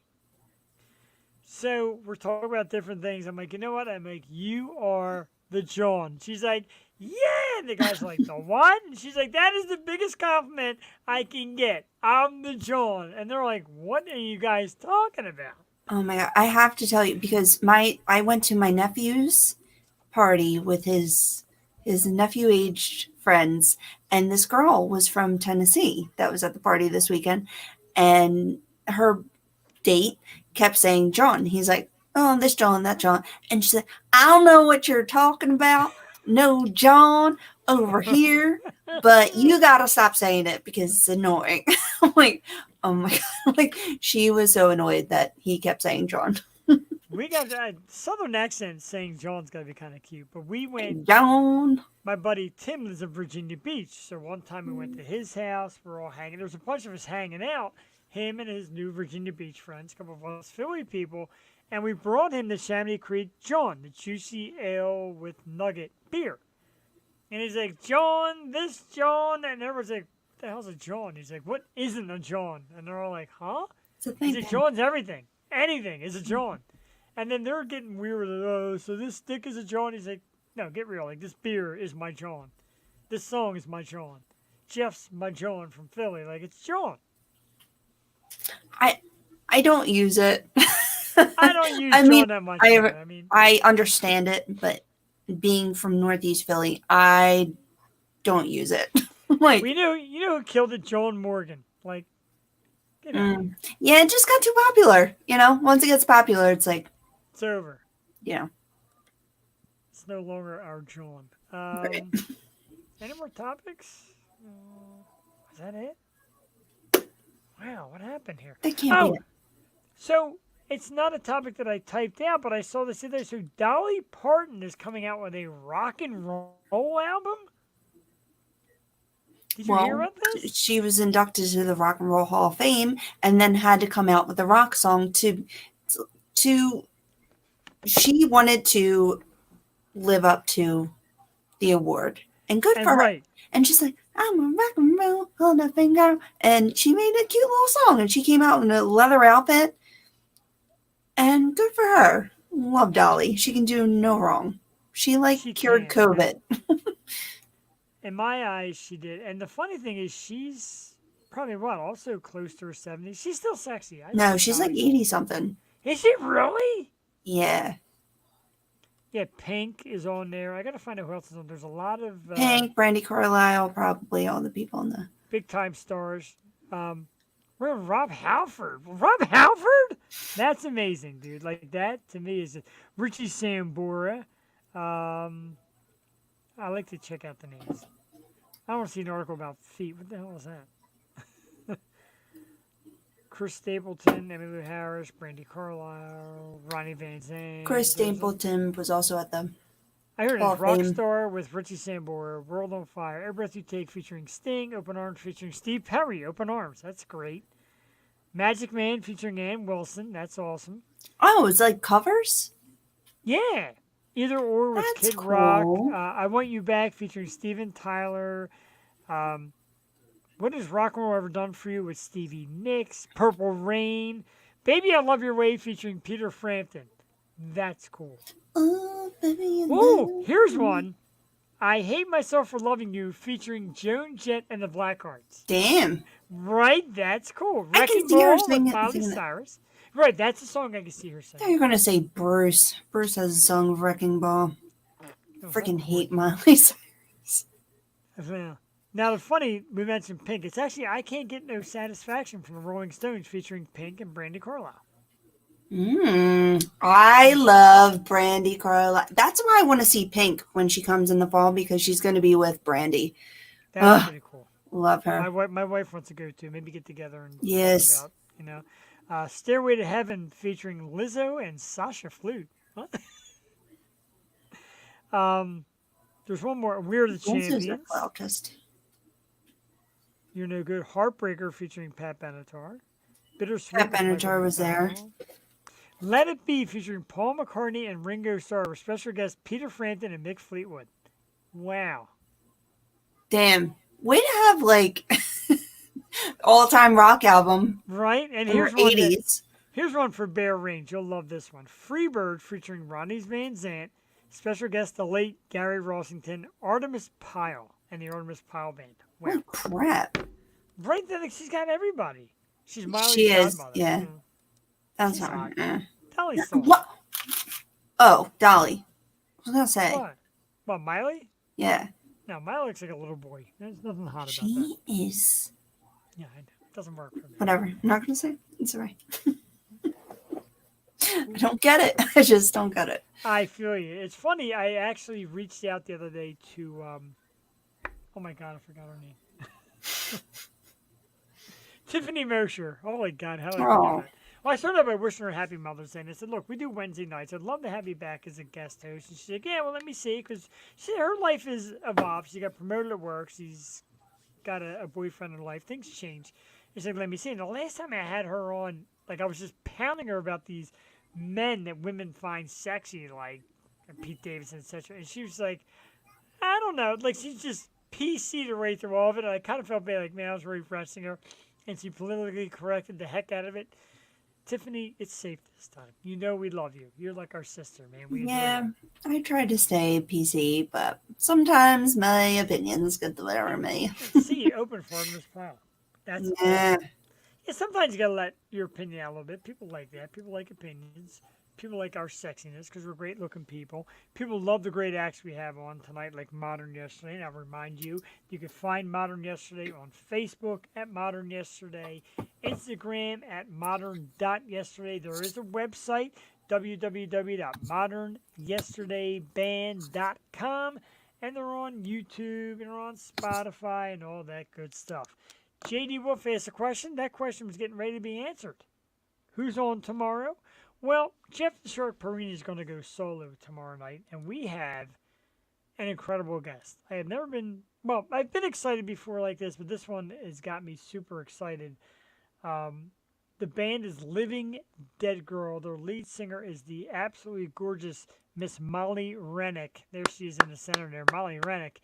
So we're talking about different things. I'm like, you know what? I'm like, you are the John. She's like, yeah. And the guy's like, the what? And she's like, that is the biggest compliment I can get. I'm the John. And they're like, what are you guys talking about? Oh my god, I have to tell you because I went to my nephew's party with his nephew aged friends, and this girl was from Tennessee that was at the party this weekend, and her date kept saying John. He's like, oh, this John, that John, and she said, I don't know what you're talking about. No John over here, but you gotta stop saying it because it's annoying. I'm like, oh my god, like she was so annoyed that he kept saying John. We got a southern accent saying John's got to be kind of cute. But we went, John. my buddy Tim lives in Virginia Beach. So one time we went to his house. We're all hanging. There was a bunch of us hanging out. Him and his new Virginia Beach friends, a couple of us Philly people. And we brought him the Chamonix Creek John, the juicy ale with nugget beer. And he's like, John, this John. And everyone's like, what the hell's a John? He's like, what isn't a John? And they're all like, huh? It's a He's thing. like, John's everything. Anything is a John. And then they're getting weird. Like, oh, so this stick is a John? He's like, no, get real. Like, this beer is my John. This song is my John. Jeff's my John from Philly. Like, it's John. I don't use it. I don't use I John mean, that much. I- either. I mean, I understand it, but being from Northeast Philly, I don't use it. Like, you know who killed it? Joan Morgan. Like, you know, yeah, it just got too popular. You know, once it gets popular, it's like, it's over. you know. It's no longer our John. Right. Any more topics? Is that it? Wow, what happened here? That can't Oh, be it. so it's not a topic that I typed out, but I saw this today. So Dolly Parton is coming out with a rock and roll album. Did you hear about this? She was inducted to the Rock and Roll Hall of Fame and then had to come out with a rock song to she wanted to live up to the award. And good And for her. right. And she's like, I'm a rock and roll Hall of Fame girl. And she made a cute little song. And she came out in a leather outfit. And good for her. Love Dolly. She can do no wrong. She She cured can, yeah. COVID. In my eyes, she did. And the funny thing is, she's probably also close to her 70s. She's still sexy. I No, think she's like Dolly- 80 something. Is she really? Yeah. Yeah, Pink is on there. I gotta find out who else is on. There's a lot of Hank, Brandy Carlisle, probably all the people in the. big time stars. We're Rob Halford. Rob Halford? That's amazing, dude. Like that to me is Richie Sambora. I like to check out the names. I want to see an article about feet. What the hell is that? Chris Stapleton, Emmylou Harris, Brandy Carlisle, Ronnie Van Zant. Chris There's a- Stapleton was also at the. I heard Hall it's of Fame. Rockstar with Richie Sambora, World on Fire, Every Breath You Take featuring Sting, Open Arms featuring Steve Perry, Open Arms, that's great. Magic Man featuring Ann Wilson, that's awesome. Oh, it's like covers? Yeah, Either or with That's Kid Rock. cool. I Want You Back featuring Steven Tyler. What has Rock and Roll Ever Done For You with Stevie Nicks? Purple Rain. Baby I Love Your Way featuring Peter Frampton. That's cool. Oh, baby, you Ooh, know. here's one. I Hate Myself for Loving You featuring Joan Jett and the Blackhearts. Damn. Right, that's cool. I can Wrecking see her Ball with singing- Miley singing that. Cyrus. Right, that's a song I can see her I thought singing. you were going to say Bruce. Bruce has a song Wrecking Ball. Oh, Freaking of hate Miley Cyrus. course. Yeah. Now, the funny, we mentioned Pink. It's actually I Can't Get No Satisfaction from the Rolling Stones featuring Pink and Brandy Carlisle. I love Brandy Carlisle. That's why I want to see Pink when she comes in the fall because she's going to be with Brandy. That's Ugh. pretty cool. Love her. My wife wants to go too. Maybe get together and talk Yes. about, Stairway to Heaven featuring Lizzo and Sasha Flute. What? There's one more. We're the This is a Champions. flautist. You're No Good. Heartbreaker featuring Pat Benatar. Bittersweet. Pat with Michael Benatar was there. McDonald. Let It Be featuring Paul McCartney and Ringo Starr with special guests Peter Frampton and Mick Fleetwood. Wow. Damn. Way to have like all-time rock album Right? And from here's the one, 80s. here's one for Bear Range. You'll love this one. Freebird featuring Ronnie Van Zant. Special guest the late Gary Rossington, Artemis Pyle, and the Artemis Pyle Band. Wow. Holy crap. Right then, she's got everybody. She's Miley's She is, godmother. yeah. That's She's fine. hot. Dolly's so What? Oh, Dolly. I was going to say. What, Miley? Yeah. No, Miley looks like a little boy. There's nothing hot about that. She is. Yeah, I know. It doesn't work for me. Whatever. I'm not going to say. It's all right. I don't get it. I just don't get it. I feel you. It's funny. I actually reached out the other day to, oh my God, I forgot her name. Tiffany Mosher. Oh my God, how did I Oh. forget that? Well, I started by wishing her happy Mother's Day, and I said, look, we do Wednesday nights. I'd love to have you back as a guest host. And she's like, yeah, well, let me see, because her life is evolved. She got promoted at work. She's got a boyfriend in life. Things change. She said, let me see. And the last time I had her on, like, I was just pounding her about these men that women find sexy, like Pete Davidson, etc. And she was like, I don't know. Like, she's just PC'd her way through all of it. And I kind of felt bad, like, man, I was refreshing her. And she politically corrected the heck out of it. Tiffany, it's safe this time. You know we love you. You're like our sister, man. We adore Yeah, you. I try to stay PC, but sometimes my opinions get the better of me. See, you open for Artemis Pyle. That's Yeah. awesome. Yeah, sometimes you gotta let your opinion out a little bit. People like that. People like opinions. People like our sexiness because we're great looking people. People love the great acts we have on tonight, like Modern Yesterday. And I'll remind you, you can find Modern Yesterday on Facebook at Modern Yesterday, Instagram at modern.yesterday. There is a website, www.modernyesterdayband.com, and they're on YouTube and they're on Spotify and all that good stuff. JD Wolf asked a question. That question was getting ready to be answered. Who's on tomorrow? Well, Jeff the Shark Perini is going to go solo tomorrow night, and we have an incredible guest. I have never been, well, I've been excited before like this, but this one has got me super excited. The band is Living Dead Girl. Their lead singer is the absolutely gorgeous Miss Molly Rennick. There she is in the center there, Molly Rennick.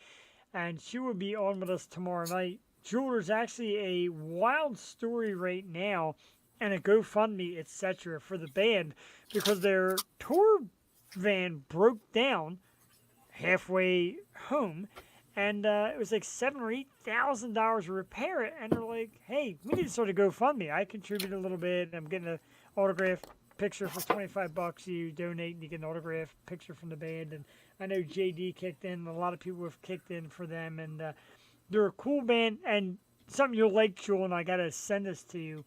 And she will be on with us tomorrow night. Jewel, there's actually a wild story right now and a GoFundMe, etc. for the band because their tour van broke down halfway home, and it was like $7,000 or $8,000 to repair it. And they're like, "Hey, we need to start a GoFundMe." I contributed a little bit. I'm getting an autograph picture for $25. You donate, and you get an autograph picture from the band. And I know JD kicked in. A lot of people have kicked in for them, and they're a cool band. And something you'll like, Jewel, and I gotta send this to you.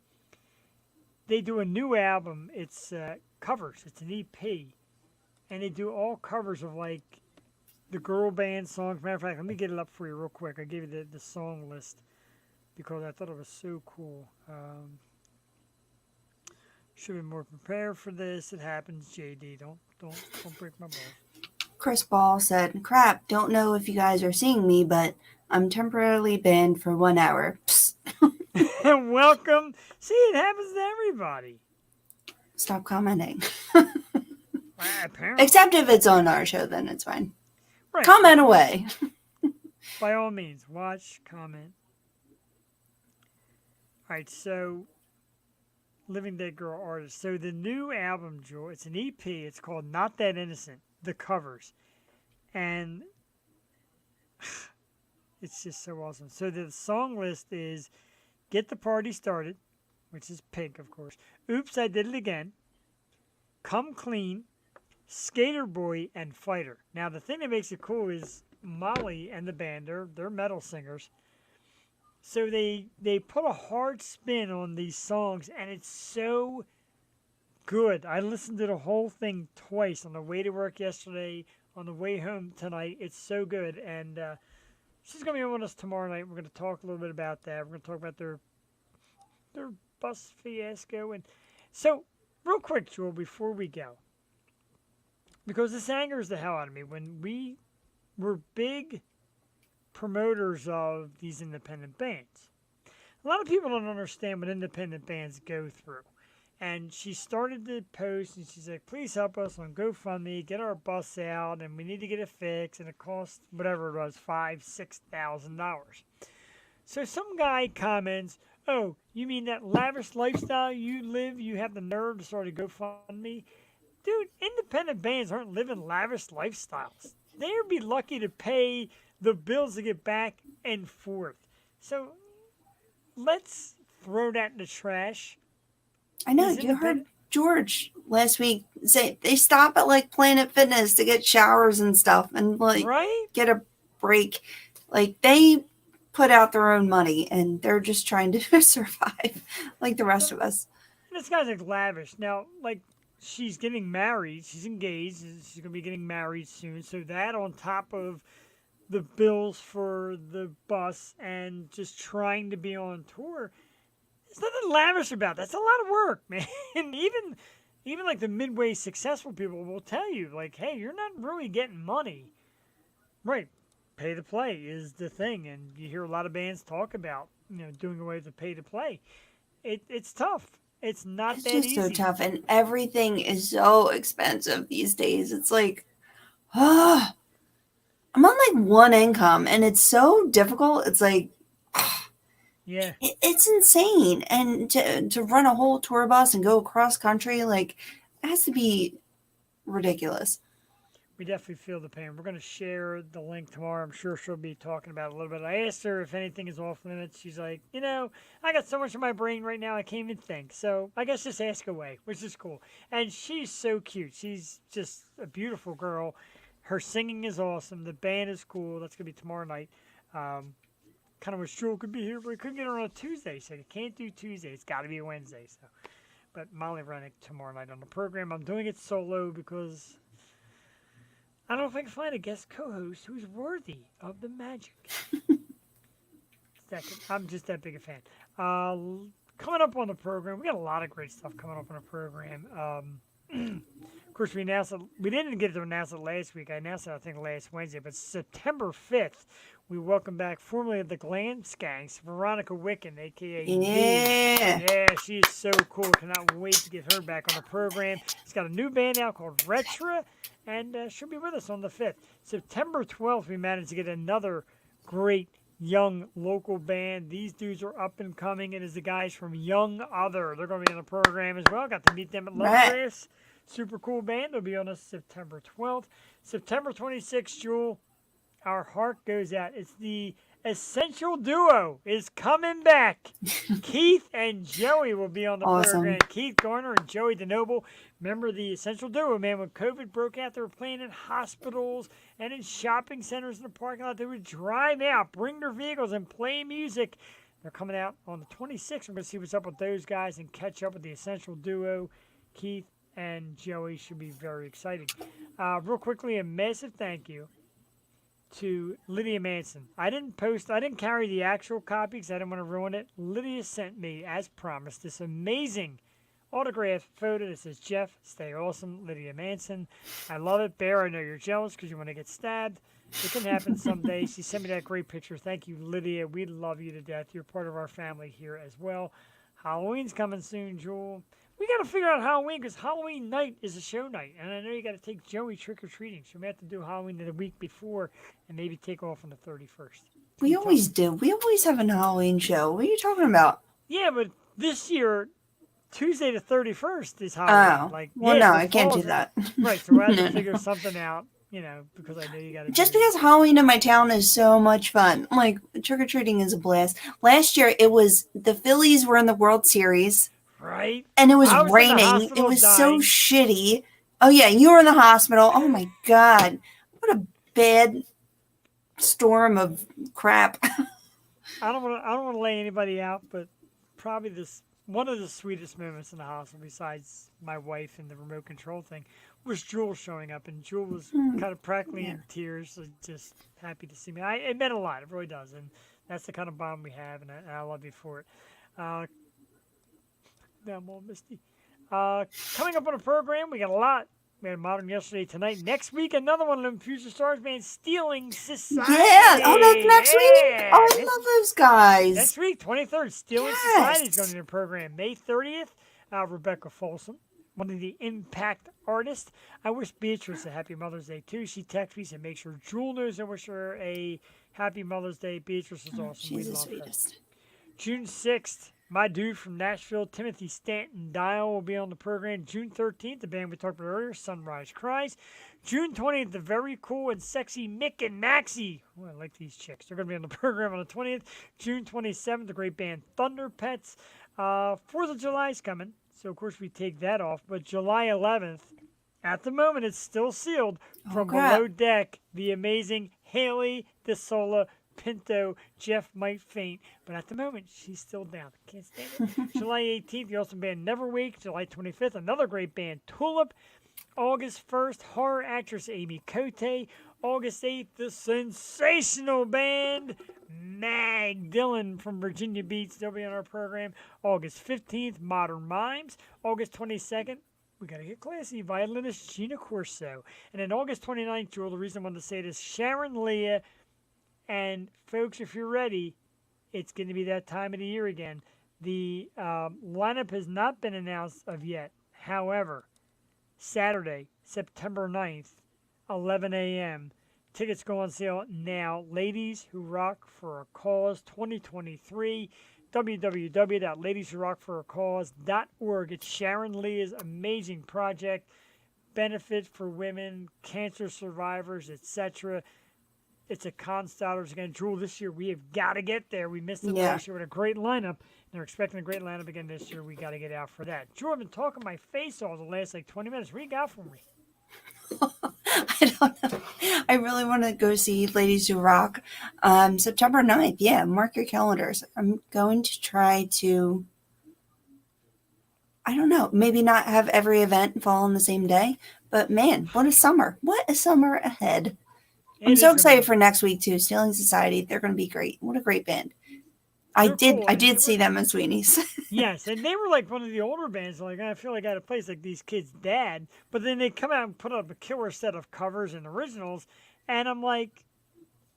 They do a new album. It's covers. It's an EP. And they do all covers of, like, the girl band songs. Matter of fact, let me get it up for you real quick. I gave you the song list because I thought it was so cool. Should be more prepared for this. It happens, JD. Don't break my balls. Chris Ball said, "Crap, don't know if you guys are seeing me, but I'm temporarily banned for 1 hour." Psst. Welcome. See, it happens to everybody. Stop commenting. Apparently. Except if it's on our show, then it's fine. Right. Comment away. By all means, watch, comment. All right, so Living Dead Girl artist. So the new album, Joel, it's an EP. It's called Not That Innocent, the covers. And it's just so awesome. So the song list is Get the Party Started, which is Pink, of course. Oops, I Did It Again. Come Clean, Skater Boy, and Fighter. Now, the thing that makes it cool is Molly and the band, they're metal singers. So they put a hard spin on these songs, and it's so good. I listened to the whole thing twice on the way to work yesterday, on the way home tonight. It's so good, and she's going to be on with us tomorrow night. We're going to talk a little bit about that. We're going to talk about their bus fiasco. And so, real quick, Jewel, before we go, because this angers the hell out of me. When we were big promoters of these independent bands, a lot of people don't understand what independent bands go through. And she started the post, and she's like, "Please help us on GoFundMe, get our bus out, and we need to get it fixed, and it costs whatever it was, $5,000-$6,000." So some guy comments, "Oh, you mean that lavish lifestyle you live? You have the nerve to start a GoFundMe?" Dude, independent bands aren't living lavish lifestyles. They'd be lucky to pay the bills to get back and forth. So let's throw that in the trash. I know, These you heard independent- George last week say they stop at like Planet Fitness to get showers and stuff and like Right? get a break. Like they put out their own money and they're just trying to survive like the rest of us. And this guy's like lavish. Now, like, she's getting married. She's engaged. She's going to be getting married soon. So that on top of the bills for the bus and just trying to be on tour, there's nothing lavish about that. That's a lot of work, man. And even like the midway successful people will tell you, like, hey, you're not really getting money. Right. Pay to play is the thing. And you hear a lot of bands talk about, doing away with the pay to play. It's tough. It's not It's that just easy. so tough and everything is so expensive these days. It's like, I'm on like one income and it's so difficult. It's like, Yeah. it's insane. And to run a whole tour bus and go cross country, like, it has to be ridiculous. we definitely feel the pain. We're going to share the link tomorrow. I'm sure she'll be talking about it a little bit. I asked her if anything is off limits. She's like, I got so much in my brain right now I can't even think. So I guess just ask away, which is cool. And she's so cute. She's just a beautiful girl. Her singing is awesome. The band is cool. That's going to be tomorrow night. Kind of wish Jewel could be here, but we couldn't get her on a Tuesday. So you can't do Tuesday. It's got to be a Wednesday. So, but Molly Rennick tomorrow night on the program. I'm doing it solo because I don't know if I can find a guest co-host who's worthy of the magic. I'm just that big a fan. Coming up on the program, we got a lot of great stuff coming up on the program. Of course, we announced it. We didn't get to announce it last week. I announced it, I think, last Wednesday. But September 5th, we welcome back formerly of the Glam Skanks, Veronica Wicken, a.k.a. Yeah. Yeah, she is so cool. Cannot wait to get her back on the program. She's got a new band out called Retra, and she'll be with us on the 5th. September 12th, we managed to get another great young local band. These dudes are up and coming. It is the guys from Young Other. They're going to be on the program as well. Got to meet them at Lovegrass. Super cool band. They'll be on us September 12th. September 26th, Jewel, our heart goes out. It's the Essential Duo is coming back. Keith and Joey will be on the program. Keith Garner and Joey DeNoble. Remember the Essential Duo, man, when COVID broke out, they were playing in hospitals and in shopping centers in the parking lot. They would drive out, bring their vehicles, and play music. They're coming out on the 26th. We're going to see what's up with those guys and catch up with the Essential Duo. Keith and Joey should be very exciting. Real quickly, a massive thank you to Lydia Manson. I didn't carry the actual copy because I didn't want to ruin it. Lydia sent me, as promised, this amazing autographed photo that says, Jeff, stay awesome, Lydia Manson. I love it. Bear, I know you're jealous because you want to get stabbed. It can happen someday. She sent me that great picture. Thank you, Lydia. We love you to death. You're part of our family here as well. Halloween's coming soon, Jewel. We got to figure out Halloween because Halloween night is a show night. And I know you got to take Joey trick-or-treating. So we have to do Halloween the week before and maybe take off on the 31st. We always do. We always have an Halloween show. What are you talking about? Yeah, but this year, Tuesday the 31st is Halloween. Oh, no, I can't do that. Right, so we have to figure something out, because I know you got to. Just because Halloween in my town is so much fun. Like, trick-or-treating is a blast. Last year, it was the Phillies were in the World Series. Right. And it was raining. It was so shitty. Oh, yeah, you were in the hospital. Oh, my God. What a bad storm of crap. I don't want to lay anybody out, but probably one of the sweetest moments in the hospital, besides my wife and the remote control thing, was Jewel showing up. And Jewel was kind of practically in tears, so just happy to see me. It meant a lot. It really does. And that's the kind of bond we have, and I love you for it. Now I'm all misty. Coming up on the program, we got a lot. We had Modern yesterday, tonight. Next week, another one of them Future Stars band, Stealing Society. Yeah. Oh, that's next week. Oh, I love those guys. Next week, 23rd, Stealing Society is going to the program. May 30th, Rebecca Folsom, one of the Impact artists. I wish Beatrice a happy Mother's Day, too. She texted me, said make sure Jewel knows I wish her a happy Mother's Day. Beatrice is awesome. She's the sweetest. Her. June 6th, my dude from Nashville, Timothy Stanton Dial, will be on the program. June 13th, the band we talked about earlier, Sunrise Cries. June 20th, the very cool and sexy Mick and Maxie. Oh, I like these chicks. They're going to be on the program on the 20th. June 27th, the great band Thunder Pets. 4th of July is coming, so of course we take that off. But July 11th, at the moment, it's still sealed from Below Deck, the amazing Haley DeSola Pinto. Jeff might faint, but at the moment, she's still down. Can't stand it. July 18th, the awesome band Neverwake. July 25th, another great band, Tulip. August 1st, horror actress Amy Cote. August 8th, the sensational band Mag Dillon from Virginia Beach. They'll be on our program. August 15th, Modern Mimes. August 22nd, we got to get classy, violinist Gina Corso. And then August 29th, Jewel, the reason I wanted to say this, Sharon Leah. And folks, if you're ready, it's going to be that time of the year again. The lineup has not been announced of yet. However, Saturday, September 9th, 11 a.m. Tickets go on sale now. Ladies Who Rock for a Cause 2023. www.ladieswhorockforacause.org. It's Sharon Leah's amazing project. benefit for women, cancer survivors, etc. It's a Constaters again. Jewel, this year we have got to get there. We missed it Yeah. last year with a great lineup. They're expecting a great lineup again this year. We got to get out for that. Jewel, I've been talking my face off the last like 20 minutes. What do you got for me? I don't know. I really want to go see Ladies Who Rock. September 9th. Yeah, mark your calendars. I'm going to try to, I don't know, maybe not have every event fall on the same day. But man, what a summer. What a summer ahead. I'm It so is excited gonna for next week too. Stealing Society. They're going to be great. What a great band. I They're did cool. I And they did see were- them in Sweeney's. Yes, and they were like one of the older bands. Like, I feel like I had a place like these kids' dad. But then they come out and put up a killer set of covers and originals. And I'm like,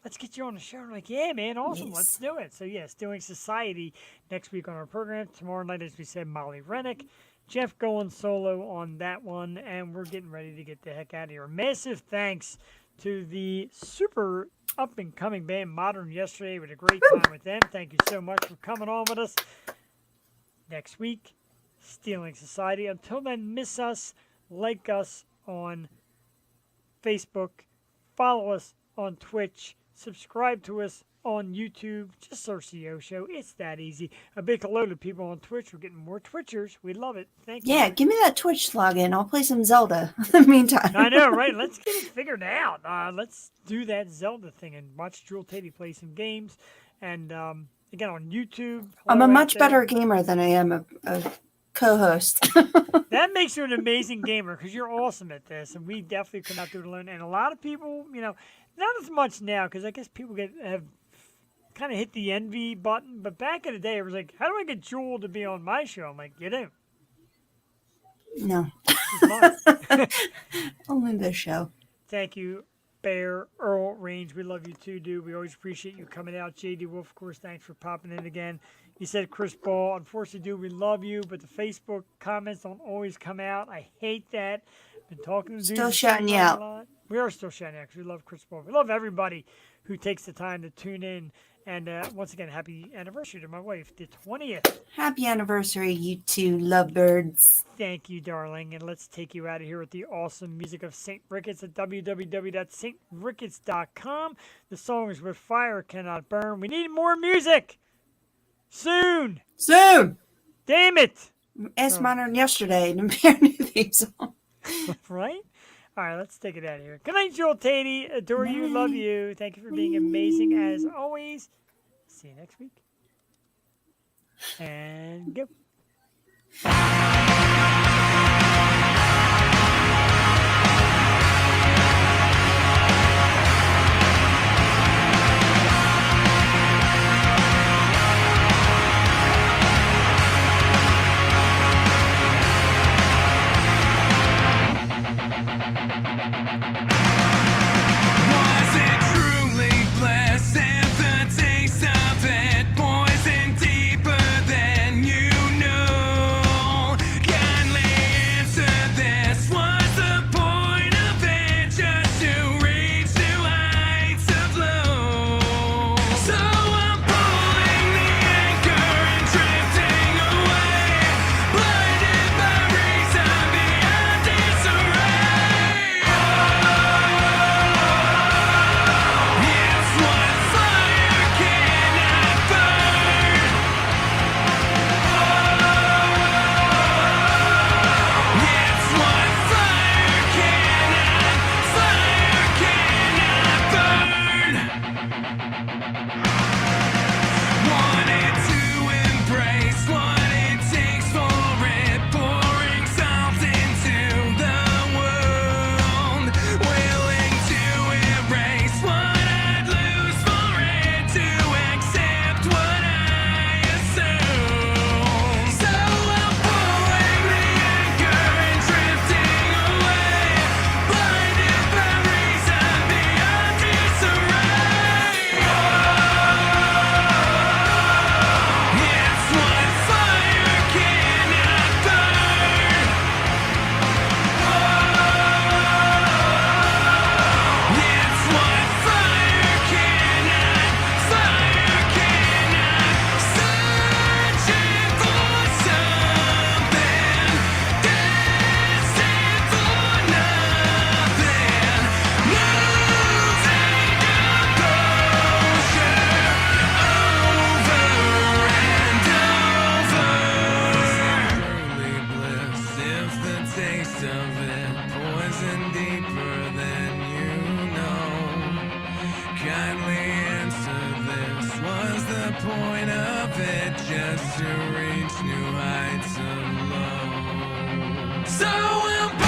let's get you on the show. I'm like, yeah, man, awesome. Yes. Let's do it. So, yes, Doing Society next week on our program. Tomorrow night, as we said, Molly Rennick. Jeff going solo on that one. And we're getting ready to get the heck out of here. Massive thanks to the super up-and-coming band Modern yesterday. We had a great time with them. Thank you so much for coming on with us. Next week, Stealing Society. Until then, miss us, like us on Facebook, follow us on Twitch, subscribe to us on YouTube. Just search the O Show. It's that easy. A big hello to people on Twitch. We're getting more Twitchers. We love it. Thank you. Yeah, give me that Twitch login. I'll play some Zelda in the meantime. I know, right? Let's get it figured out. Let's do that Zelda thing and watch Jewel Tatey play some games. And again, on YouTube. I'm hello a out much there. better gamer than I am a co-host. That makes you an amazing gamer because you're awesome at this, and we definitely could not do it alone. And a lot of people, not as much now because I guess people have kind of hit the envy button. But back in the day, it was like, how do I get Jewel to be on my show? I'm like, you don't. No, She's mine. only this show. Thank you, Bear, Earl, Range. We love you too, dude. We always appreciate you coming out. JD Wolf, of course, thanks for popping in again. You said Chris Ball. Unfortunately, dude, we love you, but the Facebook comments don't always come out. I hate that. Been talking to dudes. Still who shouting say you a out. lot. We are still shouting out because we love Chris Ball. We love everybody who takes the time to tune in. And once again, happy anniversary to my wife, the 20th. Happy anniversary, you two lovebirds. Thank you, darling. And let's take you out of here with the awesome music of St. Ricketts at www.stricketts.com. The song is With Fire Cannot Burn. We need more music. Soon. Soon! Damn it. Asked Oh. Modern yesterday to be our new theme song. Right? All right, let's take it out of here. Good night, Joel Tatey. Adore you, love you. Thank you for being amazing as always. See you next week. And go. Poison deeper than you know. Kindly the point of it? Just to reach new heights of low. So we'll